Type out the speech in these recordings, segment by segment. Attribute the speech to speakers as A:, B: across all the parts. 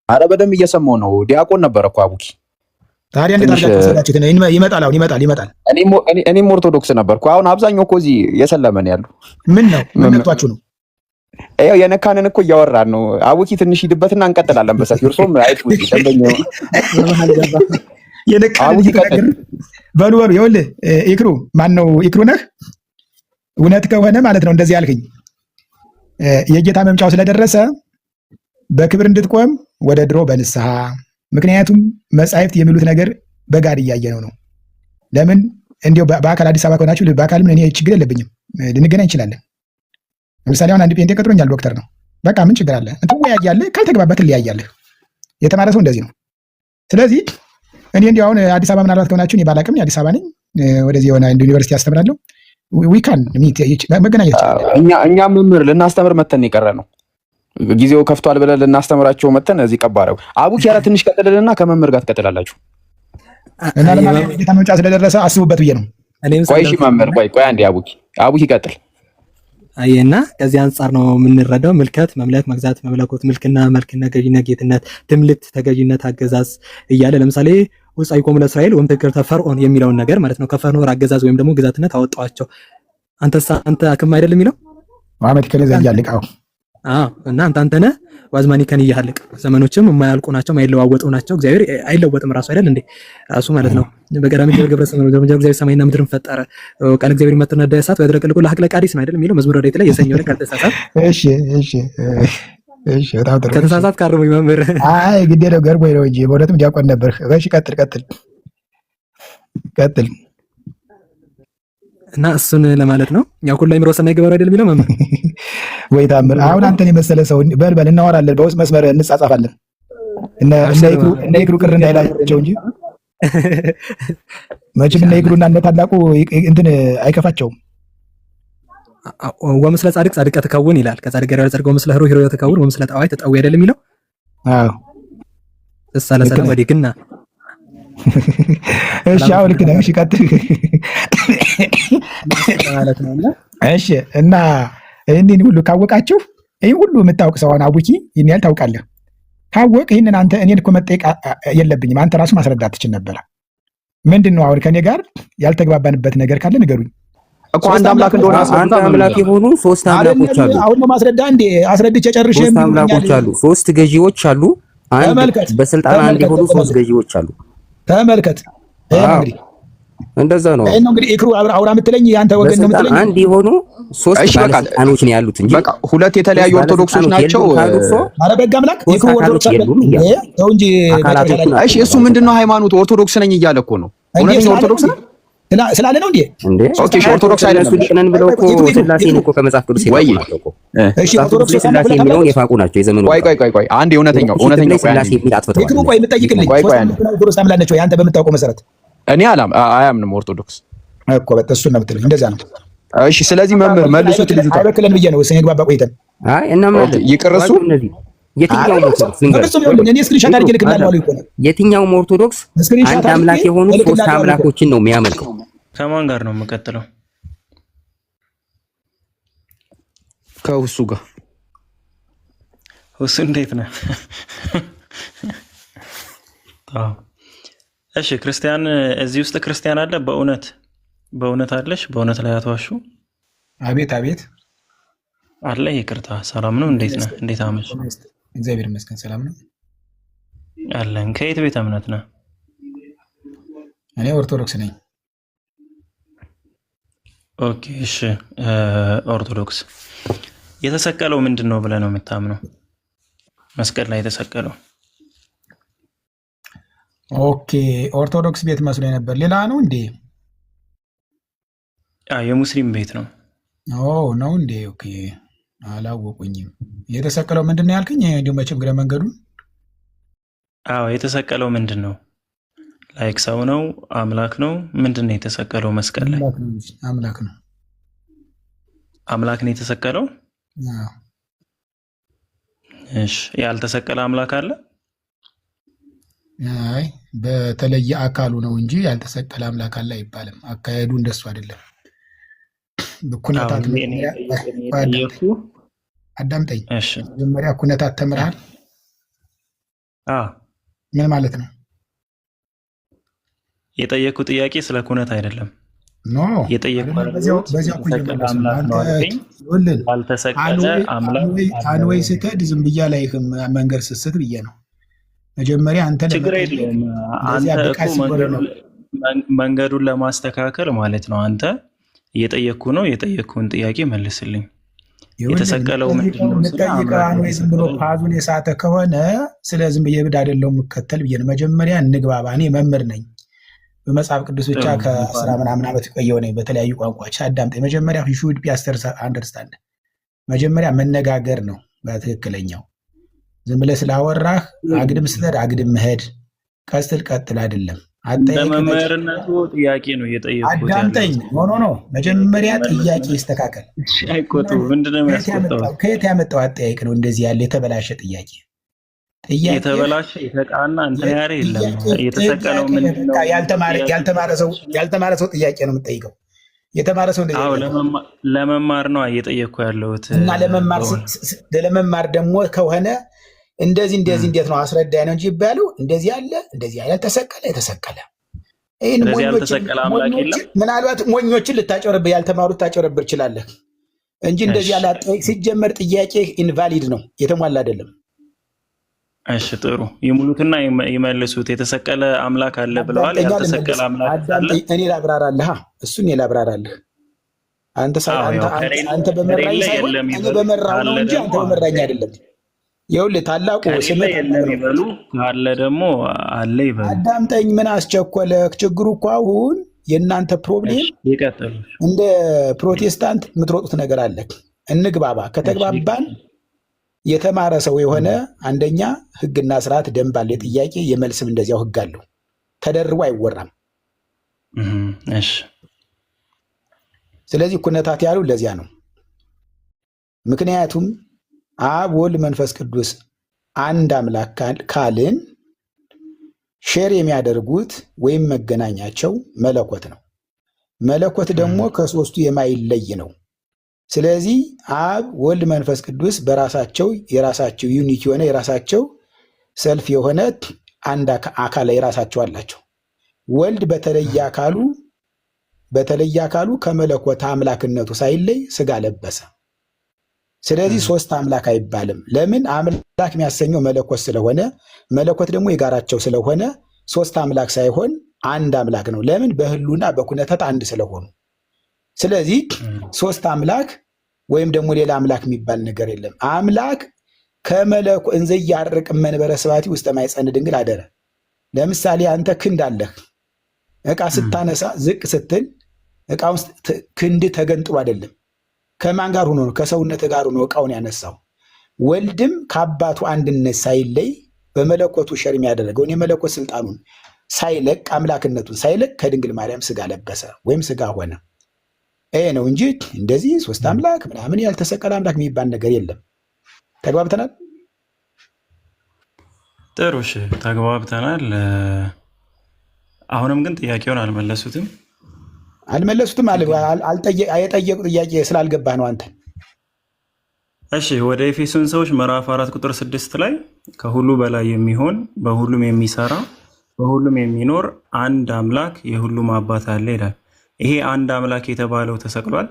A: አረ በደንብ እየሰማሁ ነው። ዲያቆን ነበር እኮ አቡኪ።
B: ታዲያ እንዴት አድርጋችሁ ወሰዳችሁት? ይመጣል አሁን ይመጣል።
A: እኔም ኦርቶዶክስ ነበርኩ። አሁን አብዛኛው እኮ እዚህ የሰለመን ያሉ ምን ነው
B: ነጥቷችሁ ነው?
A: ይኸው የነካንን እኮ እያወራን ነው። አቡኪ ትንሽ ሂድበትና እንቀጥላለን። በሰፊው እርሶም አይት ውጪ ደንበኛው
B: የነካንን ይቀጥል። በሉ ይኸውልህ ኢክሩ ማን ነው? ኢክሩ ነህ? እውነት ከሆነ ማለት ነው እንደዚህ ያልከኝ የጌታ መምጫው ስለደረሰ በክብር እንድትቆም ወደ ድሮ በንስሐ ምክንያቱም መጻሕፍት የሚሉት ነገር በጋድ እያየነው ነው። ለምን እንዲያው በአካል አዲስ አበባ ከሆናችሁ በአካልም እኔ ችግር የለብኝም፣ ልንገናኝ እንችላለን። ለምሳሌ አሁን አንድ ጴንጤ ቀጥሮኛል፣ ዶክተር ነው። በቃ ምን ችግር አለ? ትወያያለህ፣ ካልተግባባት ትለያያለህ። የተማረ ሰው እንደዚህ ነው። ስለዚህ እኔ እንዲያው አሁን አዲስ አበባ ምናልባት ከሆናችሁ እኔ ባላቅም የአዲስ አበባ ነኝ፣ ወደዚህ የሆነ ዩኒቨርሲቲ አስተምራለሁ። ዊካን መገናኘት
A: እኛ መምህር ልናስተምር መተን የቀረ ነው። ጊዜው ከፍቷል ብለን ልናስተምራቸው መተን እዚህ ቀባረው አቡኪ ያለ ትንሽ ቀጥልልና ከመምህር ጋር ትቀጥላላችሁ።
B: እና ለማለት ጌታ መምጫ ስለደረሰ አስቡበት ብዬ ነው።
A: ቆይ እሺ መምህር ቆይ አንዴ አቡኪ ቀጥል።
C: አየና ከዚህ አንጻር ነው የምንረዳው። ምልከት፣ መምለክ፣ መግዛት፣ መመለኮት፣ ምልክና፣ መልክና፣ ገዥነት፣ ጌትነት፣ ትምልክት፣ ተገዥነት፣ አገዛዝ እያለ ለምሳሌ ወጻኢኮሙ ለእስራኤል ወእምትእግርተ ፈርዖን የሚለውን ነገር ማለት ነው ከፈርዖን አገዛዝ ወይም ደግሞ ግዛትነት አወጣዋቸው። አንተ አክም አይደል የሚለው
B: መሐመድ ከነዛ ያልቃው
C: እና አንተ ነህ ዋዝማኒ ከን ይያልቅ ዘመኖችም የማያልቁ ናቸው፣ የማይለዋወጡ ናቸው። እግዚአብሔር አይለወጥም ራሱ አይደል እንዴ? ራሱ ማለት ነው። በቀዳሚ ገብረ ሰማይ እግዚአብሔር ሰማይና ምድርን ፈጠረ፣ ቃል እግዚአብሔር መጥተና እሳት ወድረቀልቁ ለሐቅ ለቃዲስ ነው አይደል የሚለው መዝሙር ወዴት ላይ የሰኞ ላይ ካልተሳሳት።
B: እሺ በጣም ጥሩ።
C: ከተሳሳት ካርቦኝ መምህር
B: ግዴ ነው ገርቦኝ ነው እንጂ በእውነትም ዲያቆን ነበር። እሺ ቀጥል
C: እና እሱን ለማለት ነው። ያው ሁሉ አይምሮ ሰናይ ገበረ አይደል የሚለው መምህር
B: ወይ ታምር። አሁን አንተን የመሰለ ሰው በልበል እናወራለን፣ በውስጥ መስመር እንጻጻፋለን። እነ ይክሩ ቅር እንዳይላቸው እንጂ መቼም እነ ይክሩና እነ ታላቁ እንትን አይከፋቸውም።
C: ወምስለ ጻድቅ ጻድቀ ተከውን ይላል። ከጻድቅ ጋር ጻድቅ ወምስለ ህሩ ህሩ ተከውን ወምስለ ጣዋይ ተጣው አይደል የሚለው።
B: አዎ
C: ተሳለሰለ ወዲግና
B: እሺ አሁን ልክ ነህ። እሺ ቀጥል
C: ማለት ነው።
B: እሺ እና ይህንን ሁሉ ካወቃችሁ ይህን ሁሉ የምታውቅ ሰው አሁን አቡኪ ይህን ያህል ታውቃለህ። ካወቅ ይህንን አንተ እኔን እኮ መጠየቅ የለብኝም። አንተ ራሱ ማስረዳት ትችል ነበረ። ምንድን ነው አሁን ከኔ ጋር ያልተግባባንበት ነገር ካለ ንገሩኝ
A: እኮ። አንድ አምላክ እንደሆነ
D: አንድ አምላክ የሆኑ ሶስት አምላኮች አሉ።
B: አሁን ነው ማስረዳ እንዴ? አስረድቼ ጨርሼ
D: ሶስት አምላኮች አሉ፣ ሶስት ገዢዎች አሉ። አንድ በስልጣን አንድ የሆኑ ሶስት ገዢዎች አሉ።
B: ተመልከት እንግዲህ
D: እንደዛ ነው።
B: አይን እንግዲህ ኢክሩ አውራ የምትለኝ ያንተ ወገን ነው የምትለኝ።
D: አንድ የሆኑ ሶስት ባለስልጣኖች ነው ያሉት እንጂ
A: በቃ ሁለት የተለያዩ ኦርቶዶክሶች ናቸው።
B: ኧረ በጋ አምላክ ኢክሩ ኦርቶዶክስ አይደለም እንጂ።
A: እሺ እሱ ምንድነው ሃይማኖት ኦርቶዶክስ ነኝ እያለ እኮ ነው። እውነተኛ ኦርቶዶክስ ነው
B: ስላለ ነው እንዴ?
A: ኦኬ ኦርቶዶክስ አይደለም
D: ሊቅነን ብለው እኮ ስላሴን እኮ ከመጽሐፍ ቅዱስ ይፋቁ ናቸው እኮ።
B: እሺ ኦርቶዶክስ
D: ስላሴ የሚለውን የፋቁ ናቸው የዘመኑ።
A: ቆይ አንዴ እውነተኛው
D: ስላሴ የሚል አጥፍተዋል።
B: ኢክሩ ቆይ የምጠይቅልኝ ኦርቶዶክስ አምላክ ነች ወይ አንተ በምታውቀው መሰረት?
A: እኔ አያምንም ኦርቶዶክስ
B: እኮ በቃ እሱን ነው የምትለኝ። እንደዛ ነው።
A: እሺ ስለዚህ መምህር መልሱት። ልጅ
B: አይበክለን ብዬ ነው እኔ ግባባ ቆይተን
A: ይቅርሱ
D: የትኛውም ኦርቶዶክስ አንድ አምላክ የሆኑ ሶስት አምላኮችን ነው የሚያመልከው።
E: ከማን ጋር ነው የምቀጥለው?
A: ከሁሱ ጋር።
E: ሁሱ እንዴት ነህ? እሺ ክርስቲያን እዚህ ውስጥ ክርስቲያን አለ? በእውነት አለሽ? በእውነት ላይ አትዋሹ።
B: አቤት
E: አለ። ይቅርታ። ሰላም ነው? እንዴት ነህ? እንዴት አመሽ?
B: እግዚአብሔር ይመስገን ሰላም ነው
E: አለን። ከየት ቤተ እምነት ነህ?
B: እኔ ኦርቶዶክስ ነኝ።
E: ኦኬ እሺ። ኦርቶዶክስ የተሰቀለው ምንድን ነው ብለህ ነው የምታምነው? መስቀል ላይ የተሰቀለው።
B: ኦኬ ኦርቶዶክስ ቤት መስሎ ነበር። ሌላ ነው እንዴ?
E: የሙስሊም ቤት ነው።
B: ነው እንዴ? ኦኬ አላወቁኝም። የተሰቀለው ምንድን ነው ያልከኝ? እንዲሁ መቼም ግረ መንገዱን።
E: የተሰቀለው ምንድን ነው? ላይክ ሰው ነው? አምላክ ነው? ምንድን ነው የተሰቀለው መስቀል ላይ?
B: አምላክ ነው።
E: አምላክ ነው የተሰቀለው? እሺ ያልተሰቀለ አምላክ አለ?
B: አይ በተለየ አካሉ ነው እንጂ ያልተሰቀለ አምላክ አለ አይባልም። አካሄዱ እንደሱ አይደለም። በኩነታት አዳምጠኝ። መጀመሪያ ኩነታት ተምረሃል? ምን ማለት ነው?
E: የጠየኩ ጥያቄ ስለ ኩነት አይደለም።
B: ኖ አንወይ ስትሄድ ዝም ብያ ላይህም መንገድ ስስት ብዬ ነው። መጀመሪያ አንተ
E: ችግር የለውም። አንተ እኮ መንገዱን ለማስተካከል ማለት ነው። አንተ እየጠየቅኩ ነው። የጠየቅኩን ጥያቄ መልስልኝ። የተሰቀለው
B: ምንድነው? ዝም ብሎ ፓዙን የሳተ ከሆነ ስለ ዝም ብዬ ብድ አይደለው የምከተል ብዬ ነው። መጀመሪያ እንግባባ። እኔ መምህር ነኝ። በመጽሐፍ ቅዱስ ብቻ ከ10 ምናምን ዓመት የቆየው ነኝ። በተለያዩ ቋንቋዎች አዳምጠኝ። መጀመሪያ ሹድ ቢ አንደርስታንድ። መጀመሪያ መነጋገር ነው በትክክለኛው። ዝም ብለህ ስላወራህ አግድም ስትሄድ አግድም መሄድ፣ ቀስትል ቀጥል አይደለም።
E: ለመምህርነቱ ጥያቄ ነው እየጠየኩት።
B: አዳምጠኝ። ኖ መጀመሪያ ጥያቄ ይስተካከል።
E: አይቆጡ ምንድነው የሚያስቆጣው? ከየት
B: ያመጣው አጠያይቅ ነው እንደዚህ ያለ የተበላሸ ጥያቄ?
E: የተበላሸ የተቃና እንትን ያረ የለም። የተሰቀለው ምንድነው?
B: ያልተማረ ሰው ጥያቄ ነው የምጠይቀው። የተማረ ሰው
E: ለመማር ነው እየጠየቅኩ ያለሁት።
B: እና ለመማር ደግሞ ከሆነ እንደዚህ እንዴት ነው አስረዳኝ ነው እንጂ ይባለው እንደዚህ ያለ የተሰቀለ ምናልባት ሞኞችን ልታጨረብር ያልተማሩት ታጨረብር ይችላለህ እንጂ እንደዚህ ያለ አጠያይቅ ሲጀመር ጥያቄ ኢንቫሊድ ነው፣ የተሟላ አይደለም።
E: እሺ ጥሩ ይሙሉትና ይመልሱት። የተሰቀለ አምላክ አለ ብለዋል። ያልተሰቀለ አምላክ አለ።
B: እኔ ላብራራለህ፣ እሱን ላብራራለህ። አንተ በመራኝ ሳይሆን እኔ በመራው ነው እንጂ አንተ በመራኝ አይደለም። ይኸውልህ ታላቁ ስምህ
E: ይበሉ ካለ ደግሞ አለ ይበሉ።
B: አዳምጠኝ። ምን አስቸኮለህ? ችግሩ እኮ አሁን የእናንተ ፕሮብሌም
E: ይቀጥሉ።
B: እንደ ፕሮቴስታንት የምትሮጡት ነገር አለ። እንግባባ። ከተግባባን የተማረ ሰው የሆነ አንደኛ ሕግና ስርዓት ደንብ አለ። ጥያቄ የመልስም እንደዚያው ሕግ አለው። ተደርቦ አይወራም።
E: እሺ
B: ስለዚህ ኩነታት ያሉ ለዚያ ነው። ምክንያቱም አብ ወልድ መንፈስ ቅዱስ አንድ አምላክ ካልን ሼር የሚያደርጉት ወይም መገናኛቸው መለኮት ነው። መለኮት ደግሞ ከሶስቱ የማይለይ ነው። ስለዚህ አብ ወልድ መንፈስ ቅዱስ በራሳቸው የራሳቸው ዩኒክ የሆነ የራሳቸው ሰልፍ የሆነ አንድ አካል የራሳቸው አላቸው። ወልድ በተለየ አካሉ ከመለኮት አምላክነቱ ሳይለይ ስጋ ለበሰ። ስለዚህ ሶስት አምላክ አይባልም። ለምን? አምላክ የሚያሰኘው መለኮት ስለሆነ፣ መለኮት ደግሞ የጋራቸው ስለሆነ ሶስት አምላክ ሳይሆን አንድ አምላክ ነው። ለምን? በህሉና በኩነታት አንድ ስለሆኑ። ስለዚህ ሶስት አምላክ ወይም ደግሞ ሌላ አምላክ የሚባል ነገር የለም። አምላክ ከመለኮ እንዘ ያርቅ መንበረ ስባቲ ውስጥ ማይጸን ድንግል አደረ። ለምሳሌ አንተ ክንድ አለህ። ዕቃ ስታነሳ ዝቅ ስትል ዕቃ ውስጥ ክንድ ተገንጥሎ አይደለም። ከማን ጋር ሆኖ ነው? ከሰውነት ጋር ሆኖ ዕቃውን ያነሳው። ወልድም ከአባቱ አንድነት ሳይለይ በመለኮቱ ሸር የሚያደረገውን የመለኮት ስልጣኑን ሳይለቅ አምላክነቱን ሳይለቅ ከድንግል ማርያም ስጋ ለበሰ ወይም ስጋ ሆነ። ይሄ ነው እንጂ እንደዚህ ሶስት አምላክ ምናምን ያልተሰቀለ አምላክ የሚባል ነገር የለም። ተግባብተናል?
E: ጥሩ እሺ፣ ተግባብተናል። አሁንም ግን ጥያቄውን አልመለሱትም። የጠየቁ ጥያቄ ስላልገባህ ነው አንተ። እሺ ወደ ኤፌሶን ሰዎች ምዕራፍ 4 ቁጥር 6 ላይ ከሁሉ በላይ የሚሆን በሁሉም የሚሰራ በሁሉም የሚኖር አንድ አምላክ የሁሉም አባት አለ ይላል። ይሄ አንድ አምላክ የተባለው ተሰቅሏል?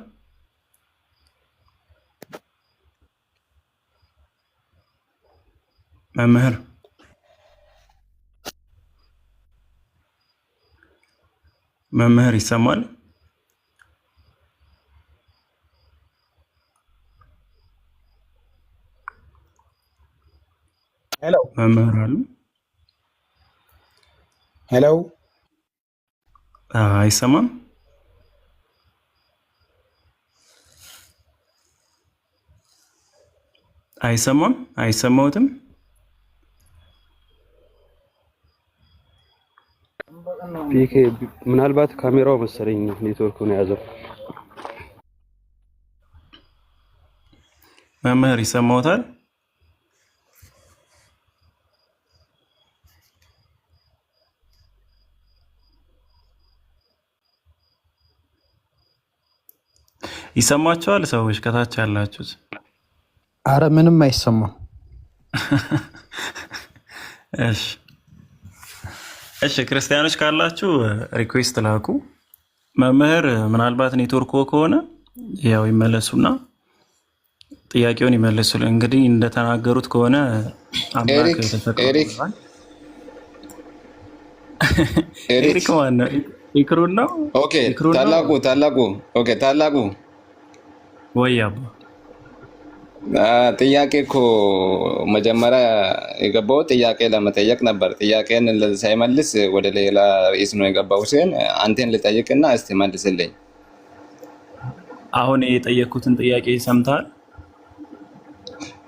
E: መምህር ይሰማል?
B: ሄሎ
E: መምህር አሉ?
B: ሄሎ
E: አይሰማም? አይሰማም? አይሰማውትም?
F: ምናልባት ካሜራው መሰለኝ ኔትወርክ ነው የያዘው።
E: መምህር ይሰማውታል? ይሰማቸዋል? ሰዎች ከታች ያላችሁት?
A: አረ ምንም አይሰማም።
E: እሺ ክርስቲያኖች ካላችሁ ሪኩዌስት ላኩ። መምህር ምናልባት ኔትወርክ ከሆነ ያው ይመለሱና ጥያቄውን ይመልሱልን። እንግዲህ እንደተናገሩት ከሆነ አምላክ ተፈቅዷል። ኤሪክ ማን ነው? ኢክሩን ነው።
G: ኦኬ ታላቁ
E: ወይ አባ
G: ጥያቄ እኮ መጀመሪያ የገባው ጥያቄ ለመጠየቅ ነበር። ጥያቄን ሳይመልስ ወደ ሌላ ርዕስ ነው የገባው። ሲሆን አንተን ልጠይቅና እስቲ መልስልኝ።
E: አሁን የጠየኩትን ጥያቄ ሰምተሃል?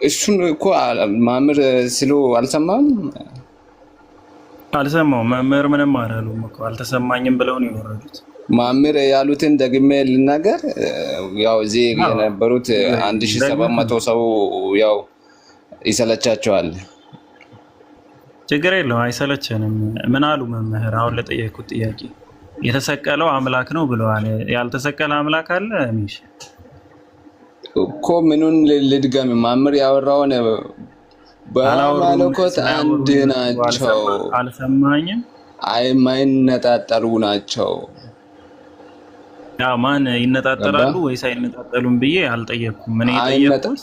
G: እሱን እኮ ማምር ስሉ አልሰማም።
E: መምህር ምንም አላሉም እኮ አልተሰማኝም ብለው ነው የወረዱት።
G: ማምር ያሉትን ደግሜ ልናገር። ያው እዚህ የነበሩት 1700 ሰው ያው ይሰለቻቸዋል።
E: ችግር የለው አይሰለቸንም። ምን አሉ መምህር? አሁን ለጠየኩት ጥያቄ የተሰቀለው አምላክ ነው ብለዋል። ያልተሰቀለ አምላክ አለ ሚሽ
G: እኮ ምኑን ልድገም? ማምር ያወራውን በመለኮት አንድ ናቸው።
E: አልሰማኝም።
G: የማይነጣጠሉ ናቸው።
E: ያው ማን ይነጣጠላሉ ወይስ አይነጣጠሉም ብዬ አልጠየኩም። ምን የጠየኩት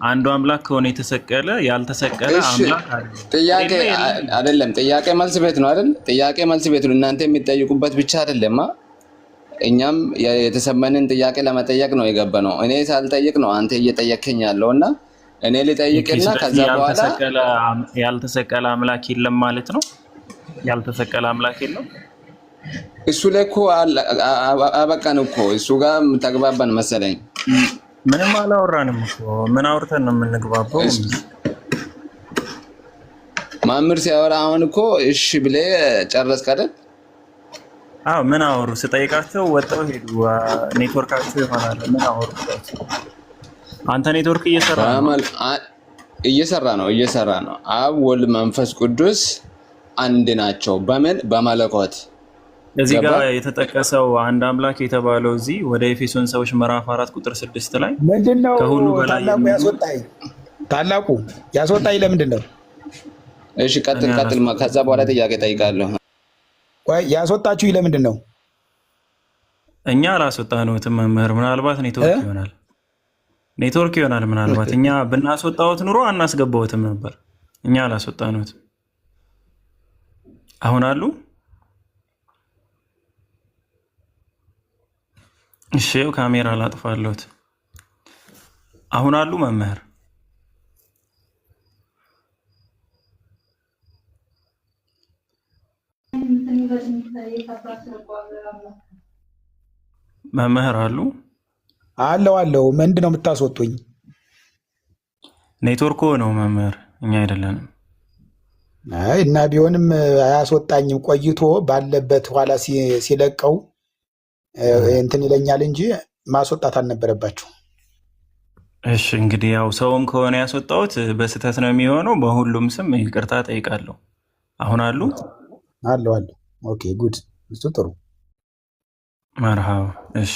E: አንዱ አምላክ ከሆነ የተሰቀለ ያልተሰቀለ አምላክ አለ።
G: ጥያቄ አይደለም፣ ጥያቄ መልስ ቤት ነው አይደል? ጥያቄ መልስ ቤት ነው። እናንተ የሚጠይቁበት ብቻ አይደለም። እኛም የተሰማንን ጥያቄ ለመጠየቅ ነው የገባነው። እኔ ሳልጠይቅ ነው አንተ እየጠየከኝ ያለውና እኔ ልጠይቅና ከዛ በኋላ
E: ያልተሰቀለ አምላክ የለም ማለት ነው። ያልተሰቀለ አምላክ የለም።
G: እሱ ላይ እኮ አበቃን እኮ እሱ ጋር ተግባባን መሰለኝ።
E: ምንም አላወራንም እኮ። ምን አውርተን ነው የምንግባባው?
G: ማምር ሲያወራ አሁን እኮ እሺ ብለህ ጨረስክ አይደል?
E: አዎ ምን አወሩ? ስጠይቃቸው ወጣው ሄዱ። ኔትወርካቸው ይሆናል። ምን አወሩ? አንተ ኔትወርክ እየሰራ ነው። አብ ወልድ መንፈስ ቅዱስ አንድ ናቸው። በምን? በመለኮት። እዚህ ጋር የተጠቀሰው አንድ አምላክ የተባለው እዚህ ወደ ኤፌሶን ሰዎች ምዕራፍ 4 ቁጥር 6 ላይ
B: ምንድነው?
E: ከሁሉ በላይ
B: ታላቁ ያስወጣኝ ለምንድን ነው?
G: እሺ ቀጥል። ከዛ በኋላ ጥያቄ ጠይቃለሁ።
B: ቆይ ያስወጣችሁኝ ለምንድን ነው?
E: እኛ አላስወጣነውም መምህር። ምናልባት ኔትወርክ ይሆናል። ምናልባት እኛ ብናስወጣውት ኑሮ አናስገባውትም ነበር። እኛ አላስወጣነውም። አሁን አሉ። እሺ ካሜራ ላጥፋለሁት። አሁን አሉ መምህር። መምህር አሉ
B: አለው። ምንድን ነው የምታስወጡኝ?
E: ኔትወርክ ነው መምህር፣ እኛ አይደለንም።
B: አይ እና ቢሆንም አያስወጣኝም። ቆይቶ ባለበት ኋላ ሲለቀው እንትን ይለኛል እንጂ ማስወጣት አልነበረባችሁ።
E: እሺ እንግዲህ ያው ሰውም ከሆነ ያስወጣሁት በስህተት ነው የሚሆነው። በሁሉም ስም ይቅርታ ጠይቃለሁ። አሁን አሉ
B: አለው። ኦኬ ጉድ፣ እሱ ጥሩ
E: መርሃባ። እሺ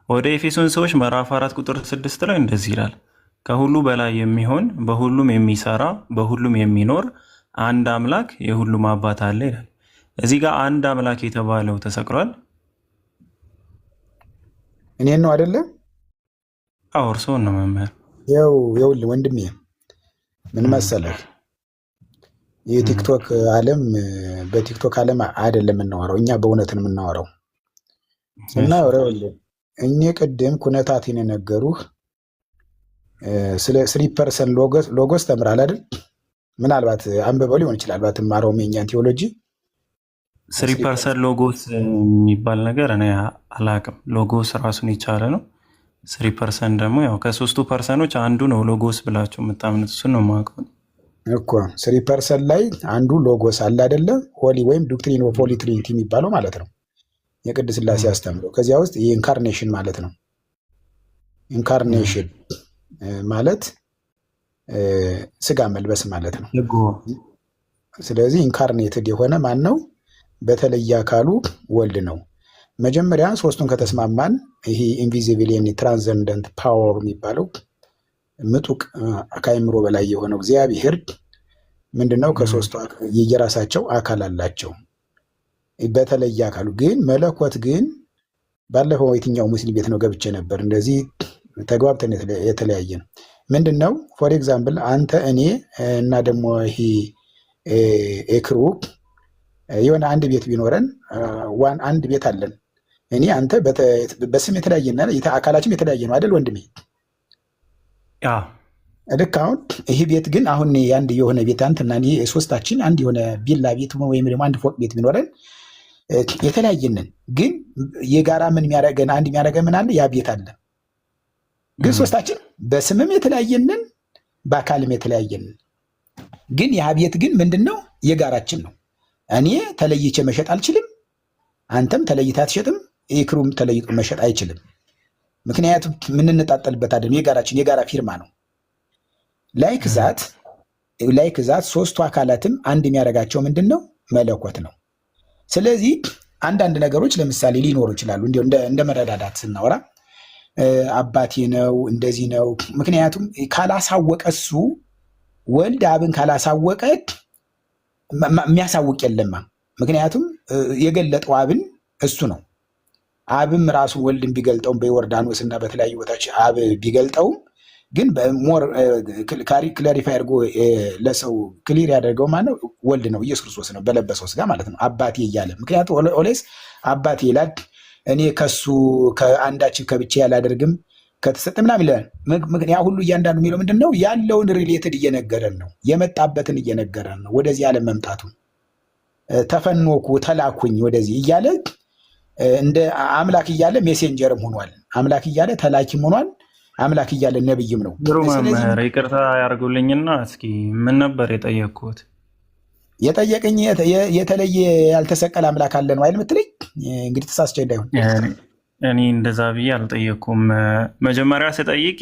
E: ወደ ኤፌሶን ሰዎች ምዕራፍ 4 ቁጥር 6 ላይ እንደዚህ ይላል፣ ከሁሉ በላይ የሚሆን በሁሉም የሚሰራ በሁሉም የሚኖር አንድ አምላክ የሁሉም አባት አለ ይላል። እዚህ ጋር አንድ አምላክ የተባለው ተሰቅሏል።
B: እኔን ነው አይደለ?
E: አዎ እርስዎን ነው መምህር።
B: ይኸውልህ ወንድሜ ምን መሰለህ፣ የቲክቶክ ዓለም በቲክቶክ ዓለም አይደለም የምናወራው፣ እኛ በእውነትን የምናወራው እና እኔ ቅድም ኩነታትን የነገሩህ ስለ 3% ሎጎስ ተምራል አይደል? ምናልባት አንብበው ሊሆን ይችላል ባትማረውም የእኛን ቴዎሎጂ
E: 3% ሎጎስ የሚባል ነገር እኔ አላቅም። ሎጎስ ራሱን የቻለ ነው። 3% ደግሞ ያው ከ3ቱ ፐርሰኖች አንዱ ነው ሎጎስ ብላችሁ የምታምኑት። እሱን ነው የማውቀው
B: እኮ 3% ላይ አንዱ ሎጎስ አለ አይደለ? ሆሊ ወይም ዶክትሪን ኦፍ ሆሊ ትሪኒቲ የሚባለው ማለት ነው፣ የቅድስት ሥላሴ አስተምሮ። ከዚያ ውስጥ የኢንካርኔሽን ማለት ነው። ኢንካርኔሽን ማለት ስጋ መልበስ ማለት ነው። ስለዚህ ኢንካርኔትድ የሆነ ማን ነው? በተለየ አካሉ ወልድ ነው። መጀመሪያ ሶስቱን ከተስማማን ይሄ ኢንቪዚብል ትራንሰንደንት ፓወር የሚባለው ምጡቅ ከአእምሮ በላይ የሆነው እግዚአብሔር ምንድነው? ከሶስቱ የየራሳቸው አካል አላቸው በተለየ አካሉ። ግን መለኮት ግን ባለፈው የትኛው ሙስሊም ቤት ነው ገብቼ ነበር፣ እንደዚህ ተግባብተን የተለያየ ነው። ምንድነው? ፎር ኤግዛምፕል አንተ እኔ እና ደግሞ ይሄ ኤክሩ የሆነ አንድ ቤት ቢኖረን አንድ ቤት አለን። እኔ አንተ በስም የተለያየና አካላችን የተለያየ ነው አይደል ወንድሜ? ልክ አሁን ይህ ቤት ግን አሁን አንድ የሆነ ቤት አንተና እኔ ሶስታችን አንድ የሆነ ቢላ ቤት ወይም ደግሞ አንድ ፎቅ ቤት ቢኖረን የተለያየንን፣ ግን የጋራ ምን የሚያደርገን አንድ የሚያደርገን ምን አለ? ያ ቤት አለ። ግን ሶስታችን በስምም የተለያየንን በአካልም የተለያየንን፣ ግን ያ ቤት ግን ምንድነው? የጋራችን ነው። እኔ ተለይቼ መሸጥ አልችልም፣ አንተም ተለይታ አትሸጥም፣ ኢክሩም ተለይቶ መሸጥ አይችልም። ምክንያቱም የምንነጣጠልበት አይደለም፣ የጋራችን የጋራ ፊርማ ነው። ላይክ ዛት ሶስቱ አካላትም አንድ የሚያደርጋቸው ምንድነው? መለኮት ነው። ስለዚህ አንዳንድ ነገሮች ለምሳሌ ሊኖሩ ይችላሉ። እንዲሁ እንደ መረዳዳት ስናወራ አባቴ ነው እንደዚህ ነው። ምክንያቱም ካላሳወቀ እሱ ወልድ አብን ካላሳወቀ የሚያሳውቅ የለማ። ምክንያቱም የገለጠው አብን እሱ ነው። አብም ራሱ ወልድን ቢገልጠውም በዮርዳኖስ እና በተለያዩ ቦታዎች አብ ቢገልጠውም ግን በሞር ክላሪፋይ አድርጎ ለሰው ክሊር ያደርገው ማነው? ወልድ ነው፣ ኢየሱስ ክርስቶስ ነው፣ በለበሰው ስጋ ማለት ነው። አባቴ እያለ ምክንያቱም ኦሌስ አባቴ ይላል። እኔ ከሱ ከአንዳችን ከብቻ ያላደርግም ከተሰጠ ምናምን ይላል። ምክንያት ሁሉ እያንዳንዱ የሚለው ምንድን ነው? ያለውን ሪሌትድ እየነገረን ነው፣ የመጣበትን እየነገረን ነው። ወደዚህ ዓለም መምጣቱ ተፈኖኩ ተላኩኝ ወደዚህ እያለ እንደ አምላክ እያለ ሜሴንጀርም ሆኗል። አምላክ እያለ ተላኪም ሆኗል። አምላክ እያለ ነብይም ነው።
E: ድሮ መምህር ይቅርታ ያርጉልኝና እስኪ ምን ነበር የጠየቅኩት?
B: የጠየቀኝ የተለየ ያልተሰቀለ አምላክ አለ ነው አይደል የምትለኝ? እንግዲህ ተሳስቼ እንዳይሆን
E: እኔ እንደዛ ብዬ አልጠየቅኩም። መጀመሪያ ስጠይቅ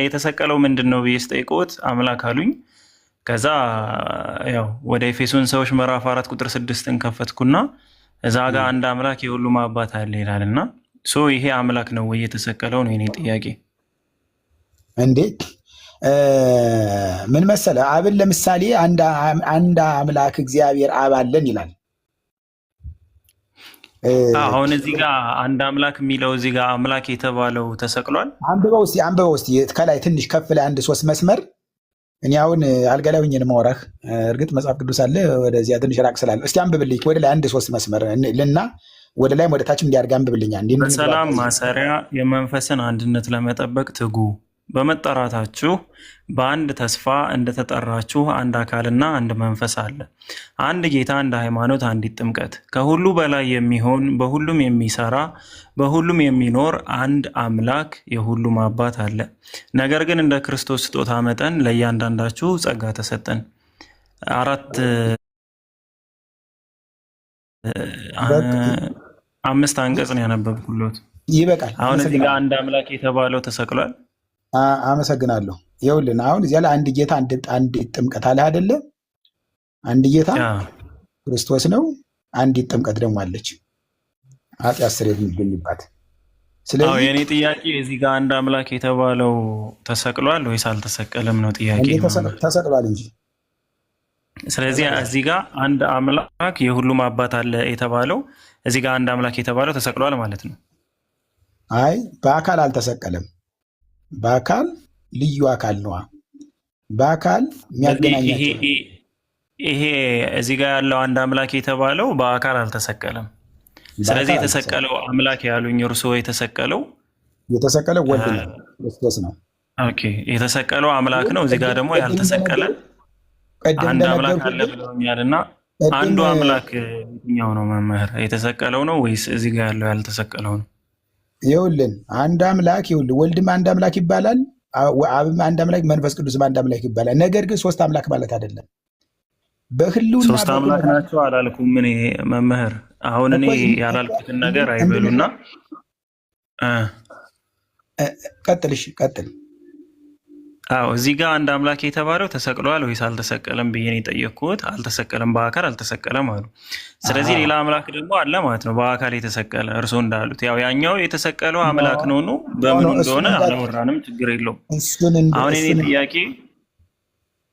E: የተሰቀለው ምንድን ነው ብዬ ስጠይቅዎት አምላክ አሉኝ። ከዛ ያው ወደ ኤፌሶን ሰዎች ምዕራፍ 4 ቁጥር 6ን ከፈትኩና እዛ ጋር አንድ አምላክ የሁሉም አባት አለ ይላል እና ይሄ አምላክ ነው ወይ የተሰቀለው ነው የኔ ጥያቄ።
B: እንዴት ምን መሰለ? አብን ለምሳሌ አንድ አምላክ እግዚአብሔር አብ አለን ይላል።
E: አሁን እዚህ ጋር አንድ አምላክ የሚለው እዚህ ጋር አምላክ የተባለው ተሰቅሏል።
B: አንብበው እስኪ ከላይ ትንሽ ከፍ ላይ 1-3 መስመር። እኔ አሁን አልጋ ላይ ሆኜ ነው የማወራህ። እርግጥ መጽሐፍ ቅዱስ አለ፣ ወደዚያ ትንሽ ራቅ ስላለ እስኪ አንብብልኝ ወደ ላይ 1-3 መስመር ልና ወደ ላይም ወደ ታችም እንዲያድግ አንብብልኛል።
E: በሰላም ማሰሪያ የመንፈስን አንድነት ለመጠበቅ ትጉ፣ በመጠራታችሁ በአንድ ተስፋ እንደተጠራችሁ አንድ አካልና አንድ መንፈስ አለ፣ አንድ ጌታ፣ አንድ ሃይማኖት፣ አንዲት ጥምቀት፣ ከሁሉ በላይ የሚሆን በሁሉም የሚሰራ በሁሉም የሚኖር አንድ አምላክ የሁሉም አባት አለ። ነገር ግን እንደ ክርስቶስ ስጦታ መጠን ለእያንዳንዳችሁ ጸጋ ተሰጠን። 5 አንቀጽ ነው ያነበብኩሎት።
B: ይበቃል።
E: አሁን እዚህ ጋር አንድ አምላክ የተባለው ተሰቅሏል።
B: አመሰግናለሁ። ይኸውልህ አሁን እዚያ ላይ አንድ ጌታ አንድ ጥምቀት አለ አይደለ? አንድ ጌታ ክርስቶስ ነው። አንዲት ጥምቀት ደግሞ አለች፣ ኃጢአት ስርየት የሚገኝባት። ስለዚህ
E: የኔ ጥያቄ እዚህ ጋር አንድ አምላክ የተባለው ተሰቅሏል ወይስ አልተሰቀለም ነው ጥያቄ።
B: ተሰቅሏል እንጂ።
E: ስለዚህ እዚህ ጋር አንድ አምላክ የሁሉም አባት አለ የተባለው እዚህ ጋር አንድ አምላክ የተባለው ተሰቅሏል ማለት ነው።
B: አይ በአካል አልተሰቀለም። በአካል ልዩ አካል ነዋ። በአካል የሚያገናኛቸው
E: ይሄ እዚህ ጋር ያለው አንድ አምላክ የተባለው በአካል አልተሰቀለም። ስለዚህ የተሰቀለው አምላክ ያሉኝ እርስዎ የተሰቀለው
B: ወልድ ነው፣ ክርስቶስ ነው።
E: ኦኬ፣ የተሰቀለው አምላክ ነው። እዚህ ጋር ደግሞ ያልተሰቀለ አንድ አምላክ አለ ብለውኛል። እና አንዱ አምላክ የትኛው ነው መምህር? የተሰቀለው ነው ወይስ እዚህ ጋር ያለው ያልተሰቀለው ነው?
B: ይኸውልን አንድ አምላክ ወልድም አንድ አምላክ ይባላል፣ አብም አንድ አምላክ፣ መንፈስ ቅዱስም አንድ አምላክ ይባላል። ነገር ግን 3 አምላክ ማለት አይደለም። በህልውና
E: 3 አምላክ ናቸው አላልኩም እኔ መምህር። አሁን እኔ ያላልኩትን ነገር አይበሉና
B: ቀጥል።
E: አዎ እዚህ ጋር አንድ አምላክ የተባለው ተሰቅሏል ወይስ አልተሰቀለም ብዬ ነው የጠየቅኩት። አልተሰቀለም፣ በአካል አልተሰቀለም አሉ። ስለዚህ ሌላ አምላክ ደግሞ አለ ማለት ነው በአካል የተሰቀለ። እርስዎ እንዳሉት ያው ያኛው የተሰቀለው አምላክ ነው ነው በምኑ እንደሆነ አላወራንም፣ ችግር የለውም። አሁን እኔ ጥያቄ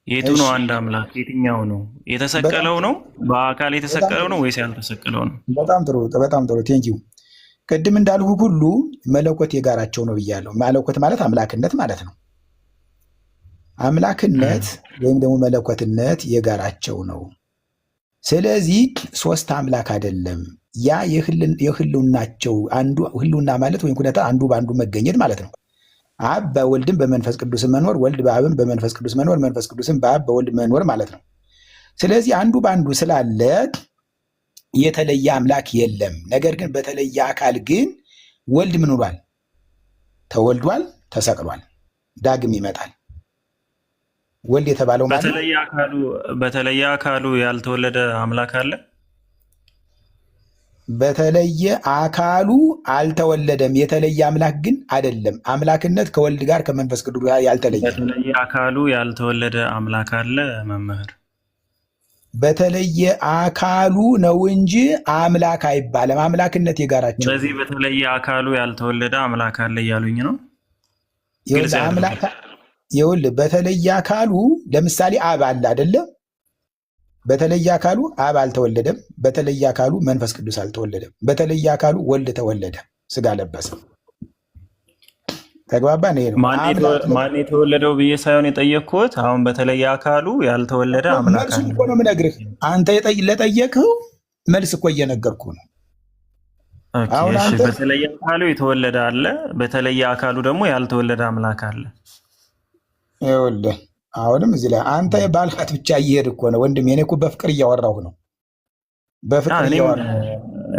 E: የቱ ነው አንድ አምላክ? የትኛው ነው የተሰቀለው? ነው በአካል የተሰቀለው ነው ወይስ ያልተሰቀለው ነው?
B: በጣም ጥሩ በጣም ጥሩ ቴንኪው። ቅድም እንዳልሁ ሁሉ መለኮት የጋራቸው ነው ብያለሁ። መለኮት ማለት አምላክነት ማለት ነው። አምላክነት ወይም ደግሞ መለኮትነት የጋራቸው ነው። ስለዚህ ሶስት አምላክ አይደለም። ያ የህልውናቸው አንዱ ህልውና ማለት ወይም ኩነታ አንዱ በአንዱ መገኘት ማለት ነው። አብ በወልድም በመንፈስ ቅዱስ መኖር፣ ወልድ በአብም በመንፈስ ቅዱስ መኖር፣ መንፈስ ቅዱስም በአብ በወልድ መኖር ማለት ነው። ስለዚህ አንዱ በአንዱ ስላለ የተለየ አምላክ የለም። ነገር ግን በተለየ አካል ግን ወልድ ምን ብሏል? ተወልዷል፣ ተሰቅሏል፣ ዳግም ይመጣል። ወልድ የተባለው ማለት
E: በተለየ አካሉ ያልተወለደ አምላክ አለ?
B: በተለየ አካሉ አልተወለደም። የተለየ አምላክ ግን አይደለም። አምላክነት ከወልድ ጋር ከመንፈስ ቅዱስ ጋር ያልተለየ።
E: በተለየ አካሉ ያልተወለደ አምላክ አለ መምህር?
B: በተለየ አካሉ ነው እንጂ አምላክ አይባልም። አምላክነት የጋራቸው።
E: ስለዚህ በተለየ አካሉ ያልተወለደ አምላክ አለ እያሉኝ ነው?
B: ይኸውልህ በተለየ አካሉ ለምሳሌ አብ አለ አይደለም? በተለየ አካሉ አብ አልተወለደም። በተለየ አካሉ መንፈስ ቅዱስ አልተወለደም። በተለየ አካሉ ወልድ ተወለደ፣ ስጋ ለበሰ። ተግባባን? ይሄ ነው
E: ማን የተወለደው ብዬ ሳይሆን የጠየቅኩት አሁን በተለየ አካሉ ያልተወለደ አምላክ
B: መልሱ እኮ ነው የምነግርህ። አንተ ለጠየቅኸው መልስ እኮ እየነገርኩህ ነው።
E: በተለየ አካሉ የተወለደ አለ፣ በተለየ አካሉ ደግሞ ያልተወለደ አምላክ አለ።
B: ይኸውልህ አሁንም እዚህ ላይ አንተ ባልካት ብቻ እየሄድ እኮ ነው ወንድሜ። እኔ እኮ በፍቅር እያወራሁ ነው። በፍቅር እያወራሁ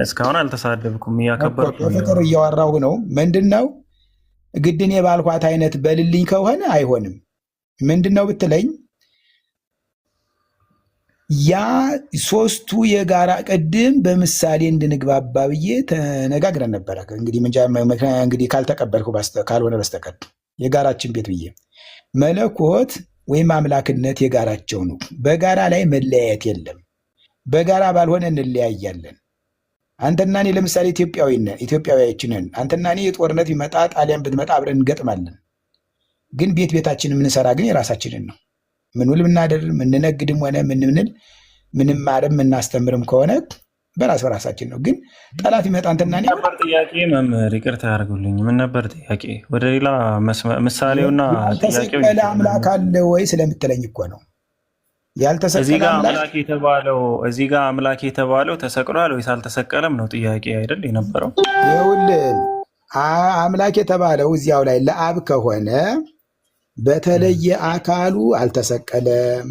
E: እስካሁን አልተሳደብኩም፣ እያከበርኩ
B: በፍቅር እያወራሁ ነው። ምንድን ነው ግድ እኔ ባልኳት አይነት በልልኝ ከሆነ አይሆንም። ምንድን ነው ብትለኝ ያ ሶስቱ የጋራ ቅድም በምሳሌ እንድንግባባ ብዬ ተነጋግረን ነበረ። እንግዲህ ካልተቀበልኩ ካልሆነ በስተቀር የጋራችን ቤት ብዬ መለኮት ወይም አምላክነት የጋራቸው ነው። በጋራ ላይ መለያየት የለም። በጋራ ባልሆነ እንለያያለን። አንተና እኔ ለምሳሌ ኢትዮጵያዊያች ነን። አንተና እኔ የጦርነት ቢመጣ ጣሊያን ብትመጣ አብረን እንገጥማለን። ግን ቤታችን የምንሰራ ግን የራሳችንን ነው። ምንውል ምናደር ምንነግድም ሆነ ምንማርም ምናስተምርም ከሆነ በራሳችን ነው። ግን ጠላት ይመጣ አንተና እኔ
E: ነበር ጥያቄ መምህር ይቅርታ ያደርጉልኝ። ምን ነበር ጥያቄ? ወደ ሌላ ምሳሌውና ጥያቄው
B: አምላክ አለ ወይ ስለምትለኝ እኮ ነው።
E: እዚህ ጋር አምላክ የተባለው ተሰቅሏል ወይስ አልተሰቀለም ነው ጥያቄ አይደል የነበረው?
B: ይኸውልህ አምላክ የተባለው እዚያው ላይ ለአብ ከሆነ በተለየ አካሉ አልተሰቀለም።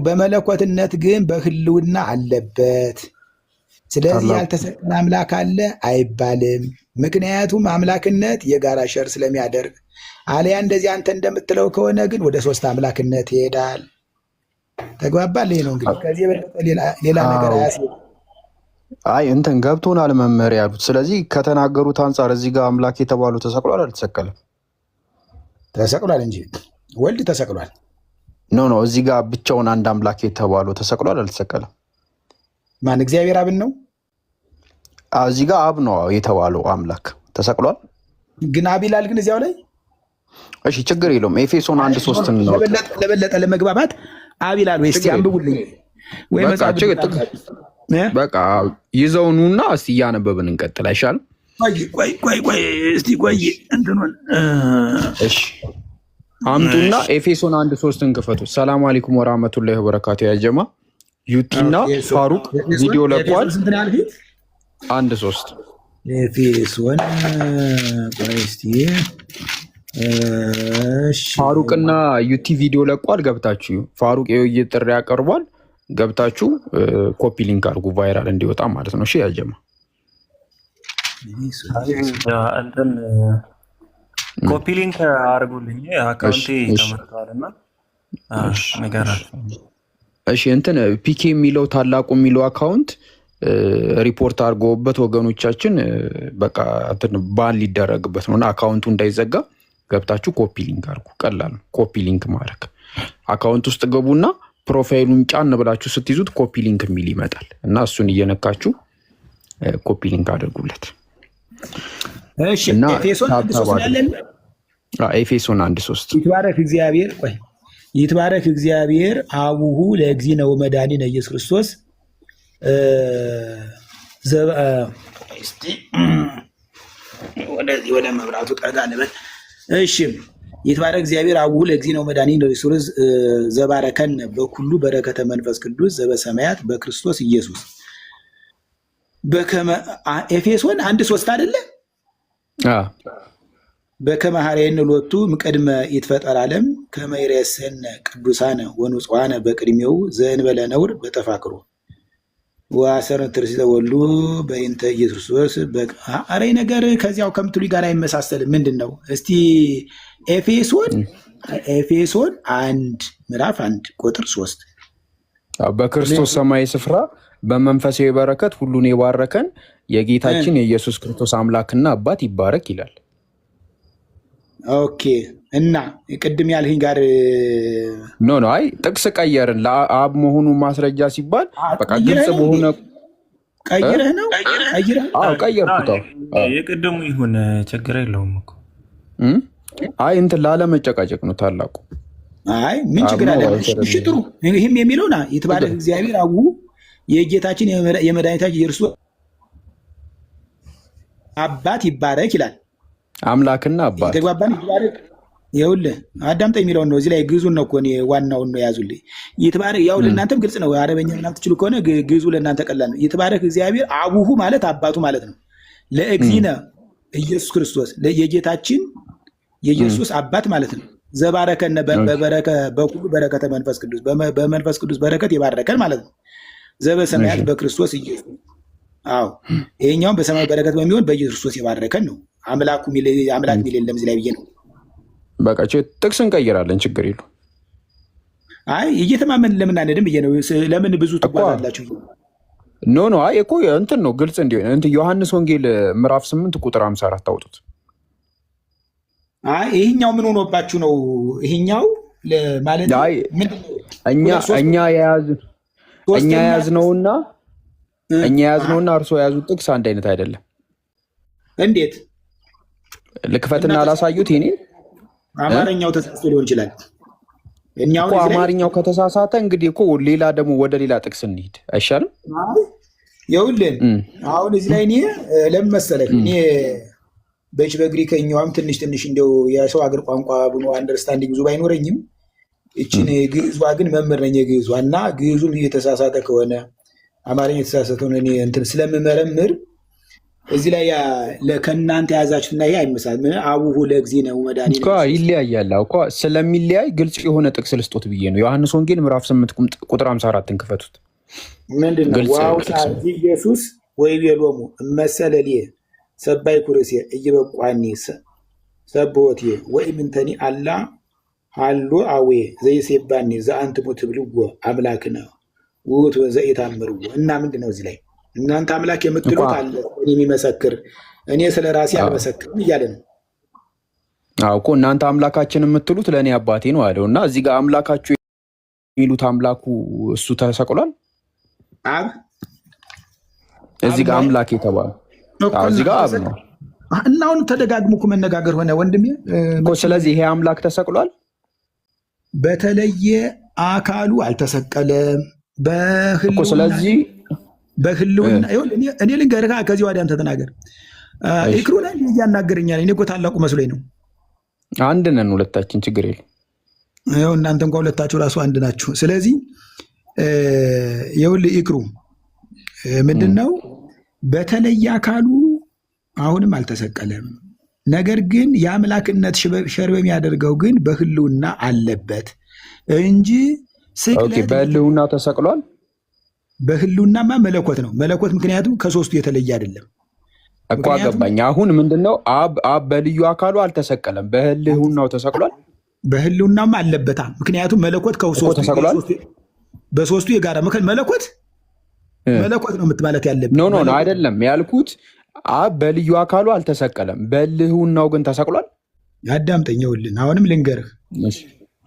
B: በመለኮትነት ግን በህልውና አለበት። ስለዚህ ያልተሰቀለ አምላክ አለ አይባልም። ምክንያቱም አምላክነት የጋራ ሸር ስለሚያደርግ። አሊያ እንደዚህ አንተ እንደምትለው ከሆነ ግን ወደ ሶስት አምላክነት ይሄዳል። ተግባባል? ይሄ ነው እንግዲህ ከዚህ የበለጠ ሌላ ነገር አያስብ።
A: አይ እንትን ገብቶናል መምህር ያሉት። ስለዚህ ከተናገሩት አንጻር እዚህ ጋር አምላክ የተባለው ተሰቅሏል አልተሰቀለም?
B: ተሰቅሏል እንጂ ወልድ ተሰቅሏል።
A: ኖ እዚህ ጋር ብቻውን አንድ አምላክ የተባለው ተሰቅሏል አልተሰቀለም?
B: ማን? እግዚአብሔር አብን ነው።
A: እዚህ ጋር አብ ነው የተባለው አምላክ ተሰቅሏል።
B: ግን አብ ይላል ግን እዚያው ላይ።
A: እሺ ችግር የለውም። ኤፌሶን 1:3 ነው።
B: ለበለጠ ለመግባባት አብ ይላል ወይ? እስቲ አንብቡልኝ ወይ
A: በቃ ይዘውኑና እስቲ እያነበብን እንቀጥል አይሻልም?
B: ቆይ እስቲ ቆይ እንትኑን
A: እሺ አምጡና ኤፌሶን 1:3 ክፈቱ። ሰላም አለይኩም ወራህመቱላሂ ወበረካቱ። ያጀማ ዩቲና ፋሩቅ ቪዲዮ ለቋል። 1:3
B: ኤፌሶን እስቲ
A: ፋሩቅና ዩቲ ቪዲዮ ለቋል። ገብታችሁ ፋሩቅ የውይይት ጥሪ ያቀርቧል። ገብታችሁ ኮፒ ሊንክ አድርጉ ቫይራል እንዲወጣ ማለት ነው። እሺ ያጀማ
E: እንትን ኮፒ ሊንክ አድርጉልኝ። አካውንቴ ተመርቷልና ነገር
A: እሺ እንትን ፒኬ የሚለው ታላቁ የሚለው አካውንት ሪፖርት አድርገውበት ወገኖቻችን በቃ እንትን ባን ሊደረግበት ነውና አካውንቱ እንዳይዘጋ ገብታችሁ ኮፒ ሊንክ አድርጉ። ቀላል ኮፒ ሊንክ ማድረግ አካውንት ውስጥ ገቡና ፕሮፋይሉን ጫን ብላችሁ ስትይዙት ኮፒ ሊንክ የሚል ይመጣል እና እሱን እየነካችሁ ኮፒ ሊንክ አድርጉለት።
B: እሺ ኤፌሶን 1:3 ያለን
A: ኤፌሶን 1:3
B: ይባረክ እግዚአብሔር። ቆይ ይትባረክ እግዚአብሔር አቡሁ ለእግዚእነ ወመድኃኒነ ኢየሱስ ክርስቶስ ወደ መብራቱ ጠጋ ልበል። እሺ ይትባረክ እግዚአብሔር አቡሁ ለእግዚእነ ወመድኃኒነ ኢየሱስ ክርስቶስ ዘባረከነ በኩሉ በረከተ መንፈስ ቅዱስ ዘበሰማያት በክርስቶስ ኢየሱስ በከመ ኤፌሶን 1:3 አይደለ? በከመ ኀረየነ ሎቱ እምቅድመ ይትፈጠር ዓለም ከመ ይሬስየነ ቅዱሳነ ወንጹሐነ በቅድሜው ዘእንበለ ነውር በተፋቅሮ ወአሰረ ትርሲተ ወሉ በእንተ ኢየሱስ ክርስቶስ። ኧረ ነገር ከዚያው ከምትሉኝ ጋር አይመሳሰልም። ምንድን ነው እስቲ ኤፌሶን 1 ምዕራፍ 1 ቁጥር 3
A: በክርስቶስ ሰማያዊ ስፍራ በመንፈሳዊ በረከት ሁሉን የባረከን የጌታችን የኢየሱስ ክርስቶስ አምላክና አባት ይባረክ ይላል።
B: ኦኬ እና ቅድም ያልህኝ ጋር
A: ኖ አይ ጥቅስ ቀየርን። ለአብ መሆኑ ማስረጃ ሲባል በቃ ግልጽ በሆነ
B: ቀይረህ ነው
A: ቀየርኩት።
E: የቅድሙ ይሁን ችግር የለውም እኮ
A: አይ እንትን ላለመጨቃጨቅ ነው ታላቁ።
B: አይ ምን ችግር አለ? እሺ ጥሩ። ይህም የሚለውና ይትባረክ እግዚአብሔር አቡሁ የጌታችን የመድኃኒታችን የእርሱ አባት ይባረክ ይላል።
A: አምላክና አባት
B: ተግባባን። ይትባረክ ይኸውልህ አዳምጠኝ የሚለውን ነው። እዚህ ላይ ግዕዙን ነው እኮ እኔ ዋናውን ነው ያዙልኝ። ይትባረክ ያው ለእናንተም ግልጽ ነው። አረበኛ ምናምን ትችሉ ከሆነ ግዕዙ ለእናንተ ቀላል ነው። ይትባረክ እግዚአብሔር አቡሁ ማለት አባቱ ማለት ነው። ለእግዚእነ ኢየሱስ ክርስቶስ የጌታችን የኢየሱስ አባት ማለት ነው። ዘባረከነ በኩሉ በረከተ መንፈስ ቅዱስ በመንፈስ ቅዱስ በረከት የባረከን ማለት ነው። ዘበሰማያት በክርስቶስ ኢየሱስ። አዎ ይሄኛውም በሰማይ በረከት በሚሆን በኢየሱስ ክርስቶስ የባረከን ነው። አምላክ ሚል የለም እዚህ ላይ ብዬ ነው።
A: በቃ ጥቅስ እንቀይራለን፣ ችግር የለውም።
B: አይ እየተማመን ለምን አንሄድም ብዬ ነው። ለምን ብዙ ትጓዛላችሁ?
A: ኖ አይ እኮ እንትን ነው ግልጽ እንዲሆን እንትን ዮሐንስ ወንጌል ምዕራፍ 8 ቁጥር 54 አውጡት።
B: አይ ይሄኛው ምን ሆኖባችሁ ነው? ይሄኛው ማለት እኛ የያዝነውና እርሶ የያዙት ጥቅስ አንድ አይነት አይደለም። እንዴት
A: ልክፈትና አላሳዩት? ይሄኔ
B: አማርኛው ተሳስቶ ሊሆን ይችላል።
A: እኛው አማርኛው ከተሳሳተ እንግዲህ እኮ ሌላ ደግሞ ወደ ሌላ ጥቅስ እንሂድ አይሻልም?
B: ይኸውልህ አሁን እዚህ ላይ እኔ ለምን መሰለህ እኔ በግሪከኛውም ትንሽ እንደው የሰው ሀገር ቋንቋ ብሎ አንደርስታንዲንግ ብዙ ባይኖረኝም እችን ግዕዟ ግን መምህር ነኝ የግዕዟ እና ግዕዙን እየተሳሳተ ከሆነ አማርኛ የተሳሳተ ሆነ እኔ እንትን ስለምመረምር እዚህ ላይ ከእናንተ የያዛችሁትና ይሄ አይመሳልም። አቡሁ ለእግዚእነ ወመድኃኒነ
A: እኮ ይለያያል እኮ ስለሚለያይ ግልጽ የሆነ ጥቅስ ልስጦት ብዬ ነው። ዮሐንስ ወንጌል ምዕራፍ 8 ቁጥር 54ን ክፈቱት።
B: ምንድነው? ዋው ሳዚ ኢየሱስ ወይቤሎሙ እመሰለልየ ሰባይ ኩርሴ እየበቋኒ ሰቦቴ ወኢምንተኒ አላ ሃሎ አዌ ዘይሴባኒ ዘአንትሙ ትብልዎ አምላክነ ውእቱ ዘኢታምርዎ። እና ምንድነው እዚህ ላይ እናንተ አምላክ የምትሉት አለ እኔ የሚመሰክር እኔ ስለ ራሴ አልመሰክርም እያለ ነው።
A: አዎ እኮ እናንተ አምላካችን የምትሉት ለእኔ አባቴ ነው አለው እና እዚህ ጋር አምላካችሁ የሚሉት አምላኩ እሱ ተሰቅሏል።
B: አብ
A: እዚህ ጋር አምላክ የተባለው እዚህ ጋር አብ ነው
B: እና አሁን ተደጋግሞ እኮ መነጋገር ሆነ ወንድሜ
A: እኮ። ስለዚህ ይሄ አምላክ ተሰቅሏል።
B: በተለየ አካሉ አልተሰቀለም። በህልውና
A: ስለዚህ
B: በህልውና እኔ ልንገርህ፣ ከዚህ ወዲያ አንተ ተናገር። ኢክሩ ላይ እያናገረኛል። እኔ እኮ ታላቁ መስሎኝ ነው።
A: አንድ ነን ሁለታችን፣ ችግር የለም።
B: ይኸው እናንተ እንኳ ሁለታችሁ ራሱ አንድ ናችሁ። ስለዚህ ይኸውልህ ኢክሩ ምንድን ነው በተለየ አካሉ አሁንም አልተሰቀለም። ነገር ግን የአምላክነት ሸር በሚያደርገው ግን በህልውና አለበት እንጂ ስቅለት
A: በህልውና ተሰቅሏል።
B: በህልውናማ መለኮት ነው። መለኮት ምክንያቱም ከሶስቱ የተለየ አይደለም
A: እኮ አገባኝ። አሁን ምንድነው አብ በልዩ አካሉ አልተሰቀለም፣ በህልውናው ተሰቅሏል።
B: በህልውናማ አለበታ። ምክንያቱም መለኮት ከሶስቱ
A: ተሰቅሏል።
B: በሶስቱ የጋራ መለኮት ነው የምትማለት ያለብህ።
A: ኖ አይደለም ያልኩት አብ በልዩ አካሉ አልተሰቀለም፣ በህልውናው ግን ተሰቅሏል።
B: አዳምጠኝ። ይኸውልህ አሁንም ልንገርህ፣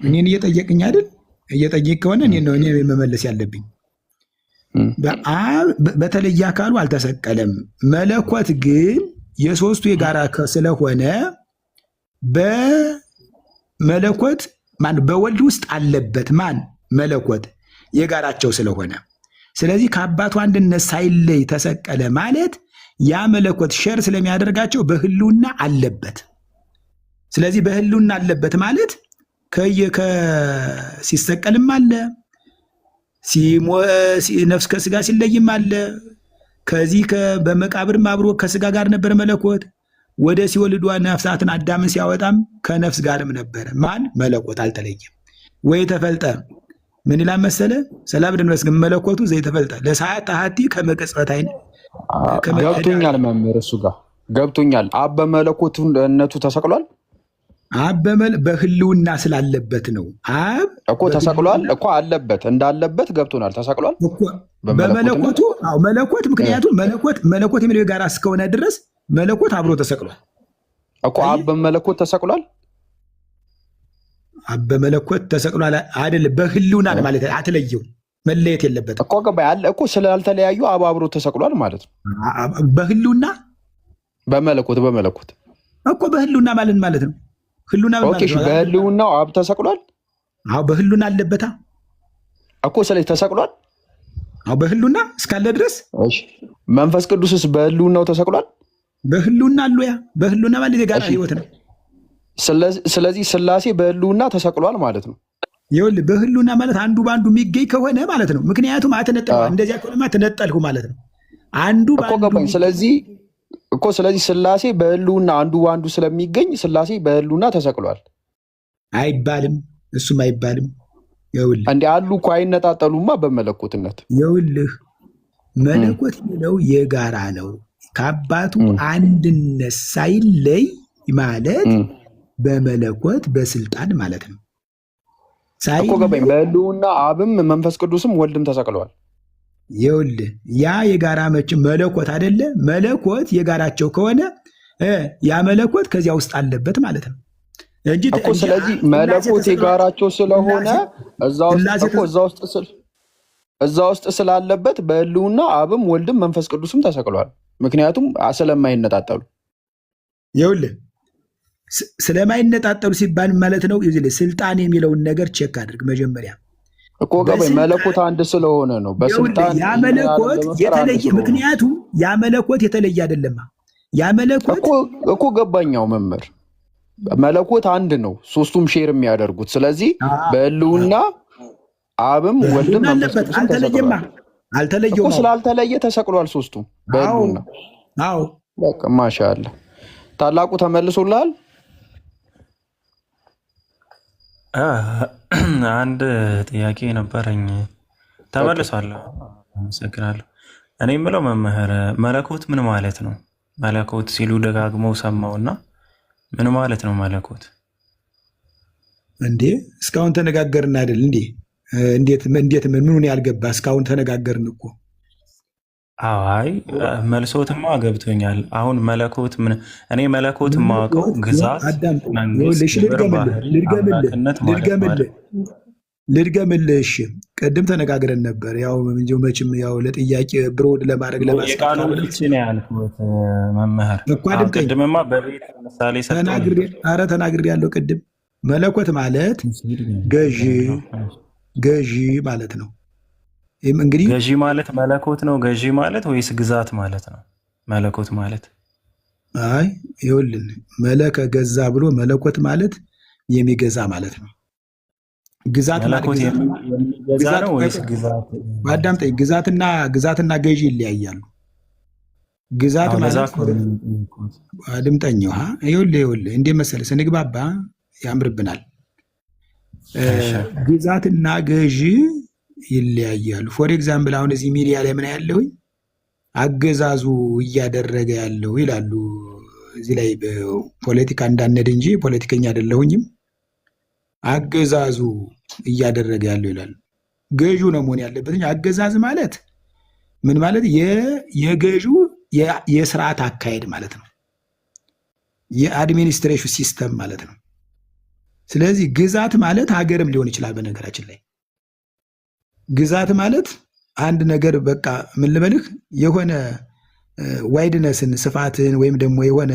B: እኔን እየጠየቅኝ አይደል? እየጠየቅ ከሆነ እኔ ነው መመለስ ያለብኝ። በተለየ አካሉ አልተሰቀለም። መለኮት ግን የሶስቱ የጋራ ስለሆነ በመለኮት ማን በወልድ ውስጥ አለበት ማን መለኮት የጋራቸው ስለሆነ ስለዚህ ከአባቱ አንድነት ሳይለይ ተሰቀለ ማለት ያ መለኮት ሸር ስለሚያደርጋቸው በህልውና አለበት። ስለዚህ በህልውና አለበት ማለት ሲሰቀልም አለ ነፍስ ከስጋ ሲለይም አለ። ከዚህ በመቃብርም አብሮ ከስጋ ጋር ነበር መለኮት። ወደ ሲወልዷ ነፍሳትን አዳምን ሲያወጣም ከነፍስ ጋርም ነበረ። ማን መለኮት አልተለየም። ወይ ተፈልጠ ምን ይላል መሰለ ሰላም ድንበስ ግን መለኮቱ ዘይተፈልጠ ለሰዓት ታሃቲ ከመቀጽበት አይነ
A: ገብቶኛል። መምህር እሱ ጋር ገብቶኛል። አብ በመለኮትነቱ ተሰቅሏል።
B: አብ በህልውና ስላለበት ነው። አብ
A: እኮ ተሰቅሏል እኮ አለበት እንዳለበት ገብቶናል። ተሰቅሏል
B: በመለኮቱ። አዎ መለኮት ምክንያቱም መለኮት የሚለው ጋር እስከሆነ ድረስ መለኮት አብሮ ተሰቅሏል
A: እኮ። አብ በመለኮት ተሰቅሏል።
B: አብ በመለኮት ተሰቅሏል አይደለም፣ በህልውና ማለት አትለየው፣ መለየት የለበትም
A: እኮ ገባ ያለ እኮ ስላልተለያዩ አብ አብሮ ተሰቅሏል ማለት ነው።
B: በህልውና
A: በመለኮት
B: እኮ በህልውና ማለት ነው። ህልውና
A: ኦኬ፣ እሺ በህልውናው አብ ተሰቅሏል።
B: አዎ በህልውና አለበታ
A: እኮ ስለዚህ ተሰቅሏል።
B: አዎ በህልውና እስካለ ድረስ።
A: እሺ መንፈስ ቅዱስስ በህልውናው ተሰቅሏል።
B: በህልውና አሉ። ያ በህልውና ማለት የጋራ ህይወት ነው።
A: ስለዚህ ስላሴ በህልውና ተሰቅሏል ማለት ነው።
B: ይኸውልህ በህልውና ማለት አንዱ በአንዱ የሚገኝ ከሆነ ማለት ነው። ምክንያቱም አትነጠልሁ፣ እንደዚያ ከሆነማ ተነጠልሁ ማለት ነው። አንዱ
A: በአንዱ ስለዚህ ስላሴ በህልውና አንዱ በአንዱ ስለሚገኝ ስላሴ በህልውና ተሰቅሏል
B: አይባልም። እሱም አይባልም። ይኸውልህ
A: እንደ አሉ እኮ አይነጣጠሉማ በመለኮትነት።
B: ይኸውልህ መለኮት የሚለው የጋራ ነው። ከአባቱ አንድነት ሳይለይ ማለት በመለኮት በስልጣን ማለት ነው።
A: እኮ ገባኝ። በህልውና አብም መንፈስ ቅዱስም ወልድም ተሰቅለዋል።
B: ይኸውልህ ያ የጋራ መለኮት አይደለ? መለኮት የጋራቸው ከሆነ ያ መለኮት ከዚያ ውስጥ አለበት ማለት ነው እንጂ
A: እኮ። ስለዚህ መለኮት የጋራቸው ስለሆነ እዛ ውስጥ ስላለበት በህልውና አብም ወልድም መንፈስ ቅዱስም ተሰቅለዋል። ምክንያቱም ስለማይነጣጠሉ።
B: ይኸውልህ ስለማይነጣጠሉ ሲባል ማለት ነው። ስልጣን የሚለውን ነገር ቼክ አድርግ መጀመሪያ
A: እኮ ገባኝ። መለኮት አንድ ስለሆነ ነው በስልጣን
B: ያ መለኮት የተለየ። ምክንያቱም ያ መለኮት የተለየ አይደለም። ያ መለኮት
A: እኮ ገባኛው መምህር መለኮት አንድ ነው፣ ሶስቱም ሼር የሚያደርጉት። ስለዚህ በህልውና አብም ወልድም
B: አልተለየም እኮ።
A: ስላልተለየ ተሰቅሏል ሶስቱም በህልውና።
B: አዎ
A: በቃ ማሻአላ። ታላቁ ተመልሶልሃል።
E: አንድ ጥያቄ ነበረኝ። ተመልሷል። አመሰግናለሁ። እኔ የምለው መምህር መለኮት ምን ማለት ነው? መለኮት ሲሉ ደጋግመው ሰማውና ምን ማለት ነው መለኮት?
B: እንዴ እስካሁን ተነጋገርን አይደል እንዴ? እንዴት ምኑን ያልገባ? እስካሁን ተነጋገርን እኮ።
E: አይ መልሶትማ ገብቶኛል። አሁን መለኮት ምን? እኔ መለኮት የማውቀው ግዛት፣
B: ልድገምልህ። እሺ ቅድም ተነጋግረን ነበር። ያው መቼም ያው ለጥያቄ ብሮድ ለማድረግ
E: የቃሉ ፍቺ ነው ያልኩት መምህር። ቅድምማ በቤት ምሳሌ
B: ተናግሬያለሁ። ቅድም መለኮት ማለት ገዢ ማለት ነው። እንግዲህ
E: ገዢ ማለት መለኮት ነው ገዢ ማለት ወይስ ግዛት ማለት ነው? መለኮት ማለት
B: አይ ይኸውልህ መለከ ገዛ ብሎ መለኮት ማለት የሚገዛ ማለት ነው። ግዛት ማለት
E: የሚገዛ ነው ወይስ ግዛት?
B: አዳምጠኝ። ግዛትና ገዢ ይለያያሉ። ግዛት ማለት አድምጠኝ። ይኸውልህ እንዴት መሰለህ ስንግባባ ያምርብናል። ግዛትና ገዢ ይለያያሉ። ፎር ኤግዛምፕል አሁን እዚህ ሚዲያ ላይ ምን ያለሁኝ አገዛዙ እያደረገ ያለው ይላሉ። እዚህ ላይ ፖለቲካ እንዳነድ እንጂ ፖለቲከኛ አይደለሁኝም። አገዛዙ እያደረገ ያለው ይላሉ። ገዢው ነው መሆን ያለበት እንጂ አገዛዝ ማለት ምን ማለት የገዢው የስርዓት አካሄድ ማለት ነው። የአድሚኒስትሬሽን ሲስተም ማለት ነው። ስለዚህ ግዛት ማለት ሀገርም ሊሆን ይችላል። በነገራችን ላይ ግዛት ማለት አንድ ነገር በቃ ምን ልበልህ የሆነ ዋይድነስን ስፋትን ወይም ደግሞ የሆነ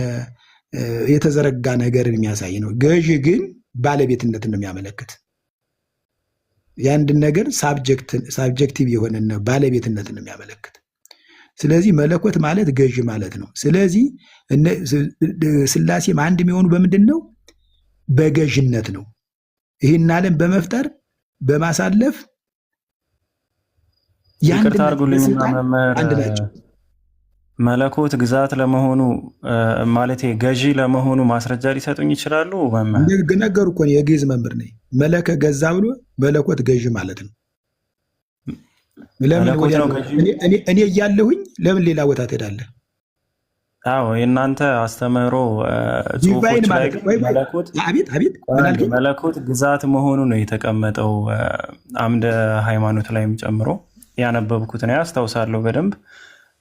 B: የተዘረጋ ነገርን የሚያሳይ ነው። ገዢ ግን ባለቤትነትን ነው የሚያመለክት። የአንድን ነገር ሳብጀክቲቭ የሆነ ባለቤትነትን ነው የሚያመለክት። ስለዚህ መለኮት ማለት ገዥ ማለት ነው። ስለዚህ ሥላሴም አንድ የሚሆኑ በምንድን ነው? በገዥነት ነው። ይህን ዓለም በመፍጠር በማሳለፍ
E: ይቅርታ አድርጉልኝና መምህር መለኮት ግዛት ለመሆኑ ማለት ገዢ ለመሆኑ ማስረጃ ሊሰጡኝ ይችላሉ? መምህር
B: ነገሩ እኮ የግዕዝ መምህር ነኝ። መለከ ገዛ ብሎ መለኮት ገዥ ማለት ነው። እኔ እያለሁኝ ለምን ሌላ ቦታ ትሄዳለህ?
E: አዎ የእናንተ አስተምህሮ ጽሑፎች ላይ መለኮት ግዛት መሆኑ ነው የተቀመጠው። አምደ ሃይማኖት ላይም ጨምሮ ያነበብኩት ነው ያስታውሳለሁ በደንብ።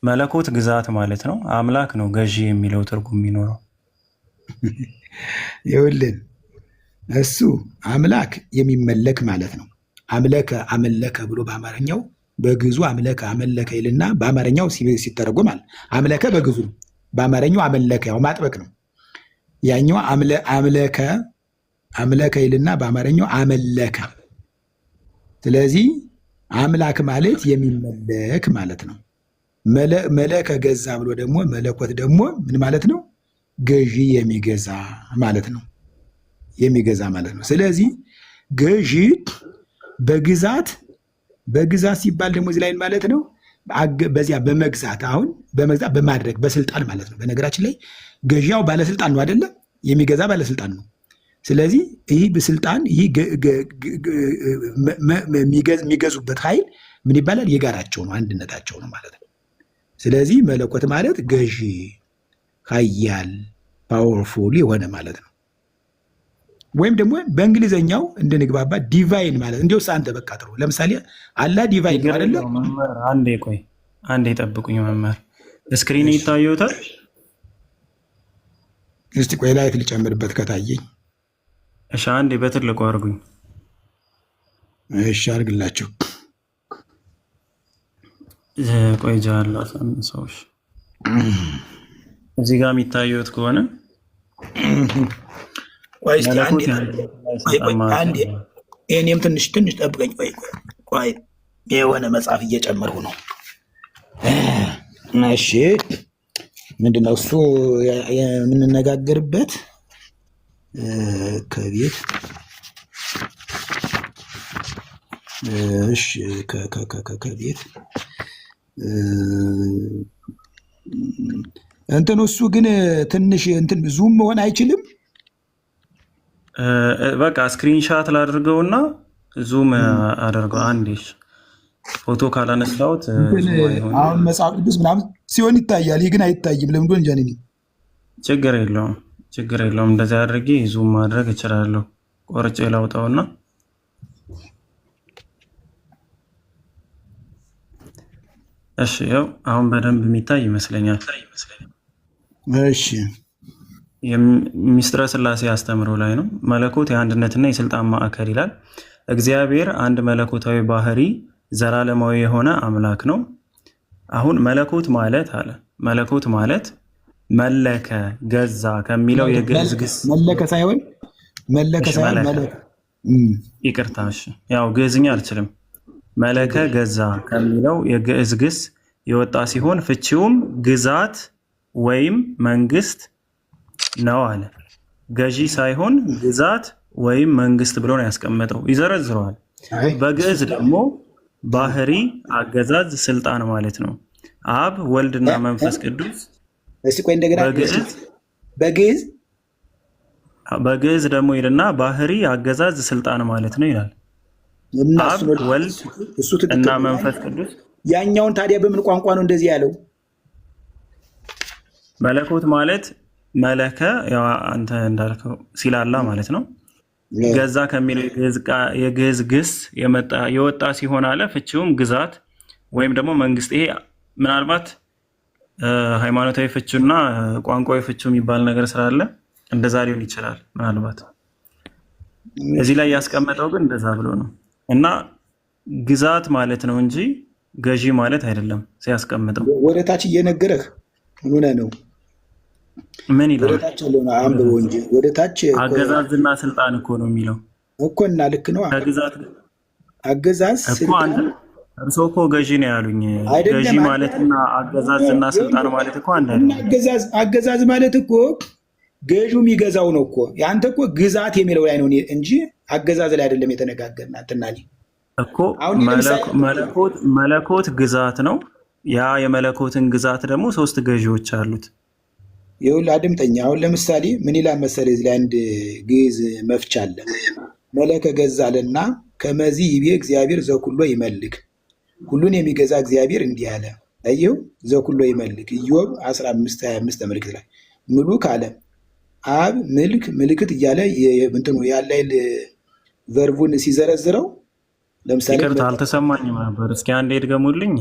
E: መለኮት ግዛት ማለት ነው። አምላክ ነው ገዢ የሚለው ትርጉም የሚኖረው።
B: ይኸውልህ እሱ አምላክ የሚመለክ ማለት ነው። አምለከ አመለከ ብሎ በአማርኛው በግዙ አምለከ አመለከ ይልና በአማርኛው ሲተረጎማል። አምለከ በግዙ ነው፣ በአማርኛው አመለከ ያው ማጥበቅ ነው። ያኛው አምለከ ይልና በአማርኛው አመለከ። ስለዚህ አምላክ ማለት የሚመለክ ማለት ነው። መለከ ገዛ ብሎ ደግሞ መለኮት ደግሞ ምን ማለት ነው? ገዢ የሚገዛ ማለት ነው። የሚገዛ ማለት ነው። ስለዚህ ገዢ በግዛት ሲባል ደግሞ እዚህ ላይ ማለት ነው በዚያ በመግዛት አሁን በመግዛት በማድረግ በስልጣን ማለት ነው። በነገራችን ላይ ገዢያው ባለስልጣን ነው አይደለም? የሚገዛ ባለስልጣን ነው። ስለዚህ ይህ በስልጣን ይህ የሚገዙበት ኃይል ምን ይባላል? የጋራቸው ነው፣ አንድነታቸው ነው ማለት ነው። ስለዚህ መለኮት ማለት ገዢ፣ ኃያል፣ ፓወርፉል የሆነ ማለት ነው። ወይም ደግሞ በእንግሊዘኛው እንድንግባባ ዲቫይን ማለት እንዲውስ አንተ በቃ ጥሩ። ለምሳሌ አላ ዲቫይን አይደለ?
E: አንዴ ቆይ፣ አንዴ ጠብቁኝ መምህር። ስክሪን ይታየውታል?
B: እስቲ ቆይ ላይት ልጨምርበት ከታየኝ።
E: እሺ አንዴ በትልቁ አድርጉኝ።
B: እሺ አድርግላቸው።
E: ቆይ ጃላ ሰዎች እዚህ ጋር የሚታየውት ከሆነ
B: እኔም ትንሽ ጠብቀኝ። ቆይ የሆነ መጽሐፍ እየጨመርሁ ነው። እሺ ምንድነው እሱ የምንነጋገርበት? ከቤት እሺ ከቤት እንትን እሱ ግን ትንሽ እንትን ዙም መሆን አይችልም።
E: በቃ ስክሪንሻት ላድርገውና ዙም አደርገው። አንዴ ፎቶ ካላነሳሁት
B: አሁን መጽሐፍ ቅዱስ ምናምን ሲሆን ይታያል። ይህ ግን አይታይም። ለምንድን ነው እንጃ።
E: ችግር የለውም። እንደዚህ አድርጌ ዙም ማድረግ እችላለሁ። ቆርጬ ላውጣውና እሺ፣ ያው አሁን በደንብ የሚታይ ይመስለኛል።
B: እሺ
E: ሚስጥረ ሥላሴ አስተምሮ ላይ ነው። መለኮት የአንድነትና የስልጣን ማዕከል ይላል። እግዚአብሔር አንድ መለኮታዊ ባህሪ ዘላለማዊ የሆነ አምላክ ነው። አሁን መለኮት ማለት መለከ ገዛ ከሚለው የግዕዝ ግስ
B: መለከ ሳይሆን መለከ።
E: ይቅርታ፣ እሺ ያው ግዕዝኛ አልችልም። መለከ ገዛ ከሚለው የግዕዝ ግስ የወጣ ሲሆን ፍቺውም ግዛት ወይም መንግስት ነው አለ። ገዢ ሳይሆን ግዛት ወይም መንግስት ብሎ ነው ያስቀመጠው። ይዘረዝረዋል። በግዕዝ ደግሞ ባህሪ፣ አገዛዝ፣ ስልጣን ማለት ነው። አብ ወልድና መንፈስ ቅዱስ በግዕዝ ደግሞ ይልና ባህሪ፣ አገዛዝ፣ ስልጣን ማለት ነው ይላል። አብ ወልድ እና መንፈስ ቅዱስ።
B: ያኛውን ታዲያ በምን ቋንቋ ነው እንደዚህ ያለው?
E: መለኮት ማለት መለከ ያው አንተ እንዳልከው ሲላላ ማለት ነው። ገዛ ከሚለው የግዕዝ ግስ የወጣ ሲሆን አለ። ፍቺውም ግዛት ወይም ደግሞ መንግስት። ይሄ ምናልባት ሃይማኖታዊ ፍቺውና ቋንቋዊ ፍቺው የሚባል ነገር ስላለ እንደዛ ሊሆን ይችላል። ምናልባት እዚህ ላይ ያስቀመጠው ግን እንደዛ ብሎ ነው እና ግዛት ማለት ነው እንጂ ገዢ ማለት አይደለም ሲያስቀምጠው።
B: ወደ ታች እየነገረህ ምን ሆነህ ነው?
E: ምን ይላል?
B: ወደ ታች ያለውን አንብበው እንጂ ወደ ታች
E: አገዛዝና ስልጣን እኮ ነው የሚለው
B: እኮ እና ልክ ነው።
E: ከግዛት
B: አገዛዝ ስልጣን
E: እርሶ እኮ ገዢ ነው ያሉኝ። ገዢ ማለትና አገዛዝና ስልጣን ማለት እኮ አንድ አይደለም።
B: አገዛዝ ማለት እኮ ገዢው የሚገዛው ነው እኮ። ያንተ እኮ ግዛት የሚለው ላይ ነው እንጂ አገዛዝ ላይ አይደለም የተነጋገርና አትናኒ
E: እኮ መለኮት ግዛት ነው። ያ የመለኮትን ግዛት ደግሞ 3 ገዢዎች አሉት።
B: ይኸውልህ አድምጠኛ። አሁን ለምሳሌ ምን ይላል መሰለህ? እዚህ ላይ አንድ ግዕዝ መፍቻ አለ። መለከ ገዛልና ከመዚህ ይቤ እግዚአብሔር ዘኩሎ ይመልክ፣ ሁሉን የሚገዛ እግዚአብሔር እንዲህ አለ። አየው ዘኩሎ ይመልክ ኢዮብ 15:25 ተመልክት ላይ ምሉክ አለ። አብ ምልክ ምልክት እያለ እንትኑ ያላይል ቨርቡን ሲዘረዝረው ለምሳሌ
E: ይቅርታ አልተሰማኝም ነበር። እስኪ አንዴ ድገሙልኝ።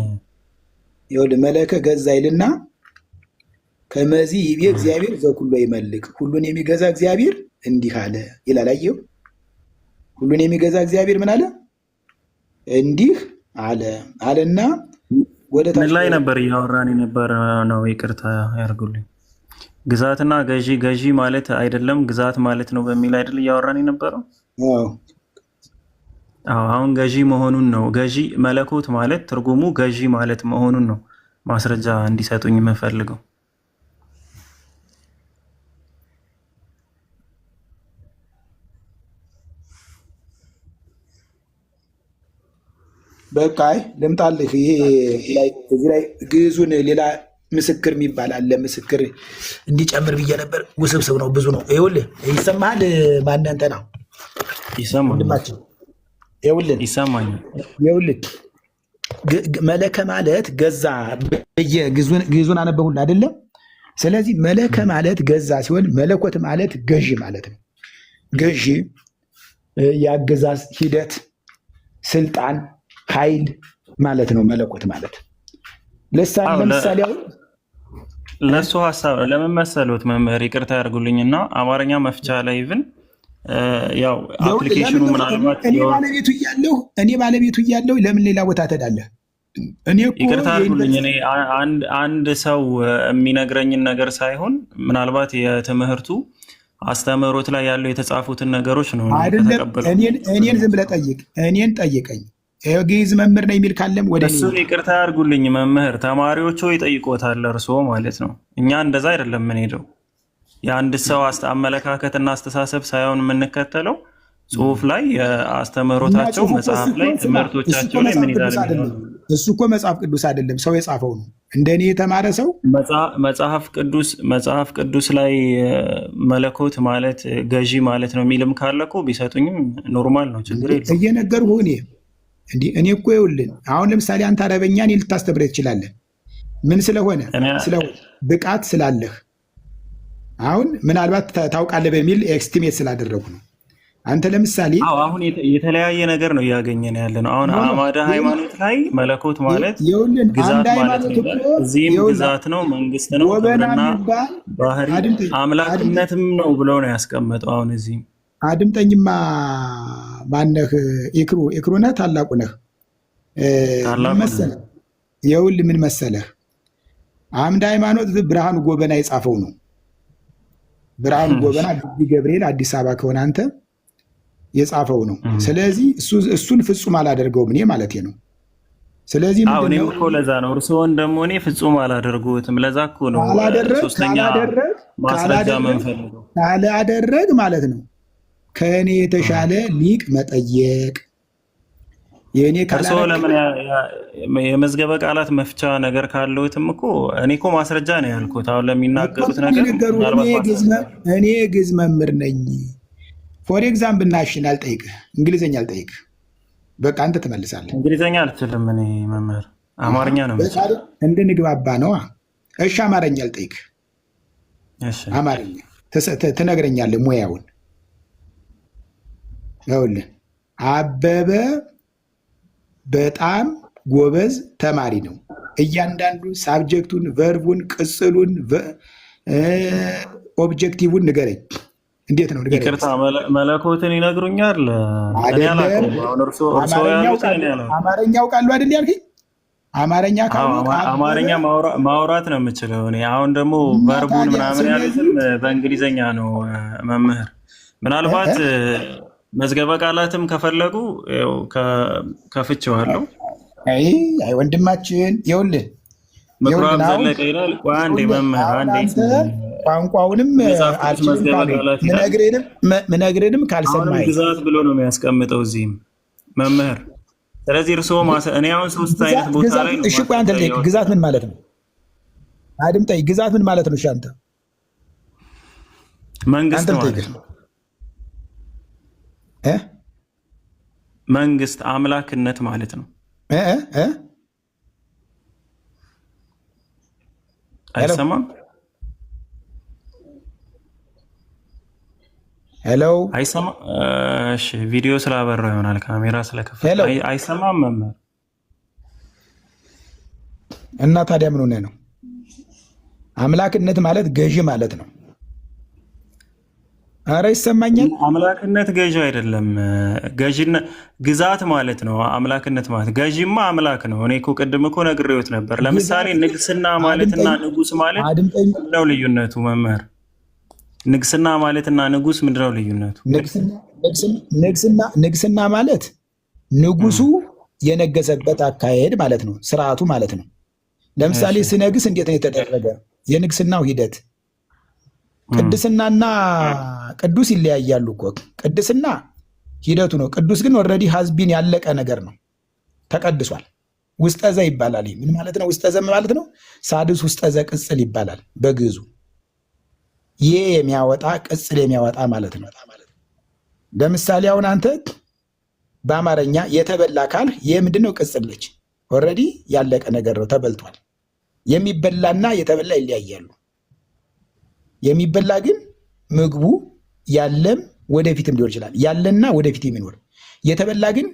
B: ይኸውልህ መለከ ገዛ ይልና ከመዚህ ይቤ እግዚአብሔር ዘኩሎ ይመልክ፣ ሁሉን የሚገዛ እግዚአብሔር እንዲህ አለ ይላል። አየው ሁሉን የሚገዛ እግዚአብሔር ምን አለ? እንዲህ አለ አለና ወደ ታች
E: ምን ላይ ነበር እያወራን የነበረ ነው? ይቅርታ ያርጉልኝ። ግዛትና ገዢ ማለት አይደለም ግዛት ማለት ነው በሚል አይደል እያወራን የነበረው? አሁን ገዢ መሆኑን ነው። ገዢ መለኮት ማለት ትርጉሙ ገዢ ማለት መሆኑን ነው ማስረጃ እንዲሰጡኝ የምፈልገው።
B: በቃ ልምጣልህ። ይሄ እዚህ ላይ ግዕዙን ሌላ ምስክር የሚባል አለ። ምስክር እንዲጨምር ብዬ ነበር። ውስብስብ ነው፣ ብዙ ነው። ይኸውልህ ይሰማሃል? ማነህ እንትና
E: ይሰማኛል።
B: ይኸውልህ መለከ ማለት ገዛ ብዬ ግዕዙን አነበሁልህ አይደለም? ስለዚህ መለከ ማለት ገዛ ሲሆን መለኮት ማለት ገዢ ማለት ነው። ገዢ የአገዛዝ ሂደት፣ ስልጣን፣ ኃይል ማለት ነው መለኮት ማለት። ለምሳሌ
E: ለእሱ ሀሳብ ለምን መሰሉት መምህር ይቅርታ ያደርጉልኝና አማርኛ መፍቻ ላይ ብን ያው አፕሊኬሽኑ ምናልባት
B: እኔ ባለቤቱ እያለሁ ለምን ሌላ ቦታ ትሄዳለህ?
E: ይቅርታ ያድርጉልኝ። እኔ አንድ ሰው የሚነግረኝን ነገር ሳይሆን ምናልባት የትምህርቱ አስተምህሮት ላይ ያለው የተጻፉትን ነገሮች ነው ተቀበል።
B: እኔን ዝም ብለህ ጠይቅ። እኔን ጠይቀኝ። ግዕዝ መምህር ነው የሚል ካለም ወደ
E: እሱ ይቅርታ ያድርጉልኝ መምህር፣ ተማሪዎቹ ይጠይቆታል እርስዎ ማለት ነው። እኛ እንደዛ አይደለም የምንሄደው። የአንድ ሰው አመለካከትና አስተሳሰብ ሳይሆን የምንከተለው ጽሁፍ ላይ አስተምህሮታቸው መጽሐፍ ላይ ትምህርቶቻቸው ላይ ምን ይላል?
B: እሱ እኮ መጽሐፍ ቅዱስ አይደለም ሰው የጻፈው ነው። እንደኔ የተማረ ሰው
E: መጽሐፍ ቅዱስ ላይ መለኮት ማለት ገዢ ማለት ነው የሚልም ካለ እኮ ቢሰጡኝም ኖርማል ነው፣ ችግር የለም።
B: እየነገርኩህ እኔ እኮ ይኸውልህ አሁን ለምሳሌ አንተ አረበኛ እኔ ልታስተምረኝ ትችላለህ። ምን ስለሆነ ብቃት ስላለህ አሁን ምናልባት ታውቃለህ በሚል ኤስቲሜት ስላደረጉ ነው። አንተ ለምሳሌ
E: አሁን የተለያየ ነገር ነው እያገኘን ያለ ነው። አሁን አማዳ ሃይማኖት ላይ መለኮት ማለት ግዛት ማለት ነው። እዚህም ግዛት ነው፣ መንግስት ነው፣ ክብርና ባህሪ አምላክነትም ነው ብለው ነው ያስቀመጠው። አሁን እዚህም
B: አድምጠኝማ። ማነህ? ኢክሩ ነህ? ታላቁ ነህ? ይኸውልህ ምን መሰለህ፣ አምደ ሃይማኖት ብርሃኑ ጎበና የጻፈው ነው። ብርሃኑ ጎበና ገብርኤል አዲስ አበባ ከሆነ አንተ የጻፈው ነው። ስለዚህ እሱን ፍጹም አላደርገውም እኔ ማለት ነው። ስለዚህ
E: እኔም እኮ ለዛ ነው እርስዎን ደግሞ እኔ ፍጹም አላደርጉትም። ለዛ እኮ ነው ሶስተኛ ማስረጃ መንፈልገው።
B: ካላደረግ ማለት ነው ከእኔ የተሻለ ሊቅ መጠየቅ።
E: እርስዎ ለምን የመዝገበ ቃላት መፍቻ ነገር ካለዎትም እኮ እኔ እኮ ማስረጃ ነው ያልኩት። አሁን ለሚናገሩት ነገር
B: እኔ ግዕዝ መምህር ነኝ። ፎር ኤግዛምፕል ናሽን አልጠይቅህ፣ እንግሊዝኛ አልጠይቅህ። በቃ አንተ ትመልሳለህ።
E: እንግሊዝኛ አልችልም እኔ መምህር፣ አማርኛ ነው
B: እንድንግባባ ነዋ። እሺ አማርኛ አልጠይቅህ። አማርኛ ትነግረኛለህ ሙያውን። ይኸውልህ አበበ በጣም ጎበዝ ተማሪ ነው። እያንዳንዱ ሳብጀክቱን፣ ቨርቡን፣ ቅጽሉን፣ ኦብጀክቲቭን ንገረኝ። እንዴት ነው ንገረኝ።
E: ይቅርታ መለኮትን ይነግሩኛል።
B: አማርኛ አውቃለሁ አይደል ያልከኝ? አማርኛ ካወቅ
E: አማርኛ ማውራት ነው የምችለው እኔ። አሁን ደግሞ ቨርቡን ምናምን ያሉትም በእንግሊዘኛ ነው መምህር። ምናልባት መዝገበ ቃላትም ከፈለጉ ከፍቼዋለሁ።
B: አይ ወንድማችን ይኸውልህ
E: ምኩራብ ዘለቀ ይላል። አንዴ መምህር አንዴ
B: ቋንቋውንም ምነግርህንም ካልሰማኸኝ
E: ግዛት ብሎ ነው የሚያስቀምጠው እዚህም መምህር። ስለዚህ እርስዎ እኔ አሁን 3 አይነት ቦታ ላይ ነው።
B: እሺ ቆይ አንተ ልጠይቅ፣ ግዛት ምን ማለት ነው? አድምጠኝ፣ ግዛት ምን ማለት ነው? እሺ አንተ
E: መንግስት ማለት ነው። መንግስት አምላክነት ማለት ነው። አይሰማም?
B: ሄሎ
E: አይሰማም? እሺ ቪዲዮ ስላበራው ይሆናል ካሜራ ስለከፈተ አይሰማም መምህር።
B: እና ታዲያ ምን ሆነ ነው? አምላክነት ማለት ገዢ ማለት ነው። አረ ይሰማኛል።
E: አምላክነት ገዢ አይደለም። ገዢነት ግዛት ማለት ነው። አምላክነት ማለት ገዢማ አምላክ ነው። እኔ እኮ ቅድም እኮ ነግሬዎት ነበር። ለምሳሌ ንግስና ማለትና ንጉስ ማለት ምንድነው ልዩነቱ መምህር? ንግስና ማለትና ንጉስ ምንድነው ልዩነቱ?
B: ንግስና ማለት ንጉሱ የነገሰበት አካሄድ ማለት ነው፣ ስርዓቱ ማለት ነው። ለምሳሌ ስነግስ እንዴት ነው የተደረገ? የንግስናው ሂደት ቅድስናና ቅዱስ ይለያያሉ እኮ። ቅድስና ሂደቱ ነው። ቅዱስ ግን ኦልሬዲ ሀዝቢን ያለቀ ነገር ነው፣ ተቀድሷል። ውስጠዘ ይባላል። ምን ማለት ነው? ውስጠዘ ማለት ነው ሳድስ ውስጠዘ ቅጽል ይባላል በግዕዙ። ይህ የሚያወጣ ቅጽል የሚያወጣ ማለት ነው። ለምሳሌ አሁን አንተ በአማርኛ የተበላ ካል ይህ ምንድን ነው? ቅጽል ነች። ኦልሬዲ ያለቀ ነገር ነው፣ ተበልቷል። የሚበላና የተበላ ይለያያሉ። የሚበላ ግን ምግቡ ያለም ወደፊትም ሊሆን ይችላል፣ ያለና ወደፊት የሚኖር። የተበላ ግን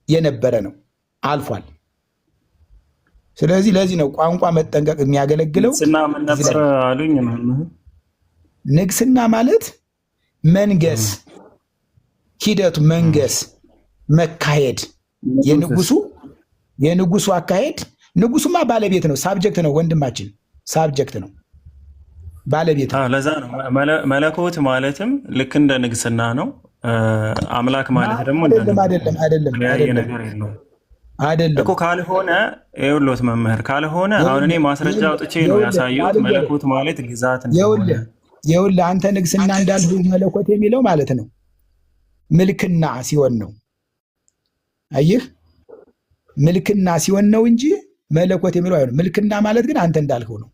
B: የነበረ ነው፣ አልፏል። ስለዚህ ለዚህ ነው ቋንቋ መጠንቀቅ የሚያገለግለው። ንግስና ማለት መንገስ ሂደቱ፣ መንገስ መካሄድ፣ የንጉሱ አካሄድ። ንጉሱማ ባለቤት ነው፣ ሳብጀክት ነው ወንድማችን፣ ሳብጀክት ነው፣ ባለቤት ነው።
E: ለዛ ነው መለኮት ማለትም ልክ እንደ ንግስና ነው። አምላክ ማለት ደግሞ አይደለም እኮ። ካልሆነ ይኸውልዎት መምህር፣ ካልሆነ አሁን እኔ ማስረጃ አውጥቼ ነው ያሳየሁት። መለኮት ማለት ግዛት ነው።
B: ይኸውልህ አንተ ንግስና እንዳልሁ መለኮት የሚለው ማለት ነው ምልክና ሲሆን ነው። አየህ፣ ምልክና ሲሆን ነው እንጂ መለኮት የሚለው አይሆንም። ምልክና ማለት ግን አንተ እንዳልኸው ነው።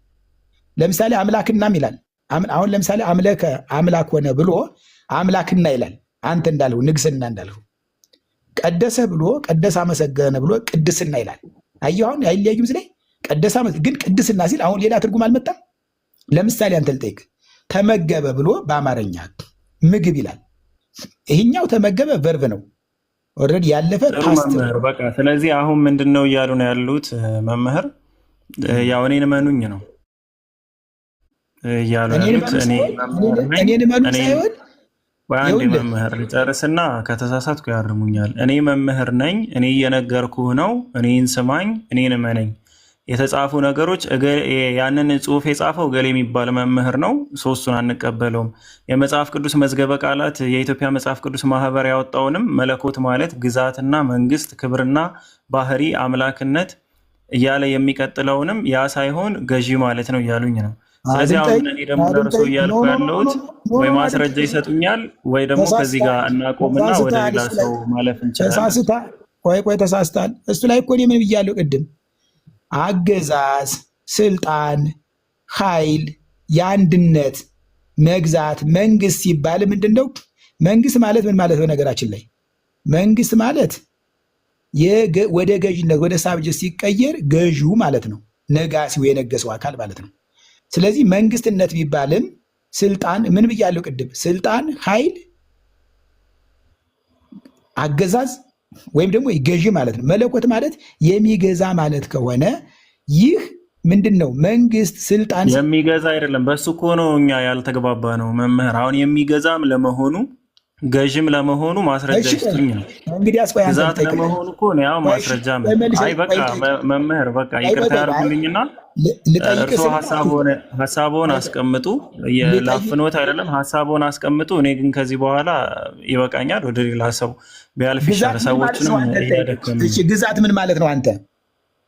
B: ለምሳሌ አምላክናም ይላል። አሁን ለምሳሌ አምለከ አምላክ ሆነ ብሎ አምላክና ይላል። አንተ እንዳልኸው ንግስና እንዳልኸው። ቀደሰ ብሎ ቀደሰ አመሰገነ ብሎ ቅድስና ይላል። አየህ አሁን አይለያዩም። ስለዚህ ቀደሰ ግን ቅድስና ሲል አሁን ሌላ ትርጉም አልመጣም። ለምሳሌ አንተ ልጠይቅ፣ ተመገበ ብሎ በአማርኛ ምግብ ይላል። ይሄኛው ተመገበ ቨርብ ነው፣ ኦልሬዲ ያለፈ ፓስት ነው።
E: በቃ ስለዚህ አሁን ምንድን ነው እያሉ ነው ያሉት መምህር? ያው እኔን መኑኝ ነው እያሉ ያሉት።
B: እኔን መኑ ሳይሆን
E: አንድ መምህር ልጨርስና ከተሳሳትኩ ያርሙኛል። እኔ መምህር ነኝ፣ እኔ እየነገርኩህ ነው፣ እኔን ስማኝ፣ እኔን እመነኝ። የተጻፉ ነገሮች ያንን ጽሁፍ የጻፈው ገሌ የሚባል መምህር ነው። ሶስቱን አንቀበለውም። የመጽሐፍ ቅዱስ መዝገበ ቃላት የኢትዮጵያ መጽሐፍ ቅዱስ ማህበር ያወጣውንም መለኮት ማለት ግዛትና መንግስት፣ ክብርና ባህሪ፣ አምላክነት እያለ የሚቀጥለውንም ያ ሳይሆን ገዢ ማለት ነው እያሉኝ ነው። ስለዚህ አሁን እኔ ደግሞ ደርሶ እያልኩ ያለሁት ወይ ማስረጃ ይሰጡኛል ወይ ደግሞ ከዚህ ጋር እናቆምና ወደ ሌላ ሰው ማለፍ እንችላለን።
B: ቆይ ተሳስታል። እሱ ላይ እኮ እኔ ምን ብያለሁ ቅድም? አገዛዝ፣ ስልጣን፣ ኃይል፣ የአንድነት፣ መግዛት፣ መንግስት ሲባል ምንድን ነው? መንግስት ማለት ምን ማለት? በነገራችን ላይ መንግስት ማለት ወደ ገዥነት ወደ ሳብጀት ሲቀየር ገዢው ማለት ነው። ነጋሲው የነገሰው አካል ማለት ነው። ስለዚህ መንግስትነት ቢባልም ስልጣን ምን ብያለሁ ቅድም? ስልጣን፣ ኃይል፣ አገዛዝ ወይም ደግሞ ገዢ ማለት ነው። መለኮት ማለት የሚገዛ ማለት ከሆነ ይህ ምንድን ነው? መንግስት፣ ስልጣን
E: የሚገዛ አይደለም። በሱ እኮ ነው እኛ ያልተግባባ ነው መምህር። አሁን የሚገዛም ለመሆኑ ገዥም ለመሆኑ ማስረጃ ይስጡኝ ነው።
B: እንግዲህ አስቆይ አንተ
E: ግዛት ለመሆኑ እኮ ነው ያው ማስረጃ ምን? አይ በቃ መምህር በቃ ይቅርታ ያርጉልኝና እርሶ ሀሳቦን አስቀምጡ። የላፍኖት አይደለም ሀሳቦን አስቀምጡ። እኔ ግን ከዚህ በኋላ ይበቃኛል፣ ወደ ሌላ ሀሳቡ ቢያልፍ ይሻላል። ሰዎችንም እያደከሙ።
B: እሺ ግዛት ምን ማለት ነው? አንተ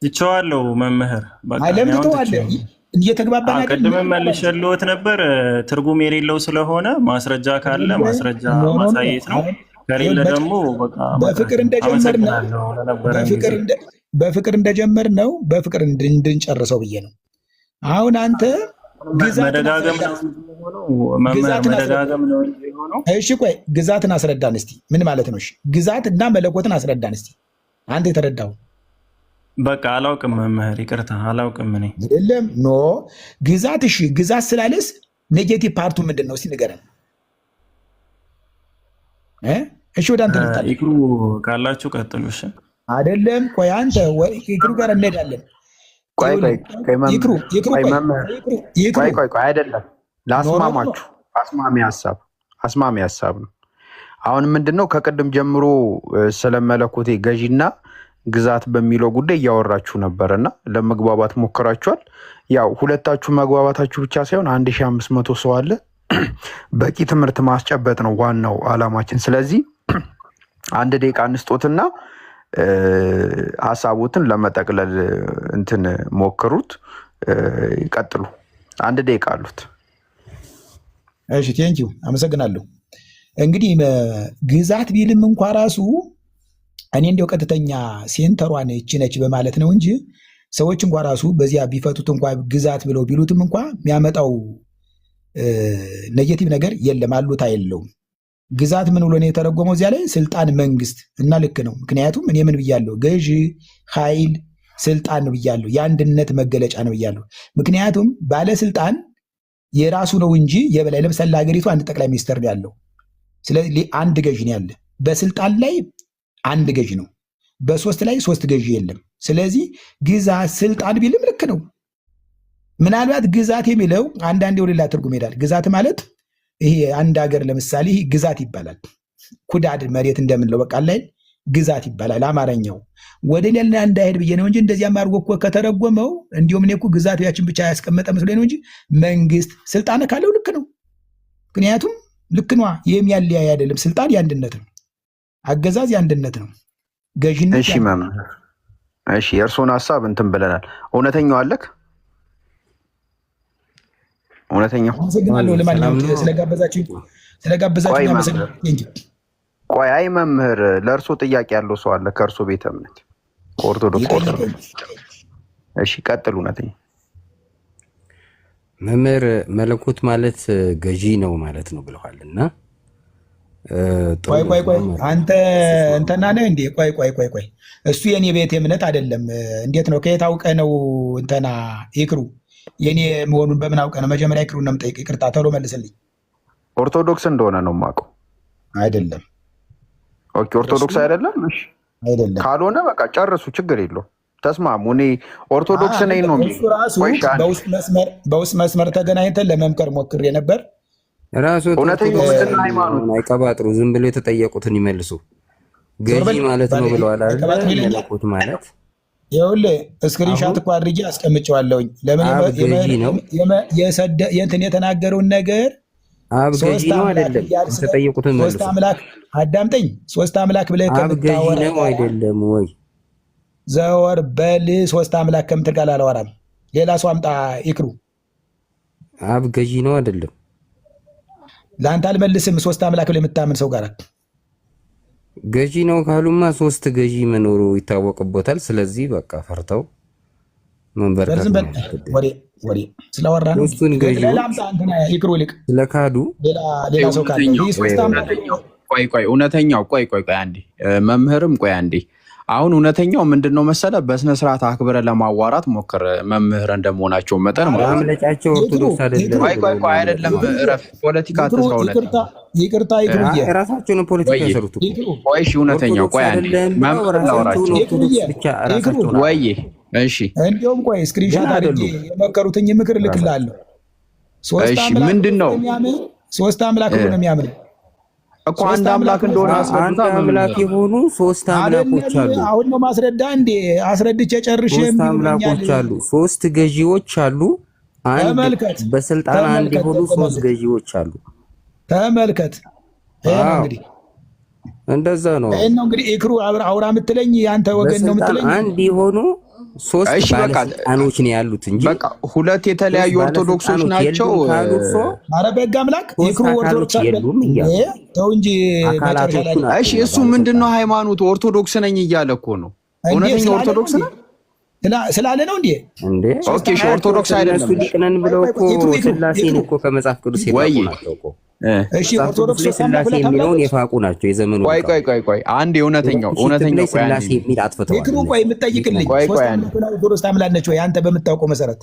E: ትቼዋለሁ መምህር። በቃ
B: ለምን ትተዋለህ? እየተግባባን አይደል?
E: ቅድም መልሼልዎት ነበር። ትርጉም የሌለው ስለሆነ ማስረጃ ካለ ማስረጃ ማሳየት ነው፣ ከሌለ ደግሞ በቃ
B: በፍቅር እንደጀመርነው በፍቅር እንድንጨርሰው ብዬ ነው። አሁን አንተ
E: መደጋገም ነው የሚሆነው መምህር፣ መደጋገም ነው የሚሆነው።
B: እሺ ቆይ ግዛትን አስረዳን እስቲ ምን ማለት ነው? እሺ ግዛት እና መለኮትን አስረዳን እስቲ አንተ የተረዳው።
E: በቃ አላውቅም መምህር፣ ይቅርታ አላውቅም። እኔ
B: አይደለም ኖ ግዛት። እሺ ግዛት ስላለስ ኔጌቲቭ ፓርቱ ምንድን ነው? እስቲ ንገረን። እሺ ወደ አንተ ልምጣ።
E: ይቅሩ ካላችሁ ቀጥሉ። እሺ
B: አይደለም ቆይ አንተ ይቅሩ ጋር እንሄዳለን።
A: ቆይ አይደለም ለአስማማችሁ አስማሚ ሀሳብ ነው። አሁን ምንድነው ከቅድም ጀምሮ ስለ መለኮቴ ገዢና ግዛት በሚለው ጉዳይ እያወራችሁ ነበርና ለመግባባት ሞክራችኋል። ያው ሁለታችሁ መግባባታችሁ ብቻ ሳይሆን 1500 ሰው አለ። በቂ ትምህርት ማስጨበጥ ነው ዋናው አላማችን። ስለዚህ 1 ደቂቃ እንስጦትና ሀሳቦትን ለመጠቅለል እንትን ሞክሩት። ይቀጥሉ። 1 ደቂቃ አሉት።
B: እሺ ቴንኪው አመሰግናለሁ። እንግዲህ ግዛት ቢልም እንኳ ራሱ እኔ እንዲያው ቀጥተኛ ሴንተሯን እቺ ነች በማለት ነው እንጂ ሰዎች እንኳ ራሱ በዚያ ቢፈቱት እንኳ ግዛት ብለው ቢሉትም እንኳ የሚያመጣው ኔጌቲቭ ነገር የለም፣ አሉታ የለውም። ግዛት ምን ብሎ ነው የተረጎመው? እዚያ ላይ ስልጣን፣ መንግስት እና ልክ ነው። ምክንያቱም እኔ ምን ብያለሁ? ገዢ፣ ኃይል፣ ስልጣን ነው ብያለሁ። የአንድነት መገለጫ ነው ብያለሁ። ምክንያቱም ባለስልጣን የራሱ ነው እንጂ የበላይ ለምሳሌ ለሀገሪቱ አንድ ጠቅላይ ሚኒስትር ነው ያለው። ስለዚህ አንድ ገዢ ነው ያለ። በስልጣን ላይ አንድ ገዢ ነው፣ በ3 ላይ 3 ገዢ የለም። ስለዚህ ግዛት ስልጣን ቢልም ልክ ነው። ምናልባት ግዛት የሚለው አንዳንዴ ወደ ሌላ ትርጉም ይሄዳል። ግዛት ማለት ይሄ አንድ ሀገር ለምሳሌ ግዛት ይባላል። ኩዳድ መሬት እንደምንለው በቃ ላይ ግዛት ይባላል አማርኛው። ወደ ሌላ እንዳይሄድ ብዬ ነው እንጂ እንደዚያም አድርጎ እኮ ከተረጎመው እንዲሁም እኔ እኮ ግዛት ያችን ብቻ ያስቀመጠ መስሎኝ ነው እንጂ መንግስት ስልጣን ካለው ልክ ነው። ምክንያቱም ልክ ነዋ። ይህም ያለያይ አይደለም። ስልጣን የአንድነት ነው። አገዛዝ የአንድነት ነው። ገዥነት።
A: እሺ መምህር፣ እሺ የእርሶን ሀሳብ እንትን ብለናል። እውነተኛው አለክ? እውነተኛው
B: አመሰግናለሁ። ለማንኛውም ስለጋበዛችሁ አመሰግናለሁ።
A: ቆይ አይ መምህር፣ ለእርሶ ጥያቄ ያለው ሰው አለ ከእርሶ ቤተ እምነት ኦርቶዶክስ። እሺ ቀጥሉ። እውነተኛ
D: መምህር፣ መለኮት ማለት ገዢ ነው ማለት ነው ብለዋል እና
B: ቆይ አንተ እንተና ነህ እንዴ? ቆይ እሱ የኔ ቤት እምነት አይደለም። እንዴት ነው? ከየት አውቀህ ነው? እንተና ይክሩ የኔ መሆኑን በምን አውቀህ ነው? መጀመሪያ ይክሩን ነው የምጠይቅ። ይቅርታ ቶሎ መልስልኝ።
A: ኦርቶዶክስ እንደሆነ ነው የማውቀው።
B: አይደለም።
A: ኦኬ ኦርቶዶክስ አይደለም። እሺ
B: አይደለም።
A: ካልሆነ በቃ ጨርሱ፣ ችግር የለውም። ተስማሙ። እኔ ኦርቶዶክስ ነኝ ነው
B: እሱ ራሱ በውስጥ መስመር ተገናኝተን ለመምከር ሞክሬ ነበር።
D: ራሱ
A: እውነተኛው ምንድነው? ሃይማኖት
D: አይቀባጥሩ፣ ዝም ብሎ የተጠየቁትን ይመልሱ። ገዢ ማለት ነው ብለዋል አይደል? መለኮት ማለት
B: ይኸውልህ እስክሪንሻት እኮ አድርጌ አስቀምጨዋለሁኝ። ለምን የተናገረውን ነገር
D: አብ ገዢ ነው አይደለም? የተጠየቁትን መልሱ።
B: 3 አምላክ አዳምጠኝ። 3 አምላክ ብለህ
D: አብ ገዢ ነው አይደለም ወይ?
B: ዘወር በል 3 አምላክ ከምትል ጋር አላወራም። ሌላ ሰው አምጣ። ይክሩ
D: አብ ገዢ ነው አይደለም?
B: ለአንተ አልመልስም። 3 አምላክ ብለህ የምታምን ሰው ጋር
D: ገዢ ነው ካሉማ 3 ገዢ መኖሩ ይታወቅቦታል። ስለዚህ በቃ ፈርተው መንበርከት
B: ወሬ ስለወራ ነው። ይክሩ ልቅ
D: ስለካዱ
B: ሌላ ሰው ካለ
A: ቆይ አንዴ መምህርም ቆይ አንዴ። አሁን እውነተኛው ምንድነው መሰለ? በስነ ስርዓት አክብረ ለማዋራት ሞክር። መምህር እንደመሆናቸው መጠን ማለት ነው።
D: አምላጫቸው ኦርቶዶክስ አይደለም።
A: ቆይ አይደለም፣ እረፍ። ፖለቲካ ተሰውለት
B: ይቅርታ
D: ራሳቸው ነው ፖለቲካ ያሰሩት።
A: ቆይ እሺ፣ እውነተኛው ቆይ አንዴ መምህር ላወራቸው
D: ብቻ ራሳቸው ነው።
A: ወይ እሺ፣
B: እንዲያውም ቆይ ስክሪንሻት አድርጌ የመከሩትኝ ምክር ልክላለሁ። 3
A: ምንድነው?
B: 3 አምላክ ነው የሚያምን
A: እኮ አንድ አምላክ እንደሆነ
D: አንድ አምላክ የሆኑ ሶስት አምላኮች አሉ።
B: አሁን ነው ማስረዳ እንዴ? አስረድቼ ጨርሼ
D: ሶስት አምላኮች አሉ፣ ሶስት ገዢዎች አሉ። አንድ በስልጣን አንድ የሆኑ ሶስት ገዢዎች አሉ።
B: ተመልከት። እንግዲህ
D: እንደዛ ነው።
B: ነው እንግዲህ ኢክሩ አውራ የምትለኝ ያንተ ወገን ነው የምትለኝ።
D: አንድ የሆኑ ሶስት ባለስልጣኖች ነው ያሉት እንጂ
A: በቃ ሁለት የተለያዩ ኦርቶዶክሶች ናቸው።
B: ኧረ በሕግ አምላክ ኢክሩ ኦርቶዶክስ አይደሉም ተው እንጂ።
A: እሺ እሱ ምንድነው ሃይማኖቱ? ኦርቶዶክስ ነኝ እያለ እኮ ነው። እውነተኛ ኦርቶዶክስ ነው
B: ስላለ ነው እንዴ?
A: ኦኬ እሺ ኦርቶዶክስ አይደለም
D: ሊቅነን ብለው እኮ ስላሴን እኮ ከመጽሐፍ ቅዱስ የፋቁ ናቸው እኮ።
B: እሺ ኦርቶዶክስ
D: ስላሴ የሚለውን የፋቁ ናቸው የዘመኑ።
A: ቆይ አንድ እውነተኛው
D: ስላሴ የሚል አጥፍተዋል።
B: ኢክሩ ቆይ የምትጠይቅልኝ ኦርቶዶክስ ታምላለች ወይ አንተ በምታውቀው መሰረት?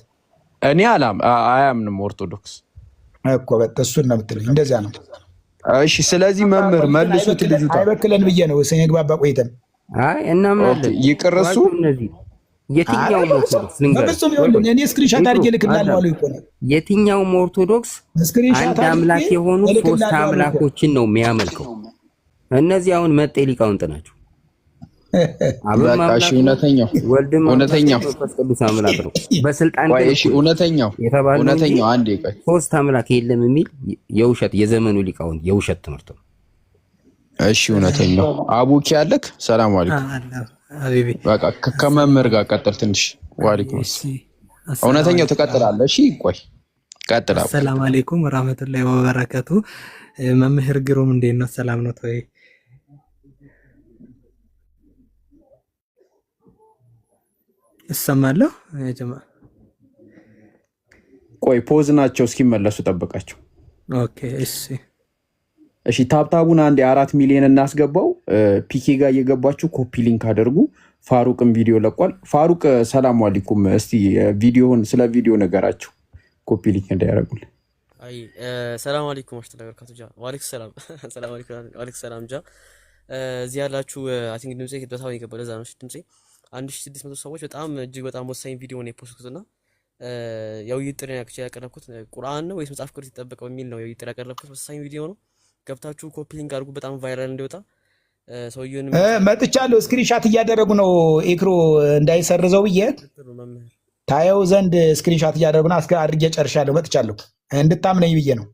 A: እኔ አያምንም ኦርቶዶክስ
B: እኮ በቃ እሱን ነው የምትለኝ። እንደዚያ ነው።
A: እሺ ስለዚህ መምህር መልሱት። ልጁ
B: አይበክለን ብዬ ነው ስንግባባ ቆይተን።
D: አይ እናምናለን።
A: ይቅርሱ
D: የትኛው ኦርቶዶክስ
B: በፍጹም ይሁን እኔ ስክሪንሾት አድርጌ ልክላለሁ አሉ ይቆነ
D: የትኛውም ኦርቶዶክስ አንድ አምላክ የሆኑ ሶስት አምላኮችን ነው የሚያመልከው። እነዚህ አሁን መጤ ሊቃውንት ናቸው።
A: አምላክ እውነተኛው
D: መንፈስ ቅዱስ አምላክ ነው በስልጣን
A: እውነተኛው አንዴ ቆይ
D: ሶስት አምላክ የለም የሚል የውሸት የዘመኑ ሊቃውንት የውሸት ትምህርት ነው። እሺ
A: እውነተኛው አቡኪ ያለክ ሰላም አለይኩም
C: ሀቢቢ
A: በቃ ከመምህር ጋር ቀጥል ትንሽ። ዋሊኩም እውነተኛው ትቀጥላለህ። እሺ ቆይ ቀጥል።
C: ሰላም አለይኩም ወራህመቱላሂ ወበረካቱ። መምህር ግሩም እንዴት ነው? ሰላም ነው ወይ? እሰማለሁ ጀማ።
A: ቆይ ፖዝ ናቸው እስኪመለሱ ጠብቃቸው።
C: ኦኬ
A: እሺ ታብታቡን አንዴ 4 ሚሊዮን እናስገባው። ፒኬ ጋር እየገባችሁ ኮፒ ሊንክ አድርጉ። ፋሩቅም ቪዲዮ ለቋል። ፋሩቅ ሰላም አለይኩም። እስቲ ቪዲዮውን ስለ ቪዲዮ ነገራችሁ ኮፒ ሊንክ እንዳያረጉልኝ።
H: አይ ሰላም አለይኩም ወራህመቱላሂ ወበረካቱ። ጃ ወአለይኩም ሰላም ሰላም አለይኩም ሰላም። ጃ እዚህ ያላችሁ አይ ቲንክ ድምጼ በጣም ይገባል። ለዛ ነው ድምጼ 1600 ሰዎች በጣም እጅግ በጣም ወሳኝ ቪዲዮ ነው የፖስትኩትና ያው ይጥሪ ያቀረብኩት ቁርአን ነው ወይስ መጽሐፍ ቅዱስ ይጠበቀው የሚል ነው ይጥሪ ያቀረብኩት ወሳኝ ቪዲዮ ነው። ገብታችሁ ኮፒ ሊንክ አድርጉ። በጣም ቫይራል እንዲወጣ ሰውየውን
B: መጥቻለሁ። ስክሪንሻት እያደረጉ ነው ኢክሩ እንዳይሰርዘው ብዬ ታየው ዘንድ ስክሪንሻት እያደረጉ ነው። አድርጌ ጨርሻለሁ። መጥቻለሁ እንድታምነኝ ብዬ ነው።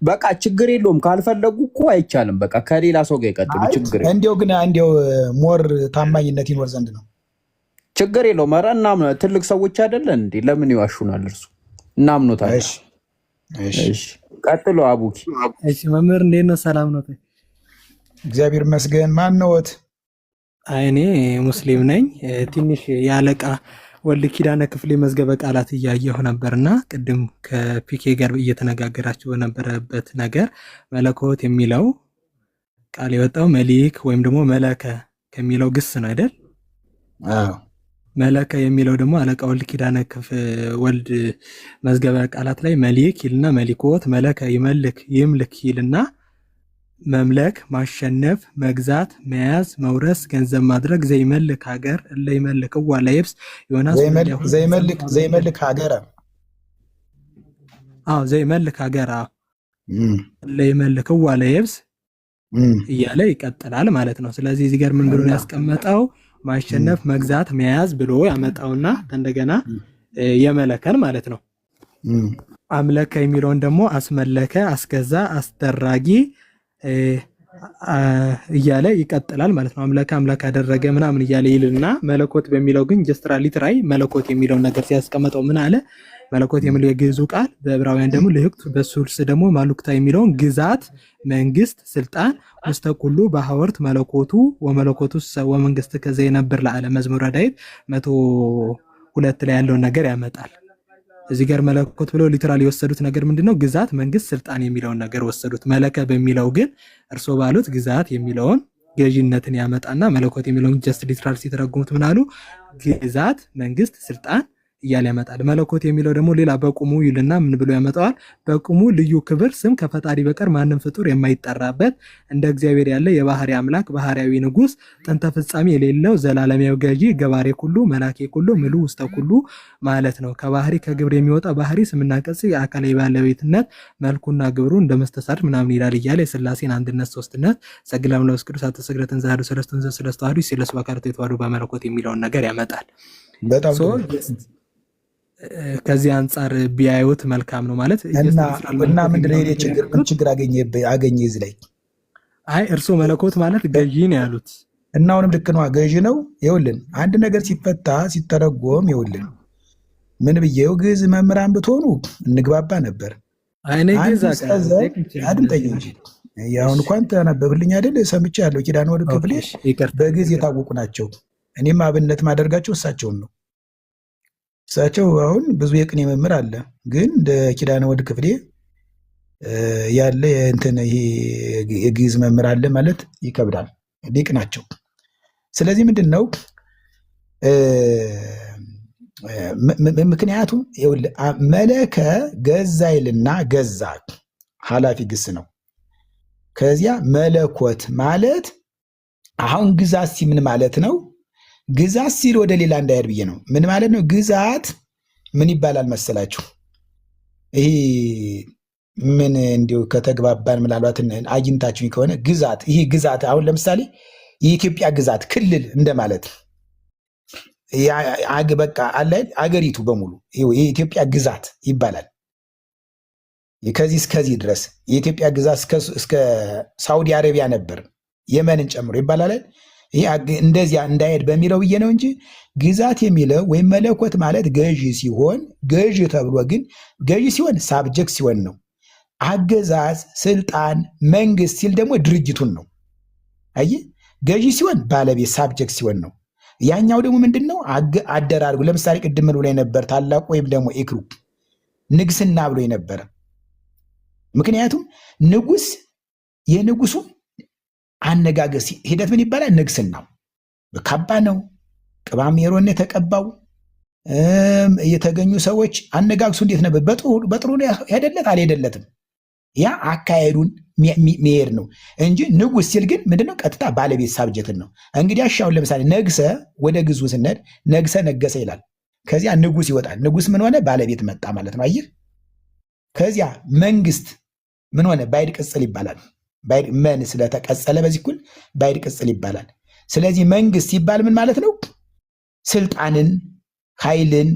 A: በቃ ችግር የለውም። ካልፈለጉ እኮ አይቻልም። በቃ ከሌላ ሰው ጋር ይቀጥሉ። ችግር የለውም።
B: እንዲያው ሞር ታማኝነት ይኖር ዘንድ ነው።
A: ችግር የለውም። ኧረ እናምነው። ትልቅ ሰዎች አይደለን እንዴ? ለምን ይዋሹናል? እርሱ እናምኖታለን። እሺ ቀጥሎ አቡኪ።
C: እሺ መምህር እንዴት ነው? ሰላም ነው?
B: እግዚአብሔር ይመስገን። ማን ነዎት?
C: እኔ ሙስሊም ነኝ። ትንሽ የአለቃ ወልድ ኪዳነ ክፍሌ መዝገበ ቃላት እያየሁ ነበርና ቅድም ከፒኬ ጋር እየተነጋገራችሁ በነበረበት ነገር መለኮት የሚለው ቃል የወጣው መሊክ ወይም ደግሞ መለከ ከሚለው ግስ ነው አይደል?
B: አዎ።
C: መለከ የሚለው ደግሞ አለቃ ወልድ ኪዳነ ወልድ መዝገበ ቃላት ላይ መሊክ ይልና መሊኮት መለከ ይመልክ ይምልክ ይልና መምለክ ማሸነፍ መግዛት መያዝ መውረስ ገንዘብ ማድረግ ዘይመልክ ሀገር ለይመልክ ዋላ ይብስ ዮናስ
B: ዘይመልክ ሀገር
C: ዘይመልክ ሀገር ለይመልክ ዋላ ይብስ እያለ ይቀጥላል ማለት ነው። ስለዚህ እዚህ ጋር ምን ብሎ ያስቀመጠው ማሸነፍ መግዛት መያዝ ብሎ ያመጣውና እንደገና የመለከን ማለት ነው። አምለከ የሚለውን ደግሞ አስመለከ አስገዛ አስደራጊ እያለ ይቀጥላል ማለት ነው። አምላክ አምላክ አደረገ ምናምን እያለ ይልና መለኮት በሚለው ግን ጀስትራ ሊትራይ መለኮት የሚለው ነገር ሲያስቀምጠው ምን አለ? መለኮት የሚለው የግዕዙ ቃል በዕብራውያን ደግሞ ልህቅት በሱልስ ደግሞ ማሉክታ የሚለውን ግዛት መንግስት ስልጣን ውስተ ኩሉ በሐወርት መለኮቱ ወመለኮቱ ወመንግስት ከዘ የነብር ለዓለም መዝሙረ ዳዊት 102 ላይ ያለውን ነገር ያመጣል። እዚህ ጋር መለኮት ብለው ሊትራሊ የወሰዱት ነገር ምንድነው? ግዛት መንግስት ስልጣን የሚለውን ነገር ወሰዱት። መለከ በሚለው ግን እርሶ ባሉት ግዛት የሚለውን ገዢነትን ያመጣና መለኮት የሚለውን ጀስት ሊትራል ሲተረጉሙት ምን አሉ? ግዛት መንግስት ስልጣን እያለ ያመጣል። መለኮት የሚለው ደግሞ ሌላ በቁሙ ይልና ምን ብሎ ያመጣዋል? በቁሙ ልዩ ክብር ስም ከፈጣሪ በቀር ማንም ፍጡር የማይጠራበት እንደ እግዚአብሔር ያለ የባህሪ አምላክ ባህሪያዊ ንጉስ ጥንተ ፍጻሜ የሌለው ዘላለማዊ ገዢ ገባሬ ኩሉ መላኬ ኩሉ ምሉ ውስተ ኩሉ ማለት ነው። ከባህሪ ከግብር የሚወጣ ባህሪ ስምና ቅጽ የአካላዊ ባለቤትነት መልኩና ግብሩ እንደ መስተሳድር ምናምን ይላል እያለ የሥላሴን አንድነት ሶስትነት ሰግድ ለመንፈስ ቅዱስ አተሰግረትን ዘሃዱ ሰለስቱን ዘሰለስቱ አሐዱ ሲለስ በአካላቱ የተዋሕዱ በመለኮት የሚለውን ነገር ያመጣል።
B: በጣም
C: ከዚህ አንጻር ቢያዩት መልካም ነው ማለት
B: እና ምንድነው የኔ ችግር? ምን ችግር አገኘ እዚህ ላይ?
C: አይ እርሶ መለኮት ማለት ገዢ ነው ያሉት
B: እና አሁንም ልክ ነው፣ ገዢ ነው። ይኸውልን አንድ ነገር ሲፈታ ሲተረጎም ይኸውልን ምን ብዬው ግዕዝ መምህራን ብትሆኑ እንግባባ ነበር።
C: አይኔ ግዕዝ
B: አድምጠኝ እንጂ ያሁን እንኳን ተነበብልኝ አይደል? ሰምቼ ያለው ኪዳነ ወልድ ክፍሌ በግዕዝ የታወቁ ናቸው። እኔም አብነት ማደርጋቸው እሳቸውን ነው። እሳቸው አሁን ብዙ የቅኔ መምህር አለ፣ ግን እንደ ኪዳነ ወልድ ክፍሌ ያለ እንትን ይሄ የግዕዝ መምህር አለ ማለት ይከብዳል። ሊቅ ናቸው። ስለዚህ ምንድን ነው ምክንያቱም መለከ ገዛ ይልና ገዛ ኃላፊ ግስ ነው። ከዚያ መለኮት ማለት አሁን ግዛት ምን ማለት ነው? ግዛት ሲል ወደ ሌላ እንዳይሄድ ብዬ ነው። ምን ማለት ነው? ግዛት ምን ይባላል መሰላችሁ? ይሄ ምን እንዲሁ ከተግባባን ምናልባት አግኝታችሁኝ ከሆነ ግዛት ይሄ ግዛት አሁን ለምሳሌ የኢትዮጵያ ግዛት ክልል እንደማለት በቃ አለ አገሪቱ በሙሉ የኢትዮጵያ ግዛት ይባላል። ከዚህ እስከዚህ ድረስ የኢትዮጵያ ግዛት እስከ ሳውዲ አረቢያ ነበር የመንን ጨምሮ ይባላል። እንደዚያ እንዳይሄድ በሚለው ብዬ ነው እንጂ ግዛት የሚለው ወይም መለኮት ማለት ገዢ ሲሆን ገዢ ተብሎ ግን ገዢ ሲሆን ሳብጀክት ሲሆን ነው። አገዛዝ፣ ስልጣን፣ መንግስት ሲል ደግሞ ድርጅቱን ነው። አየህ ገዢ ሲሆን ባለቤት ሳብጀክት ሲሆን ነው። ያኛው ደግሞ ምንድን ነው? አደራርጉ። ለምሳሌ ቅድም ብሎ ነበር ታላቁ ወይም ደግሞ ኢክሩ ንግስና ብሎ ነበረ። ምክንያቱም ንጉስ የንጉሱ አነጋገር ሂደት ምን ይባላል? ንግስናው ካባ ነው። ቅባ ሜሮን የተቀባው የተገኙ ሰዎች አነጋግሱ እንዴት ነበር? በጥሩ ሄደለት አልሄደለትም? ያ አካሄዱን መሄድ ነው እንጂ ንጉስ ሲል ግን ምንድነው? ቀጥታ ባለቤት ሳብጀትን ነው። እንግዲህ አሻውን ለምሳሌ ነግሰ ወደ ግዙ ስነድ ነግሰ ነገሰ ይላል። ከዚያ ንጉስ ይወጣል። ንጉስ ምን ሆነ? ባለቤት መጣ ማለት ነው። አየህ። ከዚያ መንግስት ምን ሆነ? ባይድ ቅጽል ይባላል። መን ስለተቀጸለ በዚህ ኩል ባይድ ቅጽል ይባላል። ስለዚህ መንግስት ሲባል ምን ማለት ነው? ስልጣንን፣ ኃይልን፣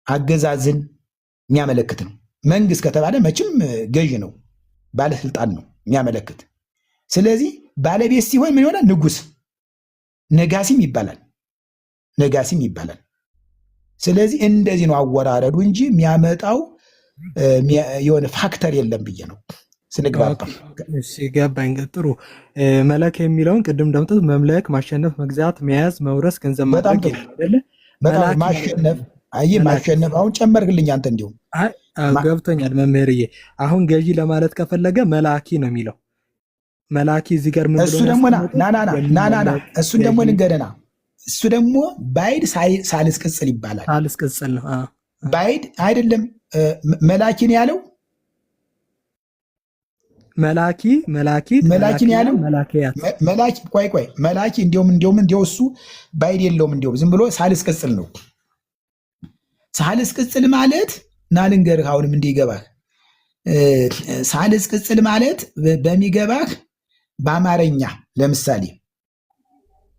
B: አገዛዝን የሚያመለክት ነው። መንግስት ከተባለ መቼም ገዥ ነው፣ ባለስልጣን ነው የሚያመለክት። ስለዚህ ባለቤት ሲሆን ምን ይሆናል? ንጉስ። ነጋሲም ይባላል፣ ነጋሲም ይባላል። ስለዚህ እንደዚህ ነው አወራረዱ እንጂ የሚያመጣው የሆነ ፋክተር የለም ብዬ ነው ስንግባባ።
C: ገባኝ። ጥሩ። መለክ የሚለውን ቅድም እንደምጠት መምለክ፣ ማሸነፍ፣ መግዛት፣ መያዝ፣ መውረስ፣ ገንዘብ ማድረግ ይላል።
B: ማሸነፍ ማሸነፍ አሁን ጨመርክልኝ አንተ። እንዲሁም
C: ገብቶኛል መምህርዬ። አሁን ገዢ ለማለት ከፈለገ መላኪ ነው የሚለው። መላኪ እዚህ ጋር ምን ብሎ
B: እሱ ደግሞ ና እሱን ደግሞ ልንገርና እሱ ደግሞ ባይድ ሳልስ ቅጽል ይባላል።
C: ሳልስ ቅጽል ነው።
B: ባይድ አይደለም መላኪን ያለው መላኪን ያለው መላኪ ቆይ መላኪ እንዲያውም እሱ ባይድ የለውም። እንዲያውም ዝም ብሎ ሳልስ ቅጽል ነው። ሳልስ ቅጽል ማለት ናልንገርህ አሁንም እንዲገባህ ሳልስ ቅጽል ማለት በሚገባህ በአማርኛ ለምሳሌ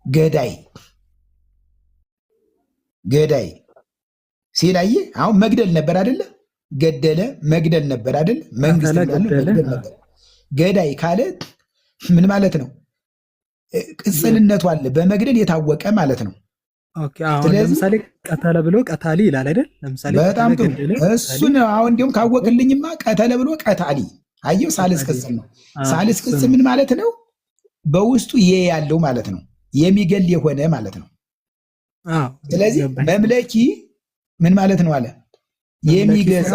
B: ገዳይ ሲላይ አሁን መግደል ነበር አይደለ? ገደለ መግደል ነበር አይደለ? መንግስት መግደል ነበር። ገዳይ ካለ ምን ማለት ነው? ቅጽልነቱ አለ በመግደል የታወቀ ማለት ነው።
C: ኦኬ አሁን ለምሳሌ ቀተለ ብሎ ቀታሊ ይላል አይደል? ለምሳሌ
B: በጣም ጥሩ። እሱ ነው አሁን እንዲሁም ካወቅልኝማ ቀተለ ብሎ ቀታሊ። አየው ሳልስ ቅጽል ነው። ሳልስ ቅጽል ምን ማለት ነው? በውስጡ ያለው ማለት ነው። የሚገል የሆነ ማለት ነው። ስለዚህ መምለኪ ምን ማለት ነው አለ? የሚገዛ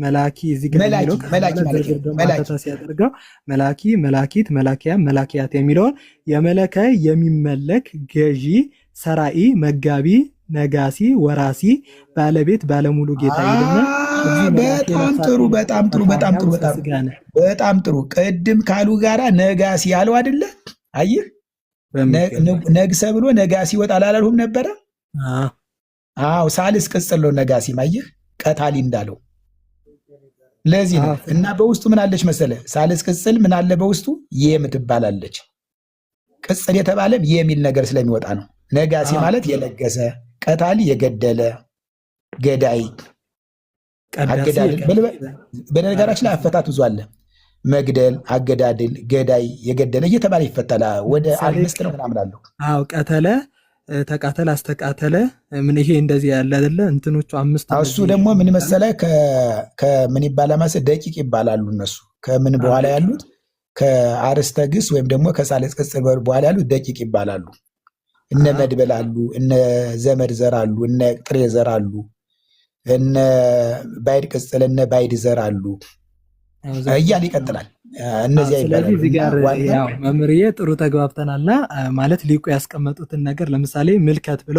C: መላኪ እዚህ ጋር የሚለው ሲያደርገው መላኪ፣ መላኪት፣ መላኪያ፣ መላኪያት የሚለውን የመለከ የሚመለክ ገዢ፣ ሰራኢ፣ መጋቢ፣ ነጋሲ፣ ወራሲ፣ ባለቤት፣ ባለሙሉ ጌታ ይልና
B: በጣም ጥሩ በጣም ጥሩ በጣም ጥሩ በጣም ጥሩ። ቅድም ካሉ ጋራ ነጋሲ ያለው አይደለ? አየህ ነግሰ ብሎ ነጋሲ ይወጣል አላልሁም ነበረ? አዎ ሳልስ ቅጽል ነው ነጋሲ። አየህ ቀታሊ እንዳለው ለዚህ ነው። እና በውስጡ ምን አለች መሰለ? ሳልስ ቅጽል ምን አለ በውስጡ? የምትባላለች ቅጽል የተባለም የሚል ነገር ስለሚወጣ ነው። ነጋሲ ማለት የለገሰ፣ ቀታሊ የገደለ፣ ገዳይ አገዳደል። በነገራችን ላይ አፈታት ብዙ አለ። መግደል፣ አገዳደል፣ ገዳይ፣ የገደለ እየተባለ ይፈታል። ወደ 5 ነው ምናምን አለው።
C: አዎ ቀተለ፣ ተቃተለ፣ አስተቃተለ ምን ይሄ እንደዚህ ያለ አይደለ? እንትኖቹ 5
B: እሱ ደግሞ ምን መሰለ ከምን ይባላል ማለት ደቂቅ ይባላሉ እነሱ። ከምን በኋላ ያሉት ከአርስተ ግስ ወይም ደግሞ ከሳልስ ቅጽል በኋላ ያሉት ደቂቅ ይባላሉ። እነ መድበል አሉ፣ እነ ዘመድ ዘር አሉ፣ እነ ጥሬ ዘር አሉ፣ እነ ባይድ ቅጽል፣ እነ ባይድ ዘር አሉ እያለ ይቀጥላል። እነዚያ ይባላሉ።
C: ስለዚህ እዚህ ጋር ያው መምህርዬ ጥሩ ተግባብተናልና ማለት ሊቁ ያስቀመጡትን ነገር ለምሳሌ ምልከት ብሎ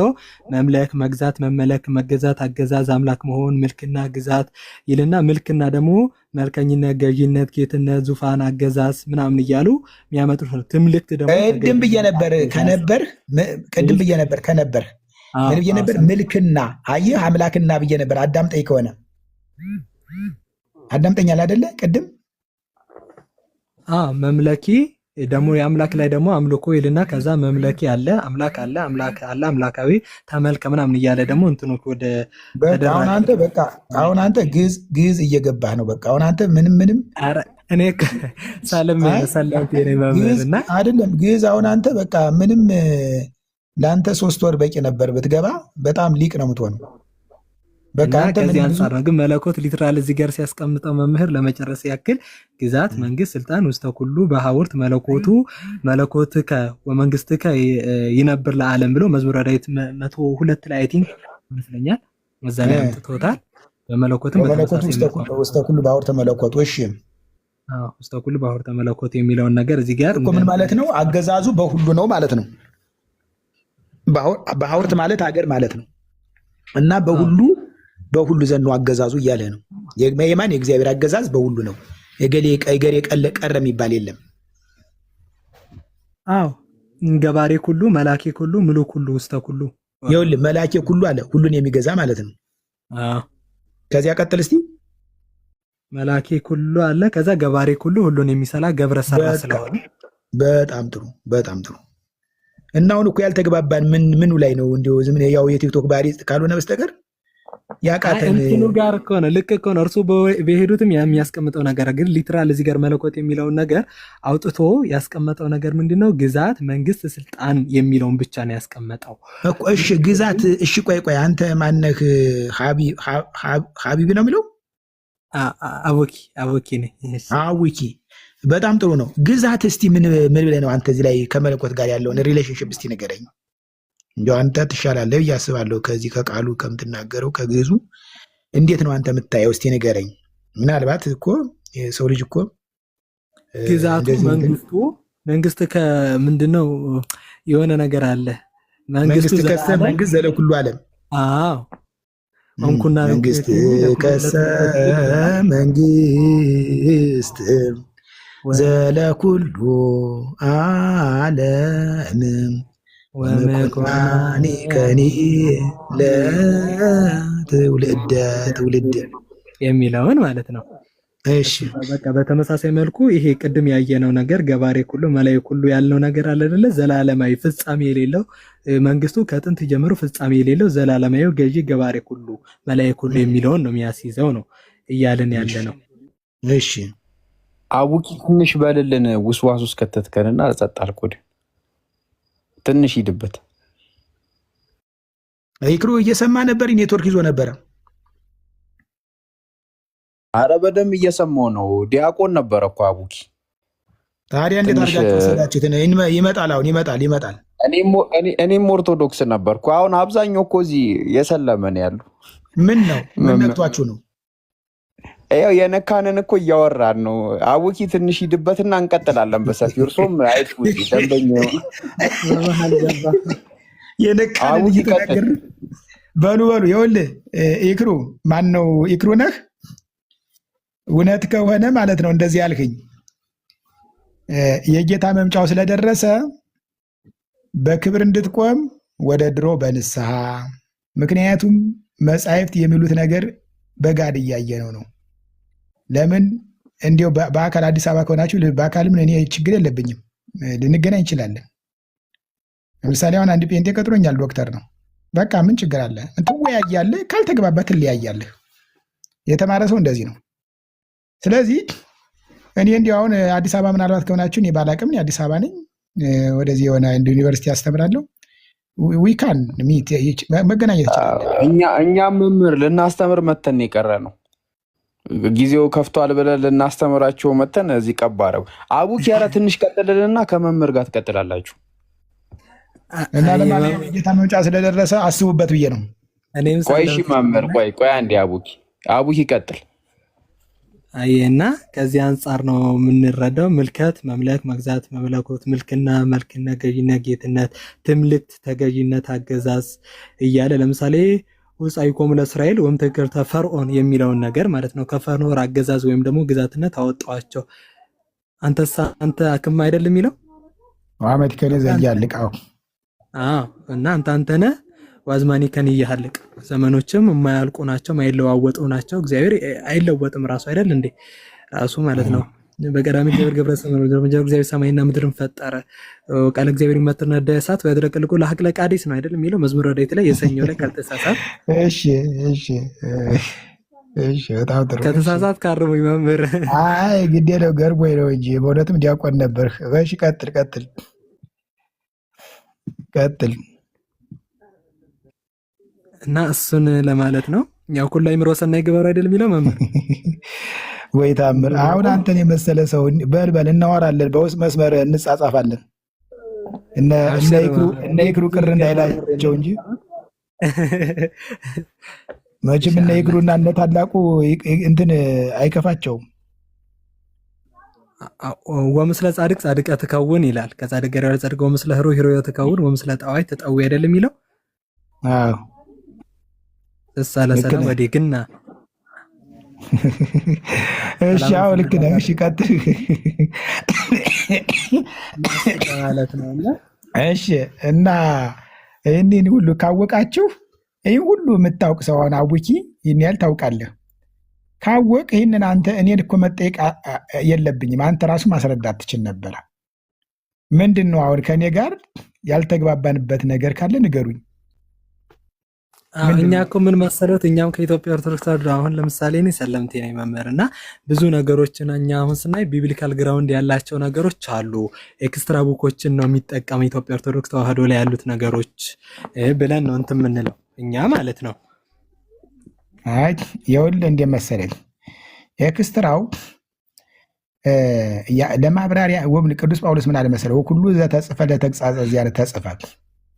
C: መምለክ፣ መግዛት፣ መመለክ፣ መገዛት፣ አገዛዝ፣ አምላክ መሆን፣ ምልክና፣ ግዛት ይልና ምልክና ደግሞ መልከኝነት፣ ገዥነት፣ ጌትነት፣ ዙፋን፣ አገዛዝ ምናምን እያሉ የሚያመጡት ነው። ትምልክት ደግሞ
B: ቅድም ብዬ ነበር ከነበር ምን ብዬ ነበር? ምልክና አየህ አምላክና ብዬ ነበር። አዳምጠኝ ከሆነ አዳምጠኛል አይደለ? ቅድም
C: መምለኪ ደግሞ የአምላክ ላይ ደግሞ አምልኮ ይልና ከዛ መምለኪ አለ፣ አምላክ አለ፣ አምላክ አለ፣ አምላካዊ ተመልከ ምናምን እያለ ደግሞ እንትኖች ወደ
B: አሁን አንተ ግዕዝ እየገባህ ነው። በቃ አሁን አንተ ምንም
C: እኔ ሳለም ሰላምቴ ነኝ መምህርና
B: አይደለም ግዕዝ አሁን አንተ በቃ ምንም ለአንተ 3 ወር በቂ ነበር ብትገባ። በጣም ሊቅ ነው የምትሆነው።
C: በቃ አንተ ከዚህ አንፃር ነው ግን መለኮት ሊትራል እዚህ ጋር ሲያስቀምጠው መምህር ለመጨረስ ያክል ግዛት፣ መንግስት፣ ስልጣን ውስተ ኩሉ በሐውርት መለኮትከ ወመንግስትከ ይነብር ለዓለም ብሎ መዝሙረ ዳዊት 102 ላይ አይ ቲንክ ይመስለኛል እዛ ላይ አምጥቶታል። በመለኮትም
B: ውስተ ኩሉ በሐውርተ መለኮት እሺ፣
C: ውስተ ኩሉ በሐውርተ መለኮት የሚለውን ነገር እዚህ ጋር
B: እኮ ምን ማለት ነው? አገዛዙ በሁሉ ነው ማለት ነው። በሐውርት ማለት ሀገር ማለት ነው እና በሁሉ ዘንድ ነው አገዛዙ እያለ ነው። የማን የእግዚአብሔር አገዛዝ በሁሉ ነው። የገሌ ቀረ የሚባል የለም።
C: አዎ ገባሬ ኩሉ፣ መላኬ ኩሉ፣ ምሉክ ኩሉ፣ ውስተ ኩሉ።
B: ይኸውልህ መላኬ ኩሉ አለ ሁሉን የሚገዛ ማለት ነው። ከዚያ ቀጥል እስቲ።
C: መላኬ ኩሉ አለ ከዛ ገባሬ ኩሉ ሁሉን የሚሰላ ገብረ ሰራ ስለሆነ
B: በጣም ጥሩ በጣም ጥሩ። እና አሁን እኮ ያልተግባባን ምኑ ላይ ነው? እንዲሁ ዝም ያው የቲክቶክ ባህሪ ካልሆነ በስተቀር ያቃተን
C: እንትኑ ጋር እኮ ነው። ልክ እኮ ነው። እርሱ በሄዱትም የሚያስቀምጠው ነገር ግን ሊትራል እዚህ ጋር መለኮት የሚለውን ነገር አውጥቶ ያስቀመጠው ነገር ምንድነው? ግዛት፣ መንግስት፣ ስልጣን የሚለውን ብቻ ነው ያስቀመጠው
B: እኮ። እሺ ግዛት፣ እሺ ቆይ አንተ ማነህ? ሀቢብ ነው የሚለው?
C: አቦኪ ነኝ።
B: አቦኪ በጣም ጥሩ ነው። ግዛት እስቲ ምን ብለህ ነው አንተ እዚህ ላይ ከመለኮት ጋር ያለውን ሪሌሽንሽፕ እስቲ ንገረኝ። እንደው አንተ ትሻላለህ ብዬ አስባለሁ ከዚህ ከቃሉ ከምትናገረው ከግዕዙ እንዴት ነው አንተ የምታየው? እስቲ ንገረኝ። ምናልባት እኮ የሰው ልጅ እኮ
C: ግዛቱ መንግስት ከምንድነው የሆነ ነገር አለ። መንግስት
B: ዘለኩሉ ዓለም
C: እንኩና
B: መንግስት ከሰ መንግስት ዘለኩሉ ዓለም ወመኮናኒ ከኒ ለትውልድ
C: የሚለውን ማለት ነው።
B: እሺ
C: በቃ በተመሳሳይ መልኩ ይሄ ቅድም ያየነው ነገር ገባሬ ኩሉ መላይ ኩሉ ያልነው ነገር አለ አይደለ? ዘላለማዊ ፍጻሜ የሌለው መንግስቱ ከጥንት ጀምሮ ፍጻሜ የሌለው ዘላለማዊ ገዢ ገባሬ ኩሉ መላይ ኩሉ የሚለውን ነው የሚያስይዘው ነው እያልን ያለ ነው።
B: እሺ
A: አቡኪ ትንሽ በልልን ውስዋስ ውስጥ ከተትከንና ጸጥ አልኩድ ትንሽ ሂድበት።
B: ይክሩ እየሰማ ነበር፣ ኔትወርክ ይዞ ነበረ።
A: አረ በደም እየሰማው ነው። ዲያቆን ነበር እኮ አቡኪ።
B: ታዲያ እንዴት አድርጋችሁ ወሰዳችሁት? ይመጣል አሁን ይመጣል።
A: እኔም ኦርቶዶክስ ነበርኩ። አሁን አብዛኛው እኮ እዚህ የሰለመን ያሉ
B: ምን ነው ምን ነክቷችሁ ነው?
A: ያው የነካንን እኮ እያወራን ነው። አቡኪ ትንሽ ሂድበትና እንቀጥላለን በሰፊው። እርሶም አይጥፉት ደንበኛ
B: የነካንን እየተናገርን በሉ ይኸውልህ ኢክሩ ማን ነው? ኢክሩ ነህ? እውነት ከሆነ ማለት ነው እንደዚህ ያልክኝ የጌታ መምጫው ስለደረሰ በክብር እንድትቆም ወደ ድሮ በንስሐ ምክንያቱም መጻሕፍት የሚሉት ነገር በጋድ እያየነው ነው። ለምን እንዲያው በአካል አዲስ አበባ ከሆናችሁ በአካልም እኔ ችግር የለብኝም፣ ልንገናኝ እንችላለን። ለምሳሌ አሁን አንድ ጴንጤ ቀጥሮኛል፣ ዶክተር ነው። በቃ ምን ችግር አለ? ትወያያለህ፣ ካልተግባባት ትለያያለህ። የተማረ ሰው እንደዚህ ነው። ስለዚህ እኔ እንዲያው አሁን አዲስ አበባ ምናልባት ከሆናችሁ እኔ ባላቅም አዲስ አበባ ነኝ፣ ወደዚህ የሆነ ዩኒቨርሲቲ አስተምራለሁ። ዊካን መገናኘት ይችላል።
A: እኛም መምህር ልናስተምር መተን የቀረ ነው። ጊዜው ከፍቷል ብለን ልናስተምራቸው መተን እዚህ ቀባረው አቡኪ ኧረ ትንሽ ቀጥልልና ከመምህር ጋር ትቀጥላላችሁ።
B: እና ለማንኛውም የጌታ መምጫ ስለደረሰ አስቡበት ብዬ ነው።
A: ቆይ እሺ መምህር ቆይ አንዴ አቡኪ ቀጥል።
C: አየና ከዚህ አንጻር ነው የምንረዳው። ምልከት፣ መምለክ፣ መግዛት፣ መመለኮት፣ ምልክና፣ መልክነት፣ ገዥነት፣ ጌትነት፣ ትምልክት፣ ተገዥነት፣ አገዛዝ እያለ ለምሳሌ ውፃኢኮሙ ለእስራኤል ወእምትእግርተ ፈርዖን የሚለውን ነገር ማለት ነው። ከፈርዖን አገዛዝ ወይም ደግሞ ግዛትነት አወጣዋቸው። አንተ አክም አይደል የሚለው
B: ወአመት ከነ ዘያልቃው
C: እና አንተነ ዋዝማኒ ከን ይያልቅ ዘመኖችም የማያልቁ ናቸው፣ የማይለዋወጡ ናቸው። እግዚአብሔር አይለወጥም ራሱ አይደል እንዴ? ራሱ ማለት ነው። በቀዳሚ እግዚአብሔር ገብረ እግዚአብሔር ሰማይና ምድርን ፈጠረ። ቃል እግዚአብሔር ይመትርነደ እሳት ወያድረቅልቁ ለሐቅለ ቃዲስ ነው አይደል የሚለው መዝሙረ ዳዊት ላይ የሰኞው ላይ ካልተሳሳት።
B: እሺ በጣም ጥሩ።
C: ከተሳሳት ካርሙኝ መምህር።
B: አይ ግዴ ነው ገርሞኝ ነው እንጂ በእውነትም ዲያቆን ነበር። እሺ ቀጥል።
C: እና እሱን ለማለት ነው። ያው ኩሉ አይምሮ ሰናይ ግበሩ አይደል የሚለው መምህር።
B: ወይ ታምር! አሁን አንተን የመሰለ ሰው በልበል እናወራለን፣ በውስጥ መስመር እንጻጻፋለን። እነ ይክሩ ቅር እንዳይላቸው እንጂ መቼም እነ ይክሩና እነ ታላቁ እንትን አይከፋቸውም።
C: ወምስለ ጻድቅ ጻድቀ ትከውን ይላል። ከጻድቅ ጋር ያለ ጻድቅ ወምስለ ሂሩይ ሂሩይ ትከውን ወምስለ ጣዋይ ተጣው አይደል የሚለው።
B: አዎ
C: ተሳለ ሰላም ወዲግና
B: እሺ አዎ ልክ ነህ። እሺ ቀጥል
C: ማለት ነው።
B: እሺ እና ይህንን ሁሉ ካወቃችሁ ይህ ሁሉ የምታውቅ ሰው አሁን አቡኪ ይህን ያህል ታውቃለህ። ካወቅ ይህንን አንተ እኔን እኮ መጠየቅ የለብኝም። አንተ ራሱ ማስረዳት ትችል ነበረ። ምንድን ነው አሁን ከእኔ ጋር ያልተግባባንበት ነገር ካለ ንገሩኝ።
C: እኛ እኮ ምን መሰረት እኛም ከኢትዮጵያ ኦርቶዶክስ ተዋሕዶ አሁን ለምሳሌ እኔ ሰለምቴ ነኝ መምህር እና ብዙ ነገሮችን እኛ አሁን ስናይ ቢብሊካል ግራውንድ ያላቸው ነገሮች አሉ። ኤክስትራ ቡኮችን ነው የሚጠቀመው ኢትዮጵያ ኦርቶዶክስ ተዋሕዶ ላይ ያሉት ነገሮች ብለን ነው እንትን የምንለው እኛ ማለት ነው።
B: አይ ይኸውልህ እንደ መሰለኝ ኤክስትራው ለማብራሪያ ቅዱስ ጳውሎስ ምን አለ መሰለህ? ወኩሉ ዘተጽፈ ለተግሣጽ ዚያነ ተጽፈ፣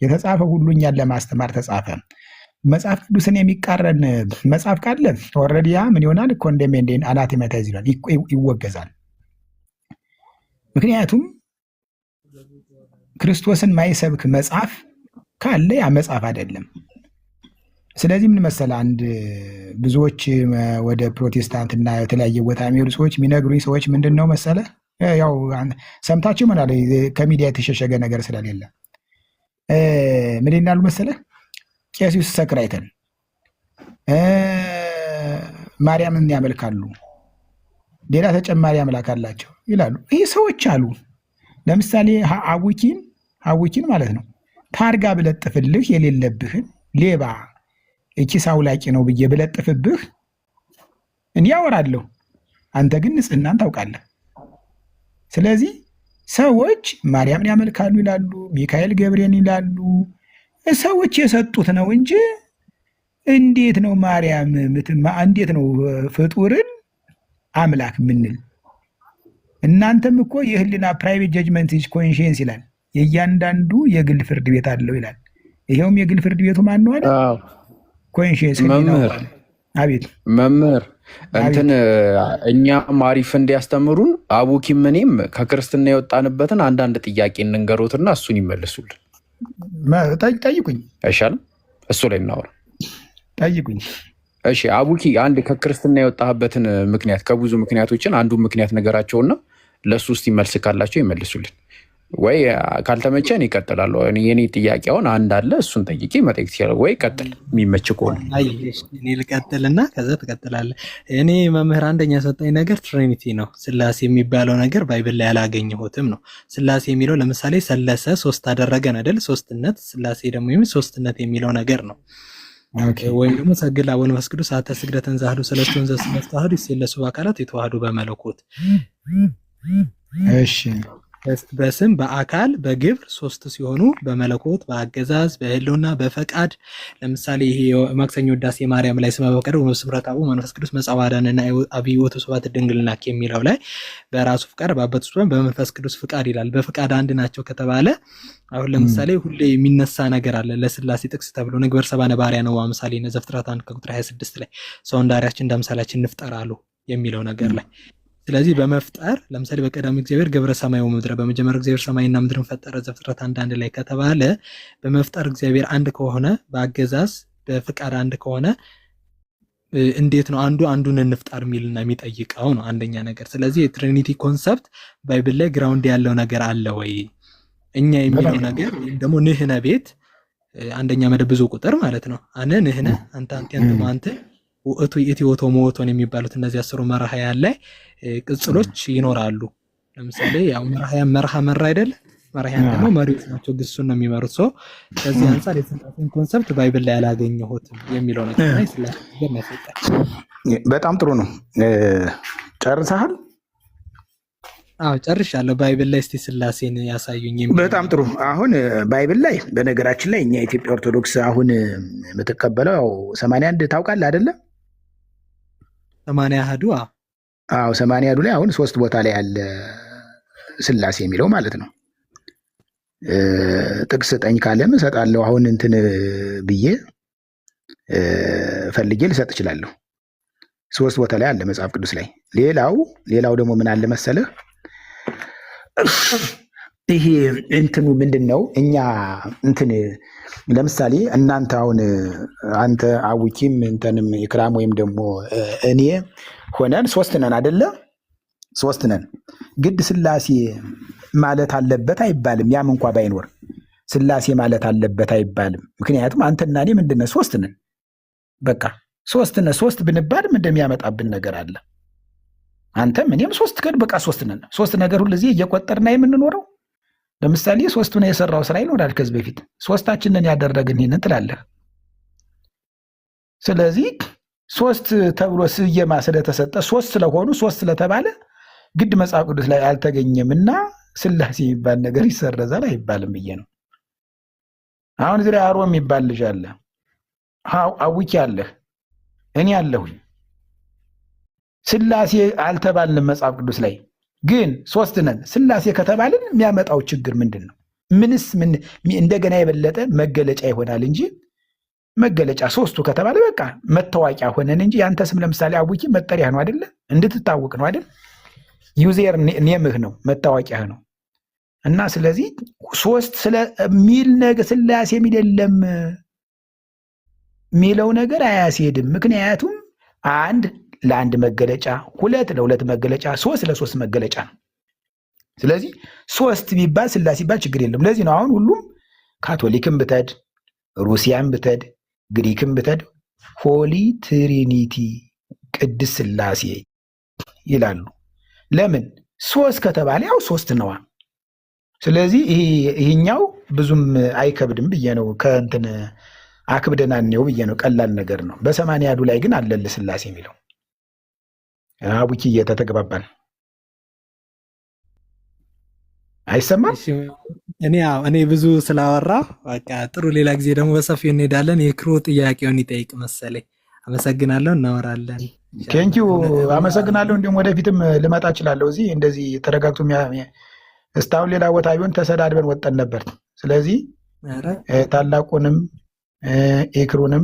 B: የተጻፈ ሁሉ እኛን ለማስተማር ተጻፈ። መጽሐፍ ቅዱስን የሚቃረን መጽሐፍ ካለ ኦልሬዲ ያ ምን ይሆናል? ኮንደሜንዴን አናቴማታይዝ ይላል፣ ይወገዛል። ምክንያቱም ክርስቶስን ማይሰብክ መጽሐፍ ካለ ያ መጽሐፍ አይደለም። ስለዚህ ምን መሰለህ አንድ ብዙዎች ወደ ፕሮቴስታንትና የተለያየ ቦታ የሚሄዱ ሰዎች የሚነግሩኝ ሰዎች ምንድን ነው መሰለህ? ያው ሰምታችሁ ምን አለ ከሚዲያ የተሸሸገ ነገር ስለሌለ ምን ይላሉ መሰለህ? ቄሱ ሲሰክር አይተን ማርያምን ያመልካሉ፣ ሌላ ተጨማሪ አምላክ አላቸው ይላሉ። ይህ ሰዎች አሉ። ለምሳሌ አቡኪን ማለት ነው ታርጋ ብለጥፍልህ የሌለብህን ሌባ ኪስ አውላቂ ነው ብዬ ብለጥፍብህ እኔ ያወራለሁ፣ አንተ ግን ንጽህናን ታውቃለህ። ስለዚህ ሰዎች ማርያምን ያመልካሉ ይላሉ፣ ሚካኤል ገብርኤልን ይላሉ። ሰዎች የሰጡት ነው እንጂ እንዴት ነው ማርያም እንዴት ነው ፍጡርን አምላክ ምንል? እናንተም እኮ የህልና ፕራይቬት ጀጅመንት ኮንሽንስ ይላል። የእያንዳንዱ የግል ፍርድ ቤት አለው ይላል። ይሄውም የግል ፍርድ ቤቱ ማን ነው አለ? ኮንሽንስ። አቤት
A: መምህር እንትን እኛም አሪፍ እንዲያስተምሩን አቡኪም እኔም ከክርስትና የወጣንበትን አንዳንድ ጥያቄ እንንገሩትና እሱን ይመልሱልን።
B: ጠይቁኝ።
A: አይሻልም? እሱ ላይ እናወራ።
B: ጠይቁኝ።
A: እሺ አቡኪ አንድ ከክርስትና የወጣህበትን ምክንያት ከብዙ ምክንያቶችን አንዱ ምክንያት ነገራቸውና ለሱ ውስጥ መልስ ካላቸው ይመልሱልን፣ ወይ ካልተመቸን ይቀጥላሉ። የኔ ጥያቄ አሁን አንድ አለ፣ እሱን ጠይቄ መጠየቅ ትችላለህ ወይ? ቀጥል የሚመች ከሆነ።
C: እኔ ልቀጥልና ከዛ ትቀጥላለህ። እኔ መምህር አንደኛ ሰጠኝ ነገር ትሪኒቲ ነው። ስላሴ የሚባለው ነገር ባይብል ላይ አላገኘሁትም ነው። ስላሴ የሚለው ለምሳሌ ሰለሰ ሶስት አደረገን አይደል? ሶስትነት። ስላሴ ደግሞ የሚል ሶስትነት የሚለው ነገር ነው። ወይም ደግሞ ሰግድ ለአብ ወመንፈስ ቅዱስ አሐተ ስግደትን ዛህዱ ሰለስቱ ወንዘ ስመ ተዋህዱ ይሴለሱ በአካላት የተዋህዱ በመለኮት።
B: እሺ
C: በስም በአካል በግብር ሶስት ሲሆኑ በመለኮት በአገዛዝ በህልውና በፈቃድ። ለምሳሌ ይሄ ማክሰኞ ውዳሴ ማርያም ላይ ስመ በፈቃድ ወስብሐት አብ መንፈስ ቅዱስ መጻዋዕዳንና አብይ ወቱ ስብሐት ድንግልናኪ የሚለው ላይ በራሱ ፍቃድ በአባቱ ስም በመንፈስ ቅዱስ ፍቃድ ይላል። በፍቃድ አንድ ናቸው ከተባለ አሁን ለምሳሌ ሁሌ የሚነሳ ነገር አለ ለስላሴ ጥቅስ ተብሎ ንግበር ሰብአ ነባርያ ነው አምሳሌ ዘፍጥረት 1 ቁጥር 26 ላይ ሰው እንደ አርአያችን እንደ አምሳላችን እንፍጠር አሉ የሚለው ነገር ላይ። ስለዚህ በመፍጠር ለምሳሌ በቀዳሚ እግዚአብሔር ገብረ ሰማይ ወምድረ በመጀመሪያ እግዚአብሔር ሰማይና ምድርን ፈጠረ ዘፍጥረት 1 ላይ ከተባለ በመፍጠር እግዚአብሔር አንድ ከሆነ በአገዛዝ በፍቃድ አንድ ከሆነ እንዴት ነው አንዱ አንዱን እንፍጠር የሚልና የሚጠይቀው ነው አንደኛ ነገር። ስለዚህ የትሪኒቲ ኮንሰፕት ባይብል ላይ ግራውንድ ያለው ነገር አለ ወይ? እኛ የሚለው ነገር ወይም ደግሞ ንህነ ቤት አንደኛ መደብ ብዙ ቁጥር ማለት ነው። አነ ንህነ አንተ አንተ አንተ ወእቱ ኢትዮቶ ሞቶን የሚባሉት እነዚህ 10 መርሃያን ላይ ቅጽሎች ይኖራሉ። ለምሳሌ ያው መርሃ መራ አይደል? መርሃያን ደግሞ መሪዎች ናቸው፣ ግሱን ነው የሚመሩት። ሰው ከዚህ አንፃር የስላሴን ኮንሰፕት ባይብል ላይ አላገኘሁትም የሚለው ነገር ላይ ስላሴ ነገር ነው ያሰጣል።
B: በጣም ጥሩ ነው። ጨርሰሃል?
C: አዎ ጨርሻለሁ። ባይብል ላይ እስቲ ስላሴን ያሳዩኝ።
B: በጣም ጥሩ። አሁን ባይብል ላይ በነገራችን ላይ እኛ ኢትዮጵያ ኦርቶዶክስ አሁን የምትቀበለው 81 ታውቃለህ አይደለ?
C: 81
B: አዎ 81 ላይ አሁን 3 ቦታ ላይ ያለ ስላሴ የሚለው ማለት ነው። ጥቅስ ስጠኝ ካለም እሰጣለሁ። አሁን እንትን ብዬ ፈልጌ ልሰጥ እችላለሁ። 3 ቦታ ላይ አለ መጽሐፍ ቅዱስ ላይ። ሌላው ደግሞ ምን አለ መሰለህ? ይሄ እንትኑ ምንድን ነው? እኛ እንትን ለምሳሌ እናንተ አሁን አንተ አውኪም እንትንም ኢክራም ወይም ደግሞ እኔ ሆነን 3 ነን አይደለ? 3 ነን። ግድ ስላሴ ማለት አለበት አይባልም። ያም እንኳ ባይኖር ስላሴ ማለት አለበት አይባልም። ምክንያቱም አንተና እኔ ምንድነው 3 ነን። በቃ 3 ነን። 3 ብንባል ምን እንደሚያመጣብን ነገር አለ። አንተም እኔም 3 ቀን በቃ 3 ነን። 3 ነገር ሁሉ እዚህ እየቆጠርና የምንኖረው ለምሳሌ 3ቱን የሰራው ስራ ይኖራል ከዚህ በፊት 3ታችንን ያደረግን ይሄንን ትላለህ። ስለዚህ 3 ተብሎ ስየማ ስለተሰጠ 3 ስለሆኑ 3 ስለተባለ ግድ መጽሐፍ ቅዱስ ላይ አልተገኘምና ስላሴ የሚባል ነገር ይሰረዛል አይባልም ብዬ ነው። አሁን እዚህ አሮ የሚባል ልጅ አለ፣ አውኪ አለህ፣ እኔ አለሁኝ። ስላሴ አልተባልንም መጽሐፍ ቅዱስ ላይ ግን 3 ነን። ስላሴ ከተባልን የሚያመጣው ችግር ምንድን ነው? ምን እንደገና የበለጠ መገለጫ ይሆናል እንጂ መገለጫ 3ቱ ከተባለ በቃ መታወቂያ ሆነን እንጂ ያንተ ስም ለምሳሌ አቡኪ መጠሪያ ነው አይደለ? እንድትታወቅ ነው አይደል? ዩዘር ኔምህ ነው፣ መታወቂያ ነው። እና ስለዚህ 3 ስለሚል ነገር ስላሴ የሚል የለም የሚለው ነገር አያስሄድም። ምክንያቱም 1 ለ1 መገለጫ፣ 2 ለ2 መገለጫ፣ 3 ለ3 መገለጫ ነው። ስለዚህ 3 ቢባል ስላሴ ቢባል ችግር የለም። ለዚህ ነው አሁን ሁሉም ካቶሊክም ብትሄድ፣ ሩሲያም ብትሄድ፣ ግሪክም ብትሄድ ሆሊ ትሪኒቲ ቅድስት ስላሴ ይላሉ። ለምን? 3 ከተባለ ያው 3 ነዋ። ስለዚህ ይሄኛው ብዙም አይከብድም ብዬ ነው። ከእንትን አክብደናኔው ብዬ ነው። ቀላል ነገር ነው። በ81 ላይ ግን አለል ስላሴ የሚለው አቡኪ እየተተግባባን አይሰማም።
C: እኔ ብዙ ስላወራ በቃ ጥሩ፣ ሌላ ጊዜ ደግሞ በሰፊው እንሄዳለን። የክሮ ጥያቄውን ይጠይቅ መሰለኝ። አመሰግናለሁ። እናወራለን።
B: ቴንኪው፣ አመሰግናለሁ። እንዲሁም ወደፊትም ልመጣ እችላለሁ። እዚህ እንደዚህ ተረጋግቶ እስካሁን ሌላ ቦታ ቢሆን ተሰዳድበን ወጠን ነበር። ስለዚህ ታላቁንም ኤክሩንም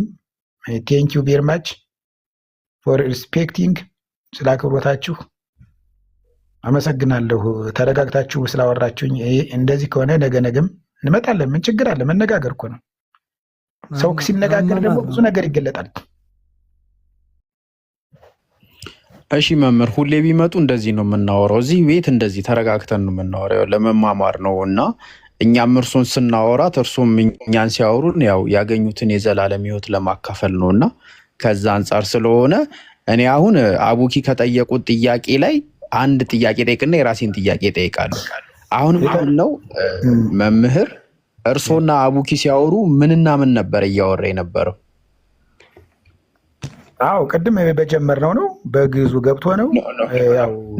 B: ቴንኪው ቬሪ ማች ፎር ሪስፔክቲንግ፣ ስለ አክብሮታችሁ አመሰግናለሁ። ተረጋግታችሁ ስላወራችሁኝ። እንደዚህ ከሆነ ነገም እንመጣለን። ምን ችግር አለ? መነጋገር እኮ ነው። ሰው ሲነጋገር ደግሞ ብዙ ነገር ይገለጣል።
A: እሺ መምህር፣ ሁሌ ቢመጡ እንደዚህ ነው የምናወራው። እዚህ ቤት እንደዚህ ተረጋግተን ነው የምናወራው፣ ለመማማር ነው እና እኛም እርሶን ስናወራት እርሶም እኛን ሲያወሩን ያው ያገኙትን የዘላለም ሕይወት ለማካፈል ነው እና ከዛ አንጻር ስለሆነ እኔ አሁን አቡኪ ከጠየቁት ጥያቄ ላይ አንድ ጥያቄ ጠይቅና የራሴን ጥያቄ ጠይቃለሁ። አሁንም ነው መምህር፣ እርሶና አቡኪ ሲያወሩ ምንና ምን ነበር እያወራ የነበረው?
B: አዎ ቅድም በጀመርነው ነው በግዙ ገብቶ ነው።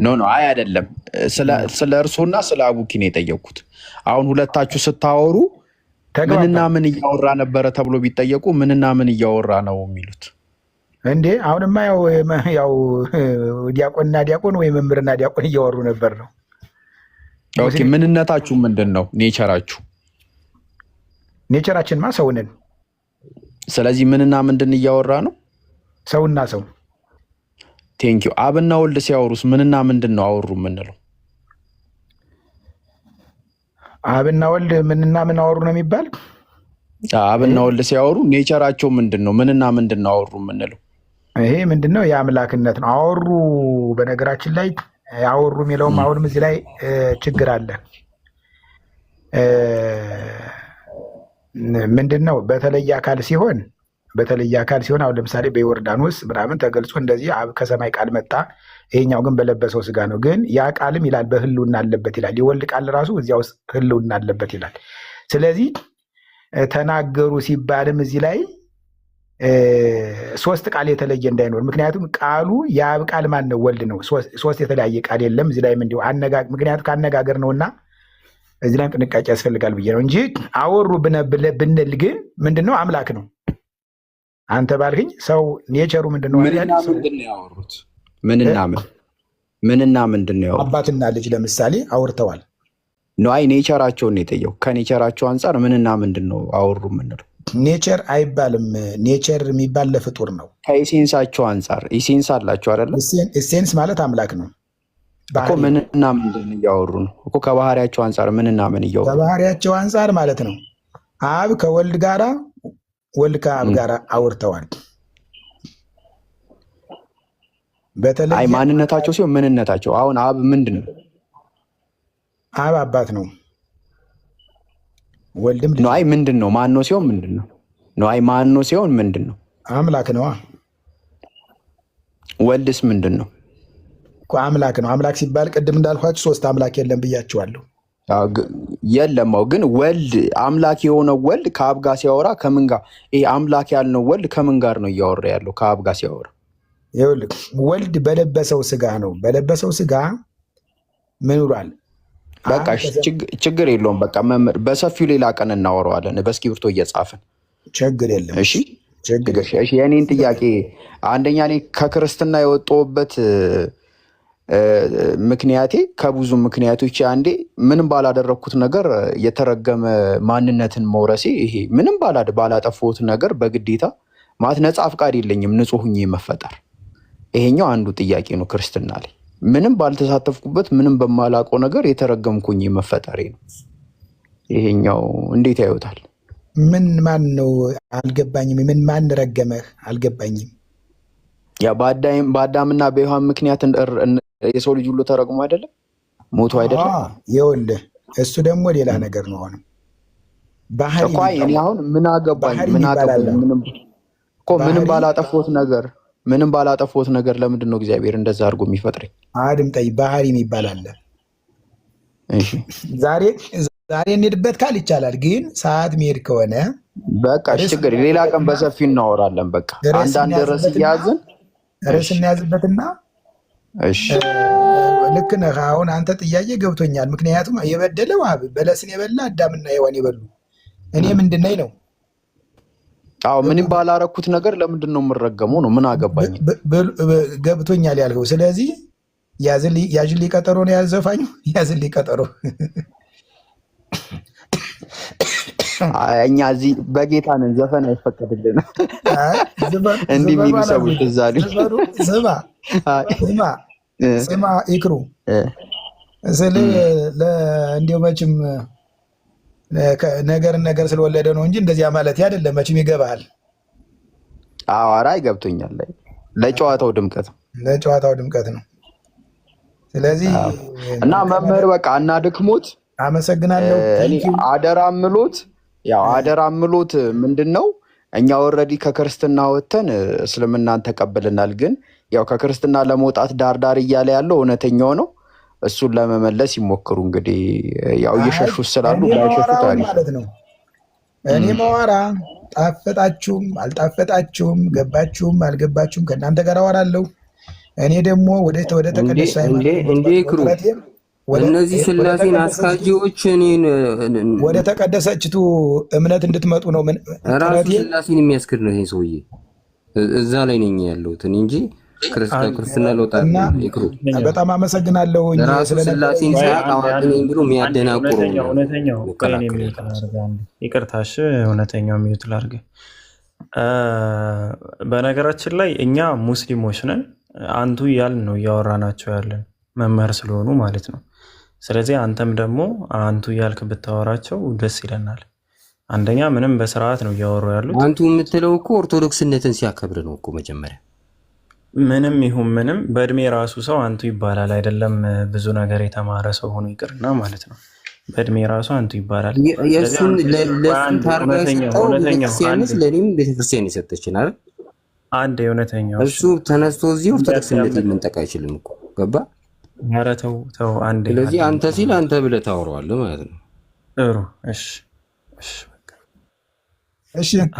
A: ኖ አይ አይደለም፣ ስለ እርሶና ስለ አቡኪ ነው የጠየቅኩት። አሁን ሁለታችሁ ስታወሩ ምንና ምን እያወራ ነበረ ተብሎ ቢጠየቁ ምንና ምን እያወራ ነው የሚሉት?
B: እንዴ አሁንማ ያው ዲያቆንና ዲያቆን ወይ መምህርና ዲያቆን እያወሩ ነበር ነው።
A: ኦኬ፣ ምንነታችሁ ምንድን ነው? ኔቸራችሁ?
B: ኔቸራችንማ ሰው ነን።
A: ስለዚህ ምንና ምንድን እያወራ ነው?
B: ሰውና ሰው።
A: ቴንኪዩ። አብና ወልድ ሲያወሩስ ምንና ምንድን ነው አወሩ የምንለው?
B: አብና ወልድ ምንና ምን አወሩ ነው የሚባል?
A: አብና ወልድ ሲያወሩ ኔቸራቸው ምንድን ነው? ምንና ምንድን ነው አወሩ የምንለው?
B: ይሄ ምንድን ነው? የአምላክነት ነው አወሩ። በነገራችን ላይ አወሩ የሚለውም አሁንም እዚህ ላይ ችግር አለ። ምንድን ነው? በተለየ አካል ሲሆን አሁን ለምሳሌ በዮርዳኖስ ምናምን ተገልጾ እንደዚህ አብ ከሰማይ ቃል መጣ፣ ይሄኛው ግን በለበሰው ስጋ ነው። ግን ያ ቃልም ይላል በህልውና አለበት ይላል። የወልድ ቃል ራሱ እዚያ ውስጥ ህልውና አለበት ይላል። ስለዚህ ተናገሩ ሲባልም እዚህ ላይ ሶስት ቃል የተለየ እንዳይኖር፣ ምክንያቱም ቃሉ የአብ ቃል ማን ነው? ወልድ ነው። ሶስት የተለያየ ቃል የለም። እዚህ ላይም እንዲሁ ምክንያቱም ካነጋገር ነውና እዚህ ላይም ጥንቃቄ ያስፈልጋል ብዬ ነው እንጂ አወሩ ብንል ግን ምንድነው? አምላክ ነው። አንተ ባልክኝ ሰው ኔቸሩ ምንድነው?
A: ምንና ምንድን ነው ያወሩት? ምንና ምንድን ነው ያወሩት?
B: አባትና ልጅ ለምሳሌ አውርተዋል።
A: አይ ኔቸራቸውን የጠየው ከኔቸራቸው አንጻር ምንና ምንድን ነው አወሩ የምንለው?
B: ኔቸር አይባልም። ኔቸር የሚባል ለፍጡር ነው።
A: ከኢሴንሳቸው አንጻር ኢሴንስ አላቸው አይደለ?
B: ኢሴንስ ማለት አምላክ ነው
A: እኮ። ምንና ምንድን እያወሩ ነው እኮ? ከባህሪያቸው አንጻር ምንና ምን እያወሩ?
B: ከባህሪያቸው አንጻር ማለት ነው። አብ ከወልድ ጋራ፣ ወልድ ከአብ ጋራ አውርተዋል። በተለይ
A: አይ ማንነታቸው ሲሆን ምንነታቸው አሁን አብ ምንድን ነው?
B: አብ አባት ነው። ወልድም
A: ነው። አይ ምንድን ነው? ማን ነው ሲሆን ምንድን ነው? አይ ማን ነው ሲሆን ምንድን ነው?
B: አምላክ ነዋ።
A: ወልድስ ምንድን ነው?
B: አምላክ ነው። አምላክ ሲባል ቅድም እንዳልኳችሁ ሶስት አምላክ የለም ብያችኋለሁ።
A: የለም ግን ወልድ አምላክ የሆነው ወልድ ከአብ ጋር ሲያወራ ከምን ጋር? ይሄ አምላክ ያልነው ወልድ ከምን ጋር ነው እያወራ ያለው? ከአብ ጋር ሲያወራ
B: ይኸውልህ፣ ወልድ በለበሰው ስጋ ነው። በለበሰው ስጋ ምን ይሏል?
A: በቃ ችግር የለውም። በቃ መምህር በሰፊው ሌላ ቀን እናወራዋለን በእስክሪብቶ እየጻፍን።
B: ችግር የለም።
A: እሺ የእኔን ጥያቄ አንደኛ እኔ ከክርስትና የወጣሁበት ምክንያቴ ከብዙ ምክንያቶች አንዴ ምንም ባላደረግኩት ነገር የተረገመ ማንነትን መውረሴ፣ ይሄ ምንም ባላጠፋሁት ነገር በግዴታ ማለት ነፃ ፍቃድ የለኝም ንጹሕ ሁኜ መፈጠር፣ ይሄኛው አንዱ ጥያቄ ነው። ክርስትና ላይ ምንም ባልተሳተፍኩበት ምንም በማላውቀው ነገር የተረገምኩኝ መፈጠሬ ነው። ይሄኛው እንዴት ያዩታል?
B: ምን ማን ነው አልገባኝም። ምን ማን ረገመህ? አልገባኝም።
A: ያ በአዳምና በሔዋን ምክንያት የሰው ልጅ ሁሉ ተረግሞ አይደለም ሞቶ አይደለም?
B: ይኸውልህ እሱ ደግሞ ሌላ ነገር ነው። አሁንም ባህሪ
A: እኔ አሁን ምን አገባኝ? ምንም ባላጠፋሁት ነገር ለምንድን ነው እግዚአብሔር እንደዛ አድርጎ የሚፈጥረኝ?
B: አድምጠኝ። ባህሪ የሚባል አለ።
A: እሺ
B: ዛሬ እንሄድበት ካል ይቻላል፣ ግን ሰዓት መሄድ ከሆነ
A: በቃ ችግር ሌላ ቀን በሰፊው እናወራለን። በቃ አንዳንድ ርዕስ እያያዝን
B: ርዕስ እናያዝበትና
A: እሺ
B: ልክ ነህ። አሁን አንተ ጥያቄ ገብቶኛል። ምክንያቱም የበደለው በለስን የበላ አዳምና ሔዋን የበሉ እኔ ምንድን ነኝ ነው?
A: አዎ ምንም ባላረኩት ነገር ለምንድን ነው የምረገመው ነው? ምን አገባኝ?
B: ገብቶኛል ያልከው። ስለዚህ ያዝልኝ ቀጠሮ ነው ያዘፋኝ። ያዝልኝ ቀጠሮ።
A: እኛ እዚህ በጌታ ነን፣ ዘፈን አይፈቀድልንም። እንዲህ የሚሉ ሰዎች እዛ
B: ስማ ይክሩ እንዲያው መቼም ነገር ስለወለደ ነው እንጂ እንደዚያ ማለት አይደለም። መቼም ይገባሃል።
A: ኧረ ይገብቶኛል። ለጨዋታው ድምቀት ነው። ስለዚህ እና መምህር በቃ እናድክሞት።
B: አመሰግናለሁ።
A: አደራ ምሎት ምንድነው እኛ ኦልሬዲ ከክርስትና ወተን እስልምናን ተቀበልናል። ግን ያው ከክርስትና ለመውጣት ዳርዳር እያለ ያለው እውነተኛው ነው። እሱን ለመመለስ ይሞክሩ። እንግዲህ ያው እየሸሹት ስላሉ ባይሸሹት
B: ማለት ነው። እኔ መዋራ ጣፈጣችሁም አልጣፈጣችሁም ገባችሁም አልገባችሁም ከእናንተ ጋር አወራለሁ። እኔ ደግሞ ወደ ተቀደሰ
D: እነዚህ ስላሴን አስካጂዎች እኔን
B: ወደ ተቀደሰችቱ እምነት እንድትመጡ ነው።
D: ራሱ ስላሴን የሚያስክድ ነው ይሄ ሰውዬ። እዛ ላይ ነኝ ያለሁት እንጂ ክርስትና ለውጣ ይክሩ።
B: በጣም አመሰግናለሁ።
D: ራሱ ስላሴን ሳያውቅ አዋቂ ነኝ ብሎ የሚያደናቁሩ
E: ይቅርታሽ፣ እውነተኛው ሚዩት ላድርግ። በነገራችን ላይ እኛ ሙስሊሞች ነን። አንቱ እያልን ነው እያወራናቸው ያለን መምህር ስለሆኑ ማለት ነው። ስለዚህ አንተም ደግሞ አንቱ እያልክ ብታወራቸው ደስ ይለናል። አንደኛ ምንም በስርዓት ነው እያወሩ ያሉት።
D: አንቱ የምትለው እኮ ኦርቶዶክስነትን ሲያከብር ነው እኮ መጀመሪያ።
E: ምንም ይሁን ምንም በእድሜ ራሱ ሰው አንቱ ይባላል አይደለም? ብዙ ነገር የተማረ ሰው ሆኖ ይቅርና ማለት ነው። በእድሜ ራሱ አንቱ ይባላል።
D: የእሱን ታርጋ የሰጠው ቤተክርስቲያንስ ለእኔም ቤተክርስቲያን የሰጠችን አይደል?
E: አንድ የእውነተኛው
D: እሱ ተነስቶ እዚህ ኦርቶዶክስነት ልንጠቅ አይችልም እኮ ገባ?
E: ኧረ ተው አንዴ።
D: ስለዚህ አንተ ሲል አንተ ብለህ ታወራዋለህ ማለት ነው።
E: ጥሩ
B: እሺ።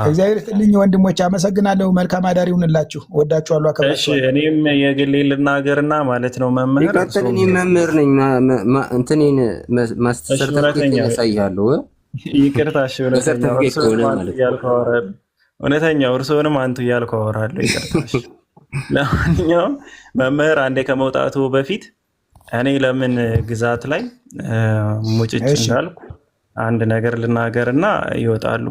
B: እግዚአብሔር ይስጥልኝ ወንድሞች፣ አመሰግናለሁ። መልካም አዳር ይሁንላችሁ። ወዳችኋለሁ፣ አከብራችኋለሁ።
E: እሺ፣ እኔም የግሌ ልናገርና ማለት ነው መምህር
D: ይቀጥል። እኔ መምህር ነኝ። እንትኔን ማስተሰርተፊኬት ያሳያለሁ።
E: ይቅርታሽ፣ እውነተኛው እርስዎንም አንቱ እያልኩ አወራለሁ። ይቅርታሽ። ለማንኛውም መምህር አንዴ ከመውጣቱ በፊት እኔ ለምን ግዛት ላይ ሙጭጭ እንዳልኩ አንድ ነገር ልናገርና ይወጣሉ።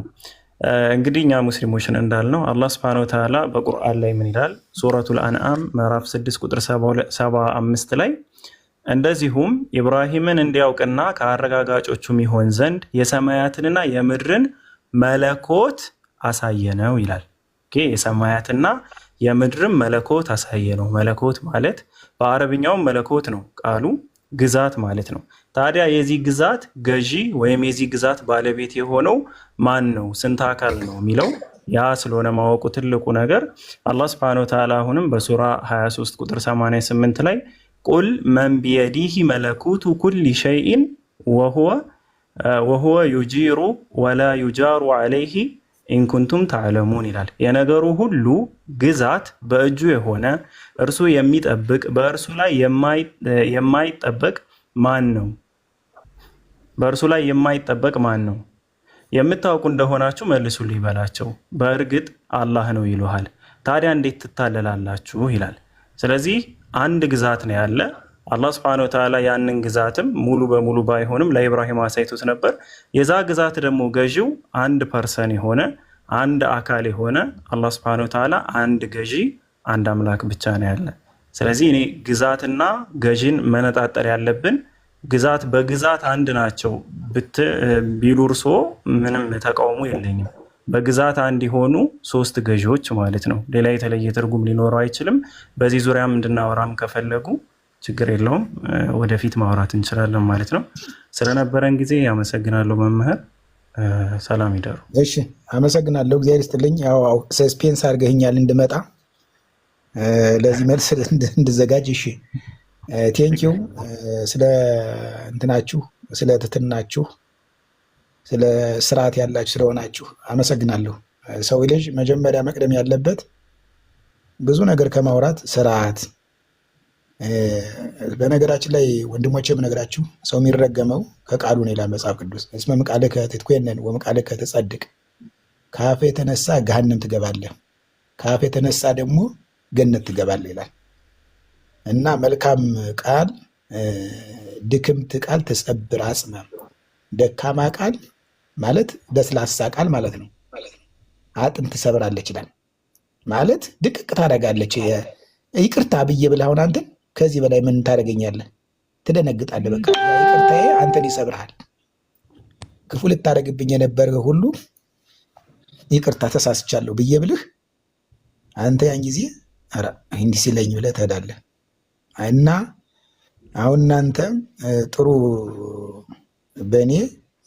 E: እንግዲህ እኛ ሙስሊሞችን እንዳልነው አላህ ሱብሓነሁ ወተዓላ በቁርአን ላይ ምን ይላል? ሱረቱል አንዓም ምዕራፍ 6 ቁጥር 75 ላይ እንደዚሁም ኢብራሂምን እንዲያውቅና ከአረጋጋጮቹም ይሆን ዘንድ የሰማያትንና የምድርን መለኮት አሳየነው ይላል። የሰማያትና የምድርን መለኮት አሳየነው። መለኮት ማለት በአረብኛውም መለኮት ነው ቃሉ፣ ግዛት ማለት ነው። ታዲያ የዚህ ግዛት ገዢ ወይም የዚህ ግዛት ባለቤት የሆነው ማን ነው? ስንት አካል ነው የሚለው ያ ስለሆነ ማወቁ ትልቁ ነገር። አላህ ሱብሓነሁ ወተዓላ አሁንም በሱራ 23 ቁጥር 88 ላይ ቁል መን ቢየዲሂ መለኩቱ ኩሊ ሸይኢን ወሁወ ዩጂሩ ወላ ዩጃሩ ዐለይሂ ኢንኩንቱም ተዕለሙን ይላል። የነገሩ ሁሉ ግዛት በእጁ የሆነ እርሱ የሚጠብቅ በእርሱ ላይ የማይጠበቅ ማን ነው? በእርሱ ላይ የማይጠበቅ ማን ነው? የምታውቁ እንደሆናችሁ መልሱልኝ በላቸው። በእርግጥ አላህ ነው ይሉሃል። ታዲያ እንዴት ትታለላላችሁ ይላል። ስለዚህ አንድ ግዛት ነው ያለ። አላህ ሱብሓነሁ ወተዓላ ያንን ግዛትም ሙሉ በሙሉ ባይሆንም ለኢብራሂም አሳይቶት ነበር። የዛ ግዛት ደግሞ ገዢው አንድ ፐርሰን የሆነ አንድ አካል የሆነ አላህ ሱብሓነሁ ወተዓላ አንድ ገዢ አንድ አምላክ ብቻ ነው ያለ። ስለዚህ እኔ ግዛትና ገዢን መነጣጠር ያለብን ግዛት በግዛት አንድ ናቸው ቢሉ እርሶ ምንም ተቃውሞ የለኝም። በግዛት አንድ የሆኑ ሶስት ገዢዎች ማለት ነው። ሌላ የተለየ ትርጉም ሊኖረው አይችልም። በዚህ ዙሪያም እንድናወራም ከፈለጉ ችግር የለውም፣ ወደፊት ማውራት እንችላለን ማለት ነው። ስለነበረን ጊዜ አመሰግናለሁ መምህር። ሰላም ይደሩ።
B: እሺ፣ አመሰግናለሁ። እግዚአብሔር ይስጥልኝ። ያው ሰስፔንስ አድርገኛል እንድመጣ ለዚህ መልስ እንድዘጋጅ። እሺ፣ ቴንኪው ስለ እንትናችሁ፣ ስለ ትትናችሁ፣ ስለ ስርዓት ያላችሁ ስለሆናችሁ አመሰግናለሁ። ሰው ልጅ መጀመሪያ መቅደም ያለበት ብዙ ነገር ከማውራት ስርዓት። በነገራችን ላይ ወንድሞቼ የምነግራችሁ ሰው የሚረገመው ከቃሉ ነው ይላል መጽሐፍ ቅዱስ። እስመ እምቃልከ ትትኮነን ወእምቃልከ ትጸድቅ። ከአፍ የተነሳ ገሃነም ትገባለህ፣ ከአፍ የተነሳ ደግሞ ገነት ትገባለህ ይላል እና መልካም ቃል ድክምት ቃል ትጸብር አጽመ። ደካማ ቃል ማለት ለስላሳ ቃል ማለት ነው። አጥንት ትሰብራለች ይላል ማለት ድቅቅ ታደርጋለች። ይቅርታ ብዬ ብለህ አሁን አንተን ከዚህ በላይ ምን ታደርገኛለህ? ትደነግጣለህ። በቃ ይቅርታዬ አንተን ይሰብርሃል። ክፉ ልታደርግብኝ የነበረ ሁሉ ይቅርታ ተሳስቻለሁ ብዬ ብልህ አንተ ያን ጊዜ ኧረ እንዲህ ሲለኝ ብለህ ትሄዳለህ። እና አሁን እናንተ ጥሩ በእኔ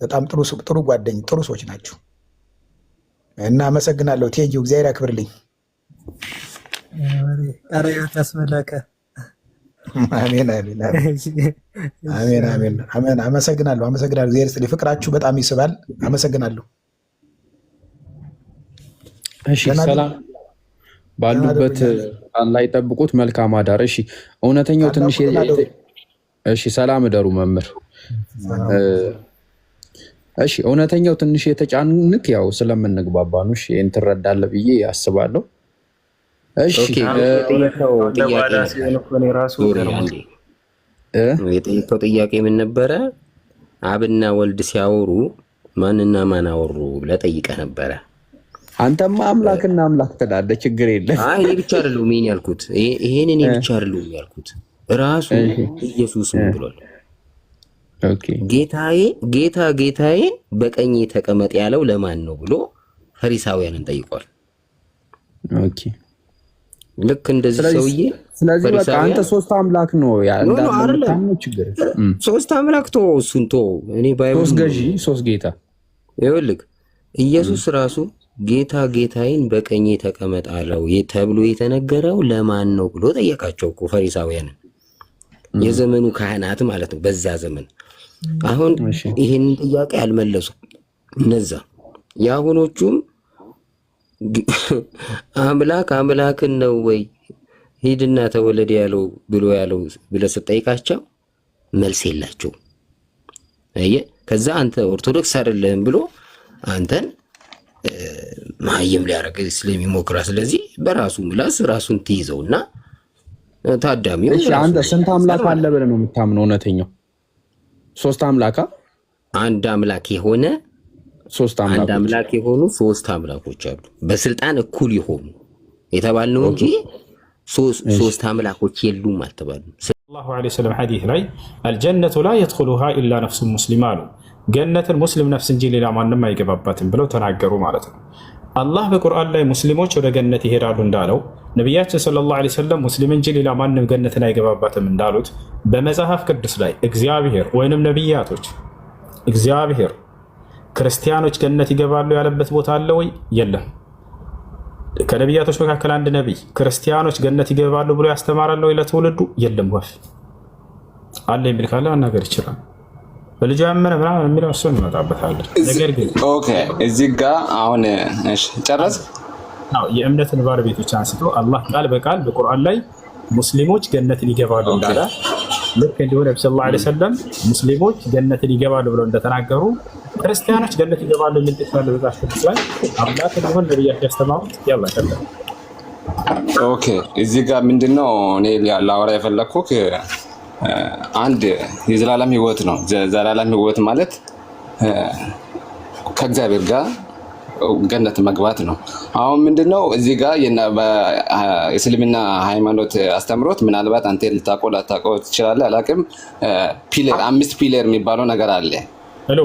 B: በጣም ጥሩ ጓደኝ ጥሩ ሰዎች ናችሁ እና አመሰግናለሁ። ቴንኪው እግዚአብሔር ያክብርልኝ።
C: ኧረ ያስመለከ
B: አሜን አሜን አሜን አሜን አሜን። አመሰግናለሁ እግዚአብሔር ይስጥልኝ። ፍቅራችሁ በጣም ይስባል። አመሰግናለሁ።
A: እሺ ሰላም ባሉበት አላህ ይጠብቁት። መልካም አዳር። እሺ እውነተኛው ትንሽ እሺ ሰላም እደሩ መምህር። እሺ እውነተኛው ትንሽ የተጫንክ ያው ስለምንግባባ ነው። እሺ ይሄን ትረዳለህ ብዬ አስባለሁ። እሺ
D: የጠየቀው ጥያቄ ምን ነበረ? አብና ወልድ ሲያወሩ ማንና ማን አወሩ ብለህ ጠይቀህ ነበረ።
A: አንተማ አምላክና አምላክ ትላለህ፣ ችግር የለም።
D: አይ እኔ ብቻ አይደለሁም ይሄን ያልኩት፣ ይሄን እኔ ብቻ አይደለሁም ያልኩት፣ ራሱ ኢየሱስ ምን ብሏል?
A: ኦኬ
D: ጌታዬን በቀኜ ተቀመጥ ያለው ለማን ነው ብሎ ፈሪሳውያንን ጠይቋል።
A: ኦኬ
D: ልክ እንደዚህ ሰውዬ
A: ስለዚህ በቃ አንተ ሶስት አምላክ ነው እንዳለ ችግር
D: ሶስት አምላክ ነው እሱን ተው። እኔ ባይሆን
A: ሶስት ገዢ ሶስት ጌታ
D: ይኸውልህ ኢየሱስ ራሱ ጌታዬን በቀኜ ተቀመጥ አለው ተብሎ የተነገረው ለማን ነው ብሎ ጠየቃቸው እኮ ፈሪሳውያንን፣ የዘመኑ ካህናት ማለት ነው በዛ ዘመን። አሁን ይሄንን ጥያቄ አልመለሱም እነዛ። የአሁኖቹም አምላክን ነው ወይ ሂድና ተወለደ ያለው ብሎ ስጠይቃቸው መልስ የላቸውም። አየህ፣ ከዛ አንተ ኦርቶዶክስ አይደለህም ብሎ አንተን ማየም ሊያረግ ስለሚሞክራ፣ ስለዚህ በራሱ ምላስ ራሱን ትይዘውና ታዳሚው
A: እሺ አንተ ስንት አምላክ አለ ብለህ ነው የምታምነው? እውነተኛው ሶስት አምላክ
D: አንድ አምላክ የሆነ አንድ አምላክ የሆኑ ሶስት አምላኮች አሉ። በስልጣን እኩል የሆኑ የተባልነው እንጂ ሶስት አምላኮች የሉም አልተባሉም።
I: ሰለላሁ ዐለይሂ ወሰለም ሐዲስ ላይ አልጀነቱ ላ የድኹሉሃ ኢላ ነፍሱ ሙስሊማ አሉ። ገነትን ሙስሊም ነፍስ እንጂ ሌላ ማንም አይገባባትም ብለው ተናገሩ ማለት ነው። አላህ በቁርአን ላይ ሙስሊሞች ወደ ገነት ይሄዳሉ እንዳለው፣ ነቢያችን ሰለላሁ ዐለይሂ ወሰለም ሙስሊም እንጂ ሌላ ማንም ገነትን አይገባባትም እንዳሉት፣ በመጽሐፍ ቅዱስ ላይ እግዚአብሔር ወይንም ነቢያቶች እግዚአብሔር ክርስቲያኖች ገነት ይገባሉ ያለበት ቦታ አለ ወይ? የለም። ከነቢያቶች መካከል አንድ ነቢይ ክርስቲያኖች ገነት ይገባሉ ብሎ ያስተማራል ወይ ለትውልዱ? የለም። ወፍ አለ የሚል ካለ መናገር ይችላል። በልጁ ያመነ ምናምን የሚለው እሱ እንመጣበታለን። ነገር ግን
G: ኦኬ እዚህ ጋር አሁን እሺ ጨረስ።
I: የእምነትን ባለቤቶች አንስቶ አላህ ቃል በቃል በቁርአን ላይ ሙስሊሞች ገነትን ይገባሉ እንዳለ፣ ልክ እንዲሁ ነብዩ ሰለላሁ ዐለይሂ ወሰለም ሙስሊሞች ገነትን ይገባሉ ብለው እንደተናገሩ ክርስቲያኖች ገነት ይገባሉ የሚል ተስፋለ በዛፍ ቅዱስ ላይ አምላክ እንደሆነ ነብያቸው ያስተማሩት ያላ ከለ።
G: ኦኬ እዚህ ጋር ምንድነው እኔ ላወራ የፈለኩት አንድ የዘላለም ህይወት ነው። ዘላለም ህይወት ማለት ከእግዚአብሔር ጋር ገነት መግባት ነው። አሁን ምንድነው እዚህ ጋር የእስልምና ሃይማኖት አስተምሮት ምናልባት አንተ ላታውቀው ትችላለህ፣ አላውቅም። ፒለር 5 ፒለር የሚባለው ነገር አለ።
I: ሄሎ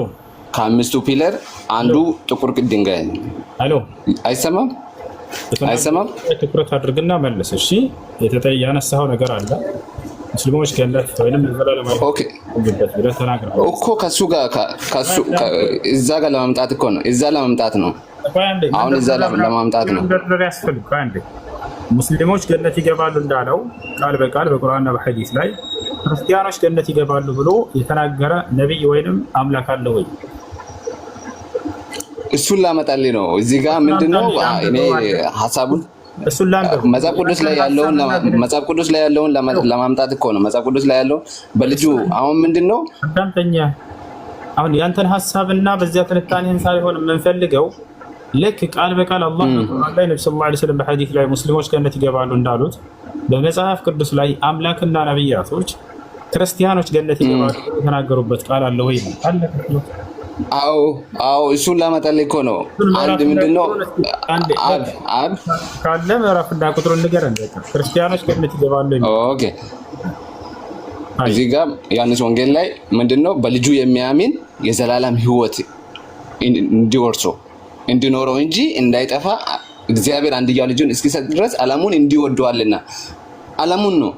G: ከአምስቱ ፒለር አንዱ ጥቁር ድንጋይ ነው።
I: ሄሎ
G: አይሰማም?
I: ትኩረት አድርግና መልስ። እሺ ያነሳው ነገር አለ ሙስሊሞች ገነት ወይንም ዘላለም
G: እኮ ከሱ ጋር እዛ ጋር ለማምጣት እኮ ነው። እዛ ለማምጣት ነው። አሁን እዛ ለማምጣት ነው።
I: ሙስሊሞች ገነት ይገባሉ እንዳለው ቃል በቃል በቁርአንና በሐዲስ ላይ ክርስቲያኖች ገነት ይገባሉ ብሎ የተናገረ ነብይ ወይንም አምላክ አለ ወይ?
G: እሱን ላመጣልኝ ነው። እዚህ ጋር ምንድነው እኔ ሐሳቡን መጽሐፍ ቅዱስ ላይ ያለውን ለማምጣት እኮ ነው። መጽሐፍ ቅዱስ ላይ ያለው በልጁ አሁን ምንድነው
I: አሁን ያንተን ሐሳብና በዚያ ትንታኔን ሳይሆን የምንፈልገው ልክ ቃል በቃል አላህ በቁርአን ላይ ነብዩ ሰለላሁ ዐለይሂ ወሰለም በሐዲስ ላይ ሙስሊሞች ገነት ይገባሉ እንዳሉት በመጽሐፍ ቅዱስ ላይ አምላክና ነብያቶች ክርስቲያኖች ገነት ይገባሉ የተናገሩበት ቃል አለ ወይ? አለ። አዎ እሱን ላመጣልህ እኮ ነው። አንድ ምንድነው አብ ካለ ምዕራፍና ቁጥሩን ንገረን። ክርስቲያኖች ገነት ይገባሉ።
G: ኦኬ እዚህ ጋር ዮሐንስ ወንጌል ላይ ምንድነው በልጁ የሚያምን የዘላለም ህይወት እንዲወርሱ እንዲኖረው እንጂ እንዳይጠፋ እግዚአብሔር አንድያ ልጁን እስኪሰጥ ድረስ ዓለሙን እንዲወደዋልና ዓለሙን ነው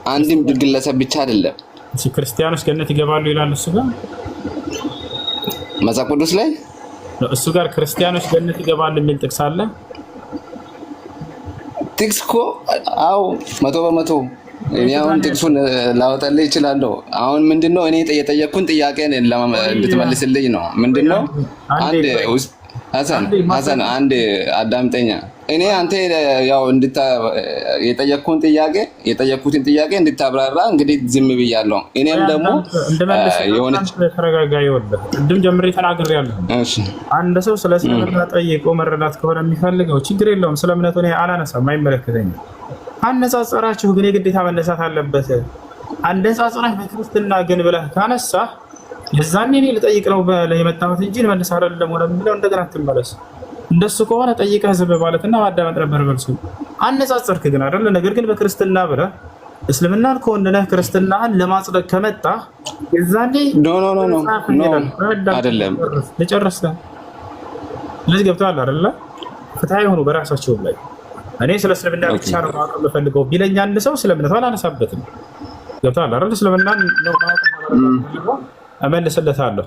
G: አንድም ግለሰብ ብቻ አይደለም።
I: ክርስቲያኖች ገነት ይገባሉ ይላል እሱ ጋር
G: መጽሐፍ ቅዱስ ላይ
I: እሱ ጋር ክርስቲያኖች ገነት ይገባሉ የሚል ጥቅስ አለ።
G: ጥቅስ እኮ አዎ 100% እኔ አሁን ጥቅሱን ላወጣልህ እችላለሁ። አሁን ምንድነው እኔ የጠየቅኩን ጥያቄ እንድትመልስልኝ ነው። ምንድነው አንድ ሐሰን አንድ አዳምጠኛ። እኔ አንተ ያው የጠየቅኩትን ጥያቄ እንድታብራራ እንግዲህ ዝም ብያለሁ። እኔም ደግሞ የሆነች
I: ተረጋጋ ይወልህ ቅድም ጀምሬ ተናግሬያለሁ። እሺ አንድ ሰው ስለ እስልምና ጠይቆ መረዳት ከሆነ የሚፈልገው ችግር የለውም። ስለ እምነቱ እኔ አላነሳም፣ አይመለከተኝም። አነጻጸራችሁ ግን የግዴታ መነሳት አለበት። አነጻጸራችሁ በክርስትና ግን ብለህ ካነሳህ የዛኔ እኔ ልጠይቅ ነው የመጣሁት እንጂ መልስ አይደለም ወደሚለው እንደገና ትመለስ። እንደሱ ከሆነ ጠይቀህ ዝም ማለትና ማዳመጥ ነበር መልሱ። አነጻጸርክ ግን አይደል? ነገር ግን በክርስትና ብለህ እስልምናን ከወንነህ ክርስትናን ለማጽደቅ ከመጣ የዛኔ
G: ኖ አይደለም
I: ልጨርስ ነው። ለዚህ ገብቶሃል አይደለ? ፍትሃ የሆኑ በራሳቸው ላይ እኔ ስለ እስልምና ብቻ ነው ማወቅ የምፈልገው ቢለኝ አንድ ሰው ስለምነቱ አላነሳበትም። ገብቶሃል አይደል? እስልምናን ነው ማወቅ እመልስለታለሁ።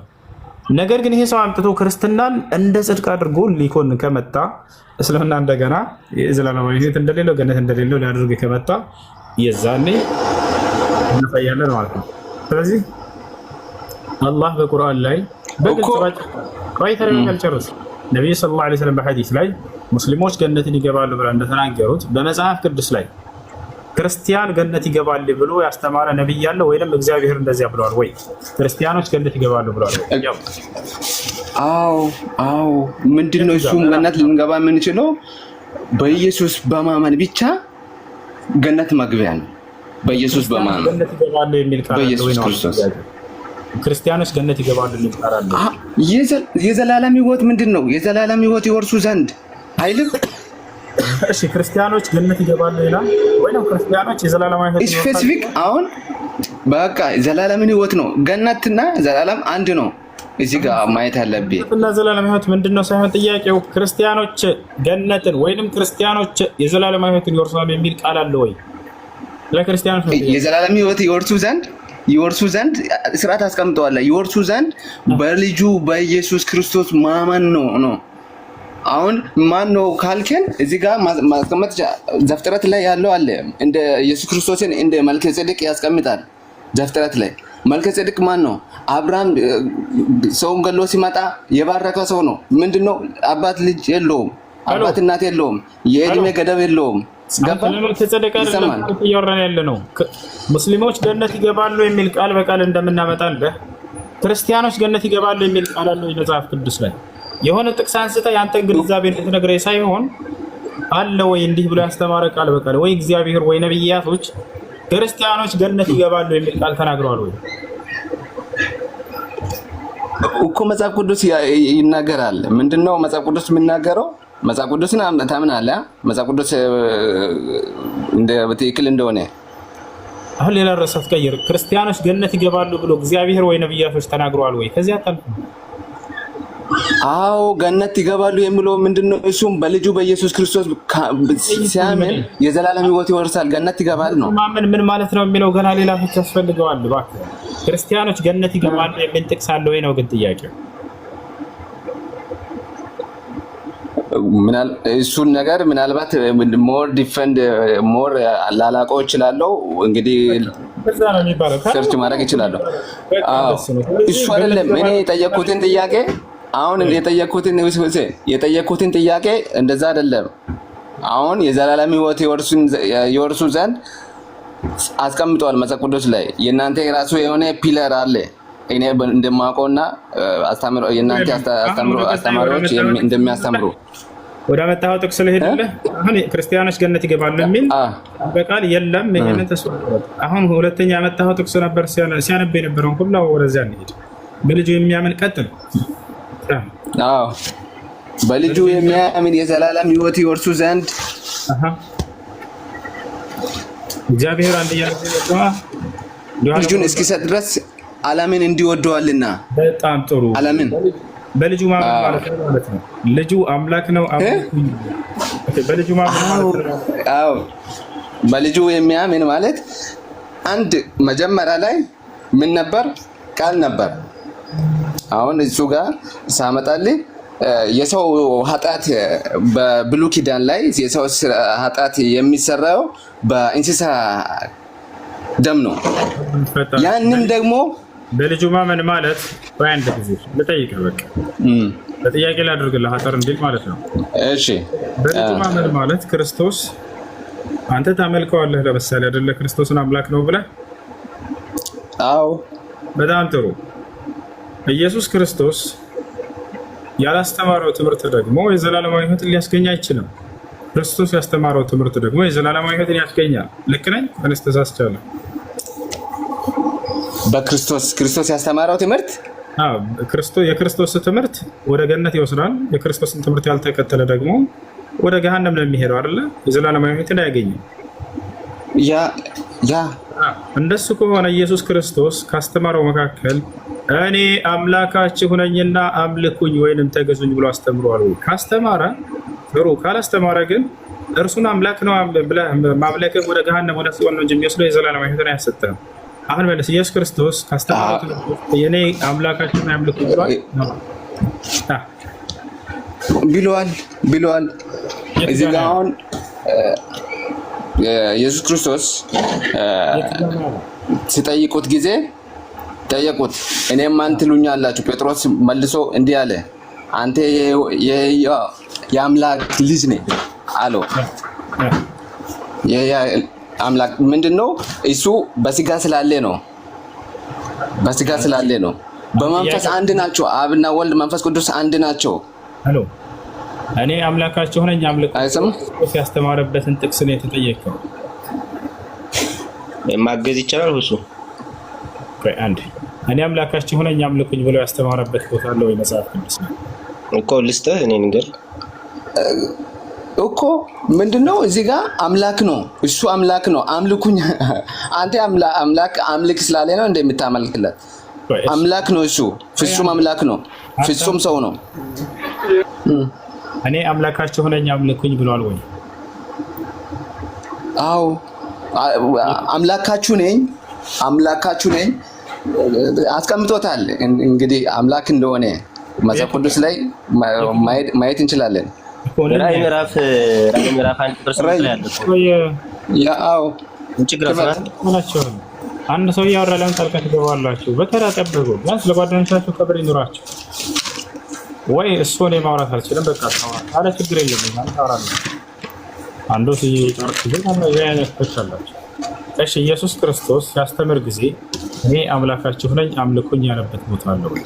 I: ነገር ግን ይሄ ሰው አምጥቶ ክርስትናን እንደ ጽድቅ አድርጎ ሊኮን ከመጣ እስልምና እንደገና የዘላለማዊ ሕይወት እንደሌለው ገነት እንደሌለው ሊያደርግ ከመጣ የዛኔ እንፈያለን ማለት ነው። ስለዚህ አላህ በቁርአን ላይ በግልጽ ጨርስ ነብዩ ሰለላሁ ዐለይሂ ወሰለም በሐዲስ ላይ ሙስሊሞች ገነትን ይገባሉ ብለው እንደተናገሩት በመጽሐፍ ቅዱስ ላይ ክርስቲያን ገነት ይገባል ብሎ ያስተማረ ነብይ ያለ ወይንም እግዚአብሔር እንደዚያ ብለዋል ወይ? ክርስቲያኖች ገነት ይገባሉ ብለዋል ወይ?
G: አዎ ምንድነው እሱ ገነት ልንገባ የምንችለው በኢየሱስ በማመን ብቻ ገነት መግቢያ ነው። በኢየሱስ በማመን
I: ገነት ይገባሉ የሚል ቃል
G: በኢየሱስ ክርስቶስ
I: ክርስቲያኖች ገነት ይገባሉ የሚል ቃል አለ።
G: የዘላለም ሕይወት ምንድነው? የዘላለም ሕይወት ይወርሱ ዘንድ አይልም?
I: እሺ ክርስቲያኖች ገነት ይገባሉ ይላል ወይ ነው? ክርስቲያኖች የዘላለማዊ ሕይወት
G: ስፔሲፊክ አሁን በቃ ዘላለምን ሕይወት ነው። ገነትና ዘላለም አንድ ነው። እዚህ ጋር ማየት ያለብህ
I: እና ዘላለም ሕይወት ምንድነው ሳይሆን ጥያቄው ክርስቲያኖች ገነትን ወይንም ክርስቲያኖች የዘላለማዊ ሕይወትን ይወርሳሉ የሚል ቃል አለ ወይ? ለክርስቲያኖች
G: የዘላለም ሕይወት ይወርሱ ዘንድ ስርዓት አስቀምጠዋል። ይወርሱ ዘንድ በልጁ በኢየሱስ ክርስቶስ ማመን ነው። አሁን ማን ነው ካልከን እዚህ ጋር ማስቀመጥ ዘፍጥረት ላይ ያለው አለ። እንደ ኢየሱስ ክርስቶስን እንደ መልከ ጼዴቅ ያስቀምጣል። ዘፍጥረት ላይ መልከ ጼዴቅ ማን ነው? አብርሃም ሰውን ገሎ ሲመጣ የባረከ ሰው ነው። ምንድነው? አባት ልጅ የለውም፣ አባት እናት የለውም፣ የእድሜ ገደብ የለውም።
I: መልከ ጼዴቅ አይደለም እያወራን ያለ ነው። ሙስሊሞች ገነት ይገባሉ የሚል ቃል በቃል እንደምናመጣልህ ክርስቲያኖች ገነት ይገባሉ የሚል ቃል አለ መጽሐፍ ቅዱስ ላይ። የሆነ ጥቅስ አንስተህ ያንተን ግንዛቤ እንድትነግረኝ ሳይሆን አለ ወይ እንዲህ ብሎ ያስተማረ ቃል በቃል ወይ እግዚአብሔር ወይ ነብያቶች ክርስቲያኖች ገነት ይገባሉ የሚል ቃል ተናግረዋል ወይ?
G: እኮ መጽሐፍ ቅዱስ ይናገራል። ምንድነው መጽሐፍ ቅዱስ የሚናገረው? መጽሐፍ ቅዱስን ታምናለህ? መጽሐፍ ቅዱስ እንደ በትክክል እንደሆነ
I: አሁን ሌላ ርዕስ አትቀይር። ክርስቲያኖች ገነት ይገባሉ ብሎ እግዚአብሔር ወይ ነብያቶች ተናግረዋል ወይ? ከዚያ አታልፍ።
G: አዎ ገነት ይገባሉ የሚለው ምንድነው? እሱም በልጁ በኢየሱስ ክርስቶስ ሲያምን የዘላለም ሕይወት ይወርሳል፣ ገነት ይገባል ነው።
I: ማመን ምን ማለት ነው የሚለው ገና ሌላ ፍች ያስፈልገዋል። እባክህ ክርስቲያኖች ገነት ይገባሉ የሚል ጥቅስ አለ ወይ ነው ግን ጥያቄው።
G: እሱን ነገር ምናልባት ሞር ላላቀው እችላለሁ። እንግዲህ ሰርች ማድረግ እችላለሁ። እሱ አይደለም እኔ የጠየኩትን ጥያቄ አሁን የጠየኩትን ጥያቄ እንደዛ አይደለም። አሁን የዘላለም ሕይወት ይወርሱ ዘንድ አስቀምጠዋል መጽሐፍ ቅዱስ ላይ። የእናንተ የራሱ የሆነ ፒለር አለ እኔ እንደማውቀውና የእናንተ አስተማሪዎች እንደሚያስተምሩ
I: ወደ መጣው ጥቅስ ልሄድልህ። አሁን ክርስቲያኖች ገነት ይገባሉ የሚል በቃል የለም። ይሄንን ተስፋበት አሁን ሁለተኛ ያመጣው ጥቅስ ነበር ሲያነብ የነበረው ሁሉ ወደዚያ እንሂድ። በልጁ የሚያምን ቀጥል።
G: አዎ በልጁ የሚያምን የዘላለም ሕይወት ይወርሱ ዘንድ
I: እግዚአብሔር አንድያ
G: ልጁን እስኪሰጥ ድረስ ዓለምን እንዲወደዋልና።
I: በጣም ጥሩ።
G: ዓለምን
I: በልጁ ማመን ማለት ነው። ልጁ አምላክ ነው። በልጁ ማመን ማለት ነው።
G: አዎ በልጁ የሚያምን ማለት አንድ መጀመሪያ ላይ ምን ነበር? ቃል ነበር። አሁን እሱ ጋር ሳመጣልህ የሰው ኃጢአት በብሉይ ኪዳን ላይ የሰው ኃጢአት የሚሰራው በእንስሳ ደም ነው። ያንን ደግሞ
I: በልጁ ማመን ማለት በአንድ ጊዜ ልጠይቅህ፣ በቃ ለጥያቄ ላድርግልህ አጠር እንዲል ማለት ነው።
G: እሺ
I: በልጁ ማመን ማለት ክርስቶስ አንተ ታመልከዋለህ ለምሳሌ አይደለ? ክርስቶስን አምላክ ነው ብለህ።
G: አዎ
I: በጣም ጥሩ። ኢየሱስ ክርስቶስ ያላስተማረው ትምህርት ደግሞ የዘላለማዊ ሕይወትን ሊያስገኝ አይችልም። ክርስቶስ ያስተማረው ትምህርት ደግሞ የዘላለማዊ ሕይወትን ያስገኛል። ልክ ነኝ? እኔስ ተሳስቻለሁ?
G: ክርስቶስ ያስተማረው ትምህርት
I: የክርስቶስ ትምህርት ወደ ገነት ይወስዳል። የክርስቶስን ትምህርት ያልተከተለ ደግሞ ወደ ገሃነም ነው የሚሄደው አይደለ? የዘላለማዊ ሕይወትን አያገኝም። እንደሱ ከሆነ ኢየሱስ ክርስቶስ ካስተማረው መካከል እኔ አምላካችሁ ነኝና አምልኩኝ ወይንም ተገዙኝ ብሎ አስተምሯል። ካስተማረ ጥሩ፣ ካላስተማረ ግን እርሱን አምላክ ነው ብለህ ማምለክህ ወደ ገሃነም ወደ ሲኦል ነው እንጂ የሚወስደው የዘላለማዊ ሕይወትን አያሰጥህም። አሁን መልስ። ኢየሱስ ክርስቶስ ካስተማረው የኔ አምላካችሁን አምልኩኝ
G: ብሏል። እዚህ ጋር አሁን ኢየሱስ ክርስቶስ ሲጠይቁት ጊዜ ጠየቁት፣ እኔም ማን ትሉኛላችሁ? ጴጥሮስ መልሶ እንዲህ አለ፣ አንተ የአምላክ ልጅ ነህ አለው። አምላክ ምንድነው? እሱ በስጋ ስላለ ነው። በመንፈስ አንድ ናቸው። አብና ወልድ መንፈስ ቅዱስ አንድ ናቸው።
I: እኔ አምላካችሁ ነኝ አምልኩ ያስተማረበትን ጥቅስ ነው የተጠየቀው።
J: ማገዝ ይቻላል እሱ
I: አንድ እኔ አምላካችሁ ነኝ አምልኩኝ ብሎ ያስተማረበት ቦታ አለ ወይ? መጽሐፍ ቅዱስ ነው
J: እኮ ልስጥህ። እኔ ንገር
G: እኮ ምንድነው? እዚህ ጋር አምላክ ነው፣ እሱ አምላክ ነው። አምልኩኝ አንተ አምልክ ስላለ ነው እንደምታመልክለት። አምላክ ነው እሱ፣ ፍጹም አምላክ ነው፣ ፍጹም ሰው ነው።
I: እኔ አምላካችሁ ነኝ አምልኩኝ ብሏል ወይ?
G: አዎ አምላካችሁ ነኝ አስቀምጦታል። እንግዲህ አምላክ እንደሆነ መጽሐፍ ቅዱስ ላይ ማየት እንችላለን።
J: ራዕይ ምዕራፍ 1 ላይ
G: ያው
I: አንድ ሰው እያወራ ለምን ጣልቃ ትገባላችሁ? በተራ ጠብቁ። ቢያንስ ለጓደኞቻችሁ ክብር ይኑራችሁ። ወይ እሱ እኔ ማውራት አልችልም፣ በቃ ታውራ አለ፣ ችግር የለም ማለት ታውራለህ። አንዱ ሲጨርስ ግን አይነቶች አላቸው። እሺ ኢየሱስ ክርስቶስ ሲያስተምር ጊዜ እኔ አምላካችሁ ነኝ አምልኩኝ ያለበት ቦታ አለ ወይ?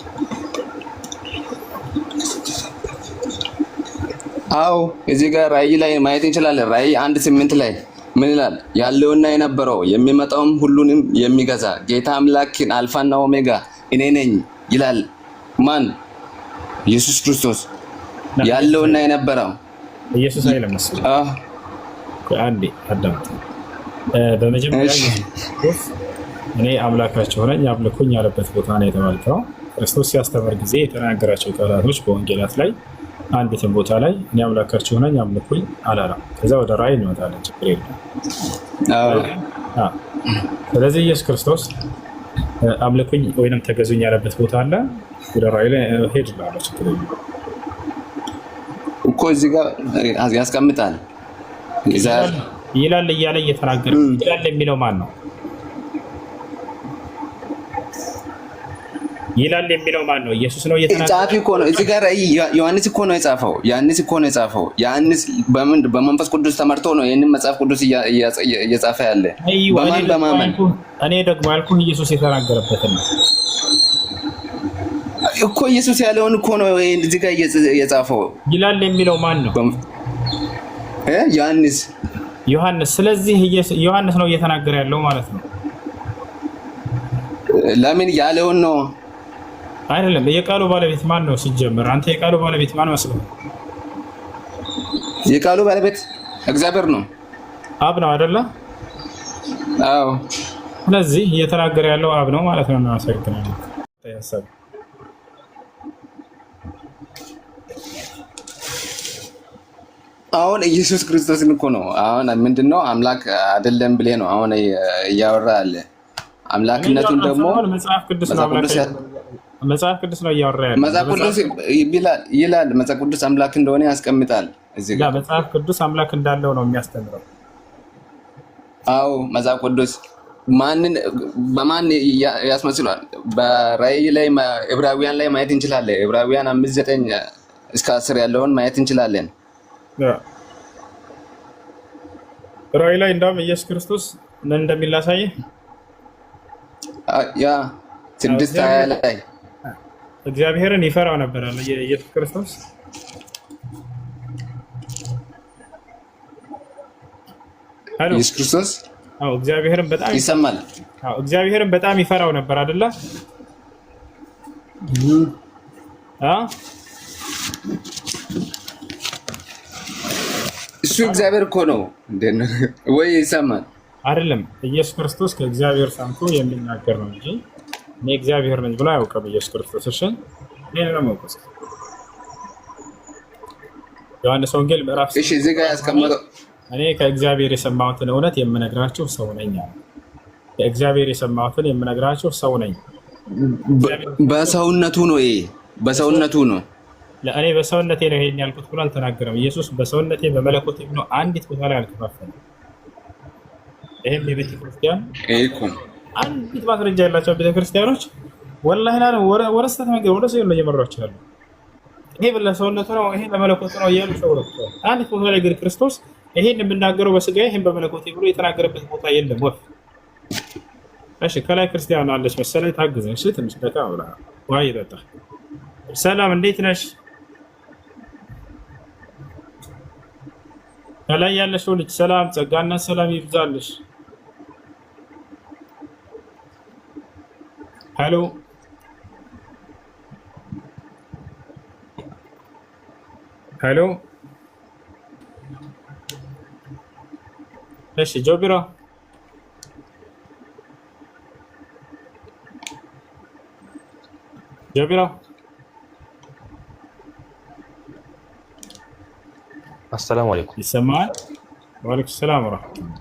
G: አዎ እዚህ ጋር ራዕይ ላይ ማየት እንችላለን። ራዕይ 1:8 ላይ ምን ይላል? ያለውና የነበረው የሚመጣውም ሁሉንም የሚገዛ ጌታ አምላክን አልፋና ኦሜጋ እኔ ነኝ ይላል። ማን? ኢየሱስ ክርስቶስ። ያለውና የነበረው
I: ኢየሱስ አይደለም መሰለኝ። አንዴ አዳምጥ። በመጀመሪያ ክርስቶስ እኔ አምላካችሁ ነኝ አምልኩኝ ያለበት ቦታ ነው የተባልከው። ክርስቶስ ሲያስተምር ጊዜ የተናገራቸው ቃላቶች በወንጌላት ላይ አንዲትም ቦታ ላይ እኔ አምላካችሁ ነኝ አምልኩኝ አላለም። ከዛ ወደ ራዕይ እንመጣለን፣ ችግር የለም። ስለዚህ ኢየሱስ ክርስቶስ አምልኩኝ ወይንም ተገዙኝ ያለበት ቦታ አለ። ወደ ራዕይ ላይ ሄድላለሁ፣ ችግር የለም
G: እኮ እዚህ ጋር ያስቀምጣል።
I: ይላል እያለ እየተናገረ ይላል የሚለው ማን ነው? ይላል የሚለው ማን ነው? ኢየሱስ ነው እየተናገረ።
G: ጻፊ እኮ ነው እዚህ ጋር ዮሐንስ እኮ ነው የጻፈው። ዮሐንስ በመንፈስ ቅዱስ ተመርቶ ነው ይሄንን መጽሐፍ ቅዱስ እየጻፈ ያለ። በማመን
I: እኔ ደግሞ ያልኩህ ኢየሱስ የተናገረበትን ነው
G: እኮ። ኢየሱስ ያለውን እኮ ነው እዚህ ጋር የጻፈው።
I: ይላል የሚለው ማን ነው? ዮሐንስ። ስለዚህ ዮሐንስ ነው እየተናገረ ያለው ማለት ነው።
G: ለምን ያለውን ነው
I: አይደለም። የቃሉ ባለቤት ማን ነው ሲጀምር? አንተ የቃሉ ባለቤት ማን መስሎህ?
G: የቃሉ ባለቤት እግዚአብሔር ነው፣
I: አብ ነው አይደለ?
G: አዎ።
I: ስለዚህ እየተናገረ ያለው አብ ነው ማለት ነው። እናመሰግናለን።
G: አሁን ኢየሱስ ክርስቶስን እኮ ነው አሁን ምንድነው አምላክ አይደለም ብለህ ነው አሁን እያወራ ያለ። አምላክነቱን ደግሞ
I: መጽሐፍ ቅዱስ ነው እያወራ ያለ።
G: መጽሐፍ ቅዱስ ይላል መጽሐፍ ቅዱስ አምላክ እንደሆነ ያስቀምጣል እዚህ ጋር።
I: መጽሐፍ ቅዱስ አምላክ እንዳለው ነው የሚያስተምረው።
G: አዎ መጽሐፍ ቅዱስ በማን ያስመስላል? በራእይ ላይ ዕብራውያን ላይ ማየት እንችላለን። ዕብራውያን 5:9 እስከ 10 ያለውን ማየት እንችላለን።
I: ራእይ ላይ እንደውም ኢየሱስ ክርስቶስ ምን እንደሚል ላሳየህ።
G: ያ 6:20 ላይ
I: እግዚአብሔርን ይፈራው ነበር አለ ኢየሱስ ክርስቶስ።
G: ኢየሱስ ክርስቶስ
I: እግዚአብሔርን በጣም
G: ይሰማል።
I: እግዚአብሔርን በጣም ይፈራው ነበር አይደለ?
G: እሱ እግዚአብሔር እኮ ነው ወይ ይሰማል?
I: አይደለም። ኢየሱስ ክርስቶስ ከእግዚአብሔር ሰምቶ የሚናገር ነው እንጂ እኔ እግዚአብሔር ነኝ ብሎ አያውቅም ኢየሱስ ክርስቶስ። እሺ ይሄን ነው ማለት ነው። ዮሐንስ ወንጌል ምዕራፍ
G: እሺ እዚህ ጋር ያስቀመጠው
I: እኔ ከእግዚአብሔር የሰማሁትን እውነት የምነግራችሁ ሰው ነኝ። ከእግዚአብሔር የሰማሁትን የምነግራችሁ ሰው ነኝ።
G: በሰውነቱ ነው ይሄ በሰውነቱ ነው።
I: ለእኔ በሰውነቴ ነው ይሄን ያልኩት ብሎ አልተናገረም ኢየሱስ። በሰውነቴ በመለኮቴ ብሎ አንዲት ቦታ ላይ አልከፋፈለም። ይሄም የቤተ ክርስቲያን አንዲት ማስረጃ ያላቸው ቤተ ክርስቲያኖች ወላሂ ነው ወረስተት መንገድ ወደ ሰው ነው እየመሯቸው ያሉ። ይሄ ለሰውነቱ ነው ይሄ ለመለኮቱ ነው እያሉ ሰው አንዲት ቦታ ላይ ግን ክርስቶስ ይሄን የምናገረው በስጋዬ ይሄን በመለኮቴ ብሎ የተናገረበት ቦታ የለም። ወፍ እሺ ከላይ ክርስቲያን አለች መሰለኝ ታግዘኝ። እሺ ትንሽ ደቂቃ ብላ ውሃ እየጠጣ ሰላም እንዴት ነሽ? ከላይ ያለሽው ልጅ ሰላም ጸጋና ሰላም ይብዛልሽ። ሄሎ ሄሎ እሺ ጆቢራ
K: አሰላሙ አለይኩም።
I: ይሰማል? ወአለይኩም ሰላም ወራህመቱላህ።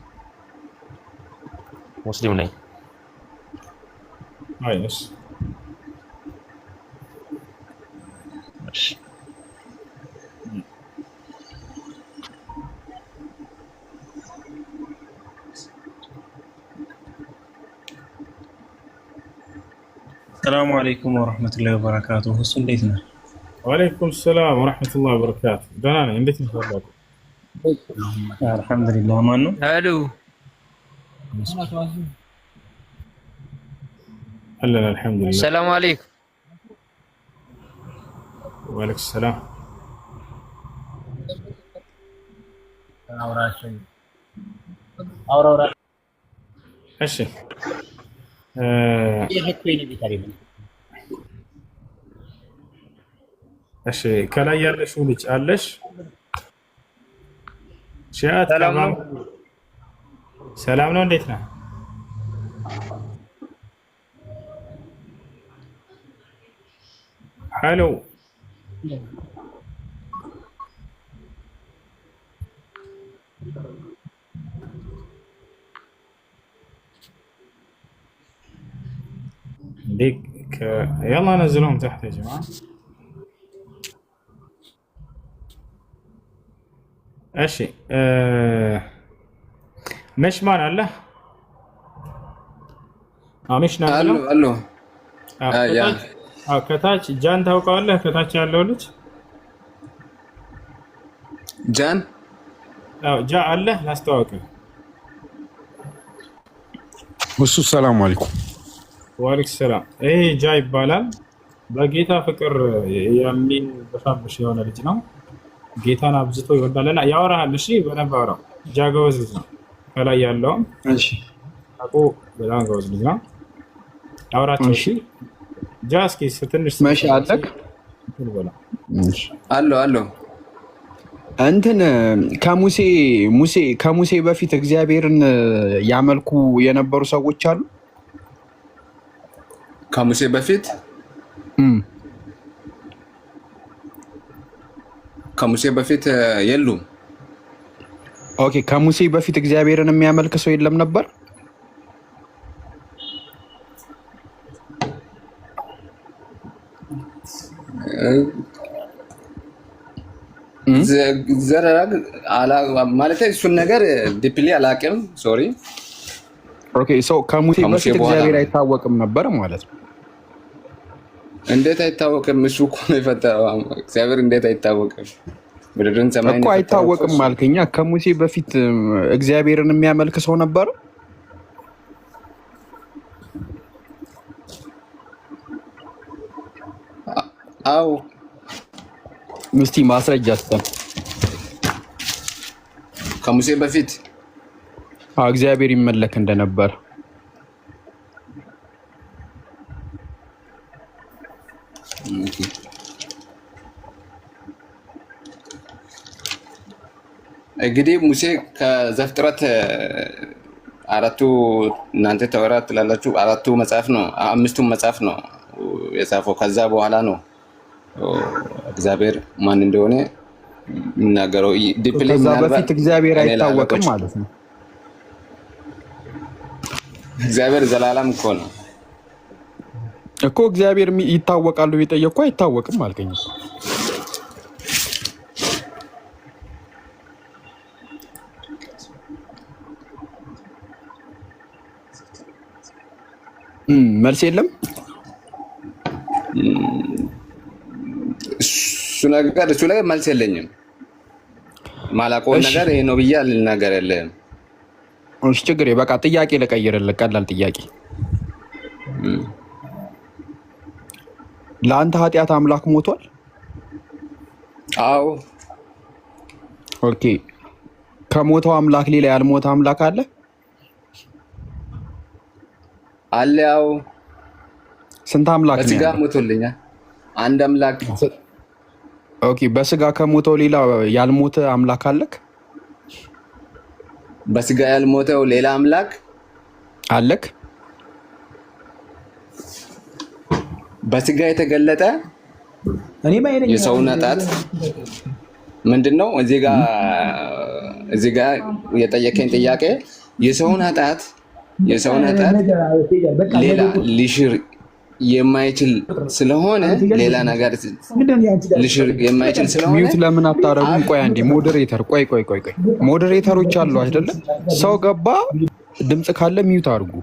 K: ሙስሊም ነኝ።
I: አይሽ
E: ሰላሙ አለይኩም ወራህመቱላሂ ወበረካቱሁ። እሱ እንዴት ነህ?
I: ወአለይኩም ሰላም ወራህመቱላሂ ወበረካቱ። ደህና ነኝ። እንዴት ነህ?
E: አልሐምዱሊላህ። ማን ነው?
L: ሄሎ
I: አለን አልሐምዱሊላህ።
L: ሰላም አለይኩም።
I: ወአለይኩም ሰላም። አውራ እሺ እሺ ከላይ ያለሽው ልጅ አለሽ? ሻት ሰላም ነው። እንዴት ነህ? ሄሎ ديك يلا نزلهم تحت يا جماعة. እሺ مش مان አለ አምሽ ነው
G: አሉ
I: ከታች ጃን ታውቀዋለህ? ከታች ያለው ልጅ
G: ጃን
I: ጃ አለ ላስተዋውቅህ።
A: እሱ ሰላም አለይኩም።
I: ወአለይኩም ሰላም። ይሄ ጃ ይባላል። በጌታ ፍቅር የሚበሻብሽ የሆነ ልጅ ነው። ጌታን አብዝቶ ይወዳልና ያወራሃል። እሺ በደንብ አውራው። ጃ ጎበዝ ልጅ ነው። ከላይ ያለውም
A: እሺ
I: አቆ በጣም ጎበዝ ልጅ ነው። አውራቸው። እሺ ጃ እስኪ ትንሽ
A: መሻ አለክ
G: አሎ
A: እንትን ከሙሴ በፊት እግዚአብሔርን ያመልኩ የነበሩ ሰዎች አሉ።
G: ከሙሴ በፊት የሉም።
A: ኦኬ ከሙሴ በፊት እግዚአብሔርን የሚያመልክ ሰው የለም ነበር?
G: ዘረራግ ማለት እሱን ነገር ዲፕሊ አላውቅም። ሶሪ።
A: ኦኬ ሰው ከሙሴ በፊት እግዚአብሔር አይታወቅም ነበር ማለት ነው?
G: እንዴት አይታወቅም? እሱ እኮ ነው የፈጠረው። እግዚአብሔር እንዴት አይታወቅም? ምድርን ሰማይን
A: እኮ አይታወቅም አልከኛ። ከሙሴ በፊት እግዚአብሔርን የሚያመልክ ሰው ነበር?
G: አዎ።
A: እስቲ ማስረጃ አስተን
G: ከሙሴ በፊት
A: እግዚአብሔር ይመለክ እንደነበር
G: እንግዲህ ሙሴ ከዘፍጥረት አራቱ እናንተ ተወራት ላላችሁ አራቱ መጽሐፍ ነው፣ አምስቱም መጽሐፍ ነው የጻፈው። ከዛ በኋላ ነው እግዚአብሔር ማን እንደሆነ የሚናገረው። ዲፕሊ
A: ከዛ በፊት እግዚአብሔር አይታወቅም ማለት ነው።
G: እግዚአብሔር ዘላለም እኮ ነው
A: እኮ። እግዚአብሔር ይታወቃሉ ቢጠየቁ አይታወቅም አልከኝ። መልስ የለም።
G: እሱ ላይ መልስ የለኝም። ማላውቀውን ነገር ይሄ ነው ብዬ አልናገር የለም።
A: እሺ ችግር በቃ ጥያቄ ልቀይርልህ፣ ቀላል ጥያቄ። ለአንተ ኃጢአት አምላክ ሞቷል?
G: አዎ።
A: ኦኬ ከሞተው አምላክ ሌላ ያልሞተ አምላክ አለ?
G: አለ። ያው
A: ስንት አምላክ ነው?
G: በስጋ ሞቶልኛል አንድ አምላክ።
A: ኦኬ በስጋ ከሞተው ሌላ ያልሞተ አምላክ አለክ?
G: በስጋ ያልሞተው ሌላ አምላክ
A: አለክ?
G: በስጋ የተገለጠ የሰውን ኃጢአት ምንድነው? እዚህ ጋር የጠየቀኝ ጥያቄ የሰውን ኃጢአት ሌላ ሊሽር የማይችል ስለሆነ ሌላ ነገር ሊሽር የማይችል ስለሆነ
A: ሚውት ለምን አታረጉም? ቆይ አንዴ ሞዴሬተር፣ ቆይ ሞዴሬተሮች አሉ አይደለ? ሰው ገባ ድምጽ ካለ ሚውት አድርጉ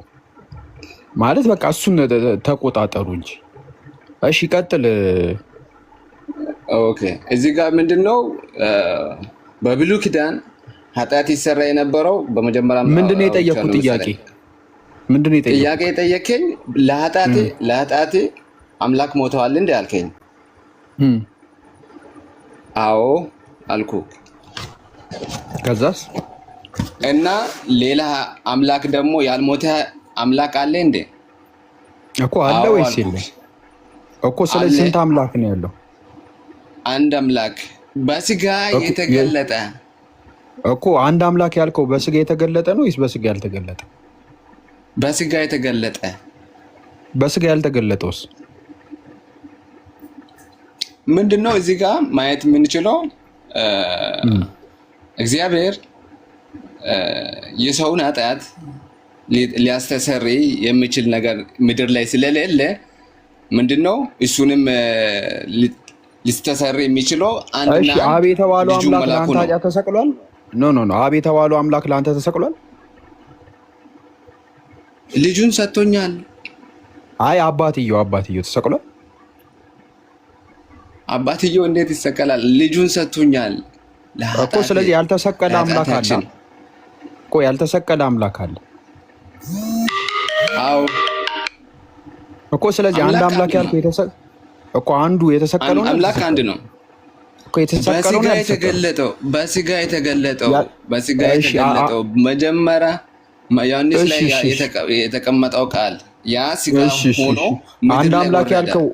A: ማለት በቃ እሱን ተቆጣጠሩ እንጂ። እሺ ቀጥል።
G: ኦኬ እዚህ ጋር ምንድነው በብሉይ ኪዳን ኃጢአት ይሰራ የነበረው በመጀመሪያ
A: ምንድነው የጠየቁት ጥያቄ? ምንድነው
G: ጥያቄ የጠየቀኝ? ለኃጢአቴ አምላክ ሞተዋል እንዴ አልከኝ። አዎ አልኩ።
A: ከዛስ?
G: እና ሌላ አምላክ ደግሞ ያልሞተ አምላክ አለ እንዴ?
A: እኮ አለ ወይስ የለም እኮ? ስለዚህ ስንት አምላክ ነው ያለው?
G: አንድ አምላክ በስጋ የተገለጠ
A: እኮ። አንድ አምላክ ያልከው በስጋ የተገለጠ ነው ወይስ በስጋ ያልተገለጠ?
G: በስጋ የተገለጠ።
A: በስጋ ያልተገለጠውስ
G: ምንድነው? እዚህ ጋር ማየት የምንችለው እግዚአብሔር የሰውን ኃጢአት ሊያስተሰርይ የሚችል ነገር ምድር ላይ ስለሌለ ምንድነው እሱንም ሊስተሰርይ የሚችለው አንድና
A: አብ የተባለው አምላክ ለአንተ ኃጢአት ተሰቅሏል? ኖ አብ የተባለው አምላክ ለአንተ ተሰቅሏል?
G: ልጁን ሰጥቶኛል።
A: አይ አባትየው ተሰቅሏል?
G: አባትየው እንዴት ይሰቀላል? ልጁን ሰጥቶኛል
A: እኮ። ስለዚህ ያልተሰቀለ አምላክ አለ እኮ። ያልተሰቀለ አምላክ አለ።
G: አዎ
A: እኮ። ስለዚህ አንድ አምላክ ያልከው እኮ አንዱ የተሰቀለው
G: አምላክ አንድ ነው
A: እኮ። የተሰቀለው
G: በስጋ የተገለጠው መጀመሪያ ዮሐንስ ላይ የተቀመጠው ቃል ያ ስጋ ሆኖ
A: አንድ አምላክ ያልከው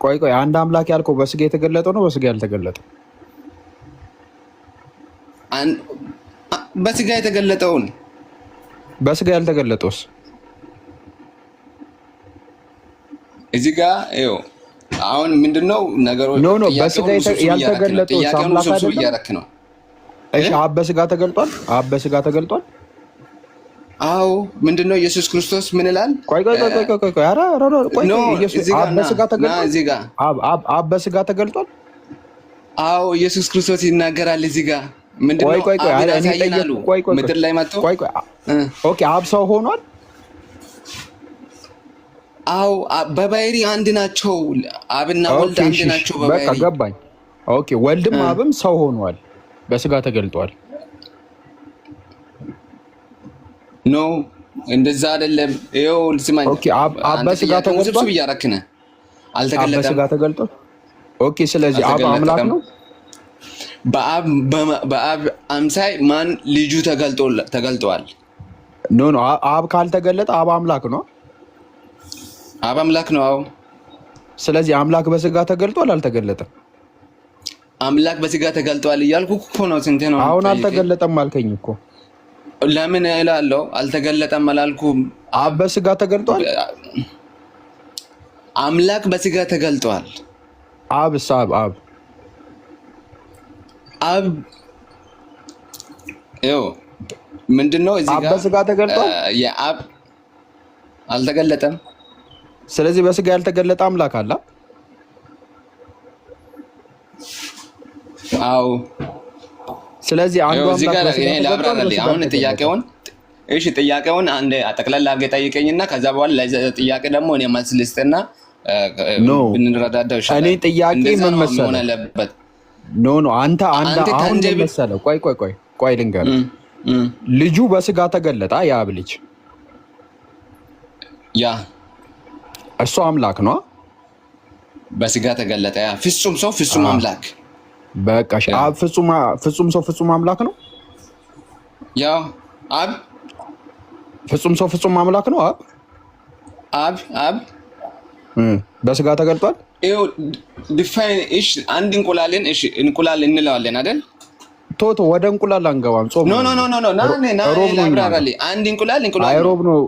A: ቆይ አንድ አምላክ ያልከው በስጋ የተገለጠው ነው በስጋ ያልተገለጠው?
G: በስጋ የተገለጠውን።
A: በስጋ ያልተገለጠውስ?
G: እዚህ ጋር ይኸው አሁን ምንድነው ነገሮች?
A: በስጋ ያልተገለጠው አምላክ አይደለም? እሺ አብ በስጋ ተገልጧል? አብ በስጋ ተገልጧል?
G: አዎ ምንድነው ኢየሱስ ክርስቶስ ምን ይላል?
A: ቆይ ኧረ ቆይ ኢየሱስ አብ በስጋ ተገልጧል?
G: እዚህ ጋር
A: አብ በስጋ ተገልጧል?
G: አዎ ኢየሱስ ክርስቶስ ይናገራል እዚህ ጋር ምንድነው?
A: ቆይ እኔ ጠየቅኩ። ቆይ
G: ምድር ላይ መጥቶ
A: ኦኬ አብ ሰው ሆኗል?
G: አዎ በባህሪ አንድ ናቸው። አብና ወልድ አንድ ናቸው በባህሪ።
A: በቃ ገባኝ። ኦኬ ወልድም አብም ሰው ሆኗል፣ በስጋ ተገልጧል።
G: ኖ እንደዛ አይደለም። ይኸው ልስማኝ።
A: ኦኬ አብ በስጋ ተገልጧል
G: እያረክነ አልተገለጠም።
A: በስጋ ተገልጧል። ኦኬ ስለዚህ አብ አምላክ ነው።
G: በአብ አምሳይ ማን ልጁ ተገልጧል።
A: ኖ አብ ካልተገለጠ አብ አምላክ ነው።
G: አብ አምላክ ነው። አዎ
A: ስለዚህ አምላክ በስጋ ተገልጧል አልተገለጠም?
G: አምላክ በስጋ ተገልጧል እያልኩ እኮ ነው። ስንቴ ነው
A: አሁን አልተገለጠም አልከኝ እኮ።
G: ለምን እላለሁ? አልተገለጠም አላልኩም።
A: አብ በስጋ ተገልጧል።
G: አምላክ በስጋ ተገልጧል።
A: አብስ አብ
G: ይኸው ምንድነው እዚህ ጋር
A: በስጋ ተገልጧል።
G: የአብ አልተገለጠም።
A: ስለዚህ በስጋ ያልተገለጠ አምላክ አለ።
G: አዎ
A: ስለዚህ አንዱ አምላክ
G: እኔ ላብራራልህ አሁን ጥያቄውን አንድ ጠቅላላ አድርገህ ጠይቀኝና ከዛ በኋላ ለጥያቄ ደግሞ እኔ መልስ ልስጥና ብንረዳዳው ይሻላል።
A: እኔ ጥያቄ ምን መሰለህ? ኖ አንተ አሁን ምን መሰለህ? ቆይ ልንገርህ። ልጁ በስጋ ተገለጠ፣ የአብ ልጅ
G: ያ
A: እሱ አምላክ ነው።
G: በስጋ ተገለጠ፣ ያ ፍጹም ሰው ፍጹም አምላክ።
A: በቃ አብ ፍጹም ሰው ፍጹም አምላክ ነው።
G: ያው አብ
A: ፍጹም ሰው ፍጹም አምላክ ነው።
G: አብ
A: በስጋ ተገልጧል።
G: ይኸው ዲፋይን እሺ፣ አንድ እንቁላልን እሺ እንቁላል እንለዋለን አይደል?
A: ቶቶ ወደ እንቁላል አንገባም። ጾም
G: ኖ ላብራራልኝ። አንድ እንቁላል
A: አይ ሮብ ነው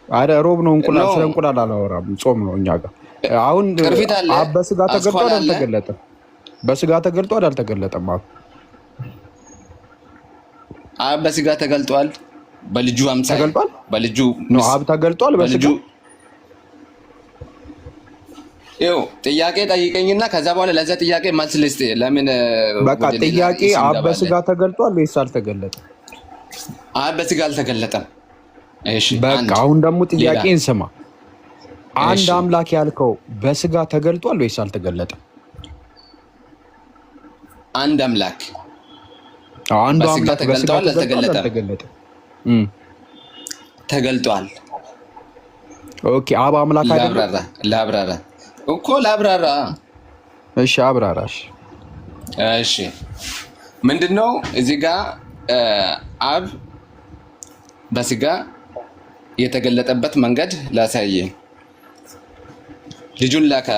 A: አይደል? ሮብ ነው እንቁላል። ስለ እንቁላል አላወራም። ጾም ነው እኛ ጋር። አሁን አብ በስጋ ተገልጧል አልተገለጠም? በስጋ ተገልጧል አልተገለጠም?
G: አብ በስጋ ተገልጧል። በልጁ አምሳል
A: ተገልጧል።
G: በልጁ
A: ነው አብ ተገልጧል በስጋ።
G: ይኸው ጥያቄ ጠይቀኝና ከዛ በኋላ ለዛ ጥያቄ መልስ ልስጥ። ለምን
A: በቃ ጥያቄ አብ በስጋ ተገልጧል ወይስ አልተገለጠም?
G: አብ በስጋ አልተገለጠም። እሺ
A: በቃ አሁን ደግሞ ጥያቄን ስማ። አንድ አምላክ ያልከው በስጋ ተገልጧል ወይስ አልተገለጠም?
G: አንድ አምላክ
A: አንዱ አምላክ
G: ተገልጧል አልተገለጠም? ተገልጧል።
A: ኦኬ አብ አምላክ አይደለም?
G: ላብራራ እኮ ላብራራ።
A: እሺ አብራራሽ።
G: እሺ ምንድነው እዚህ ጋር አብ በስጋ የተገለጠበት መንገድ ላሳየ። ልጁን ላከ።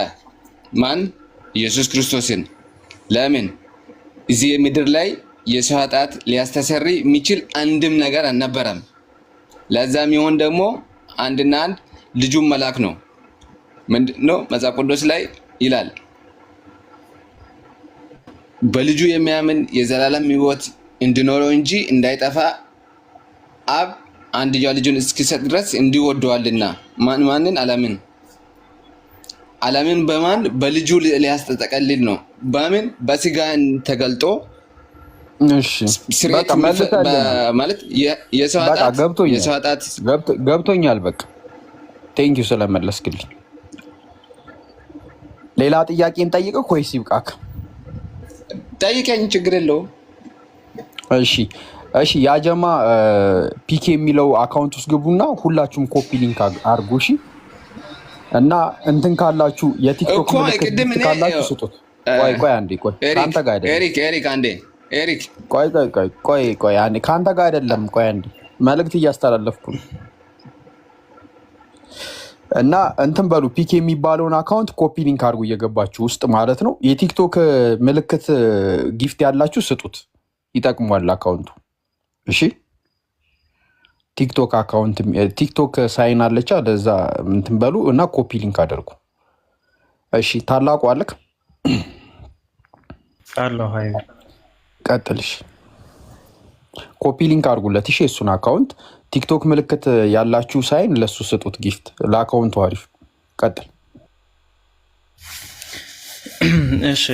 G: ማን? ኢየሱስ ክርስቶስን። ለምን? እዚህ ምድር ላይ የሰው ኃጢአት ሊያስተሰሪ የሚችል አንድም ነገር አልነበረም። ለዛ የሚሆን ደግሞ አንድና አንድ ልጁን መላክ ነው። ምንድነው መጽሐፍ ቅዱስ ላይ ይላል? በልጁ የሚያምን የዘላለም ሕይወት እንዲኖረው እንጂ እንዳይጠፋ አብ አንድያ ልጁን እስኪሰጥ ድረስ እንዲወደዋልና። ማንን? ዓለምን በማን? በልጁ ሊያስጠቀልል ነው። በምን? በስጋ ተገልጦ።
A: እሺ በቃ
G: ማለት የሰው ኃጢአት
A: ገብቶኛል። በቃ ቴንኪው ስለመለስክልኝ። ሌላ ጥያቄን ጠይቀህ ወይስ ይብቃክ?
G: ጠይቀኝ፣ ችግር የለውም።
A: እሺ ያጀማ ፒኬ የሚለው አካውንት ውስጥ ግቡና ሁላችሁም ኮፒ ሊንክ አድርጉ። እሺ እና እንትን ካላችሁ የቲክቶክ ምልክት ካላችሁ ስጡት። ቆይ አንዴ ካንተ ጋር አይደለም።
G: ኤሪክ
A: ቆይ አንዴ ካንተ ጋር አይደለም። ቆይ አንዴ መልእክት እያስተላለፍኩ ነው። እና እንትን በሉ ፒኬ የሚባለውን አካውንት ኮፒ ሊንክ አድርጉ እየገባችሁ ውስጥ ማለት ነው። የቲክቶክ ምልክት ጊፍት ያላችሁ ስጡት፣ ይጠቅሟል አካውንቱ። እሺ ቲክቶክ አካውንት ቲክቶክ ሳይን አለቻ፣ ለዛ እንትን በሉ እና ኮፒ ሊንክ አድርጉ። እሺ ታላቁ አለክ
E: አለው ሀይ
A: ቀጥልሽ። ኮፒ ሊንክ አድርጉለት። እሺ እሱን አካውንት ቲክቶክ ምልክት ያላችሁ ሳይን ለሱ ስጡት ጊፍት ለአካውንቱ አሪፍ። ቀጥል።
E: እሺ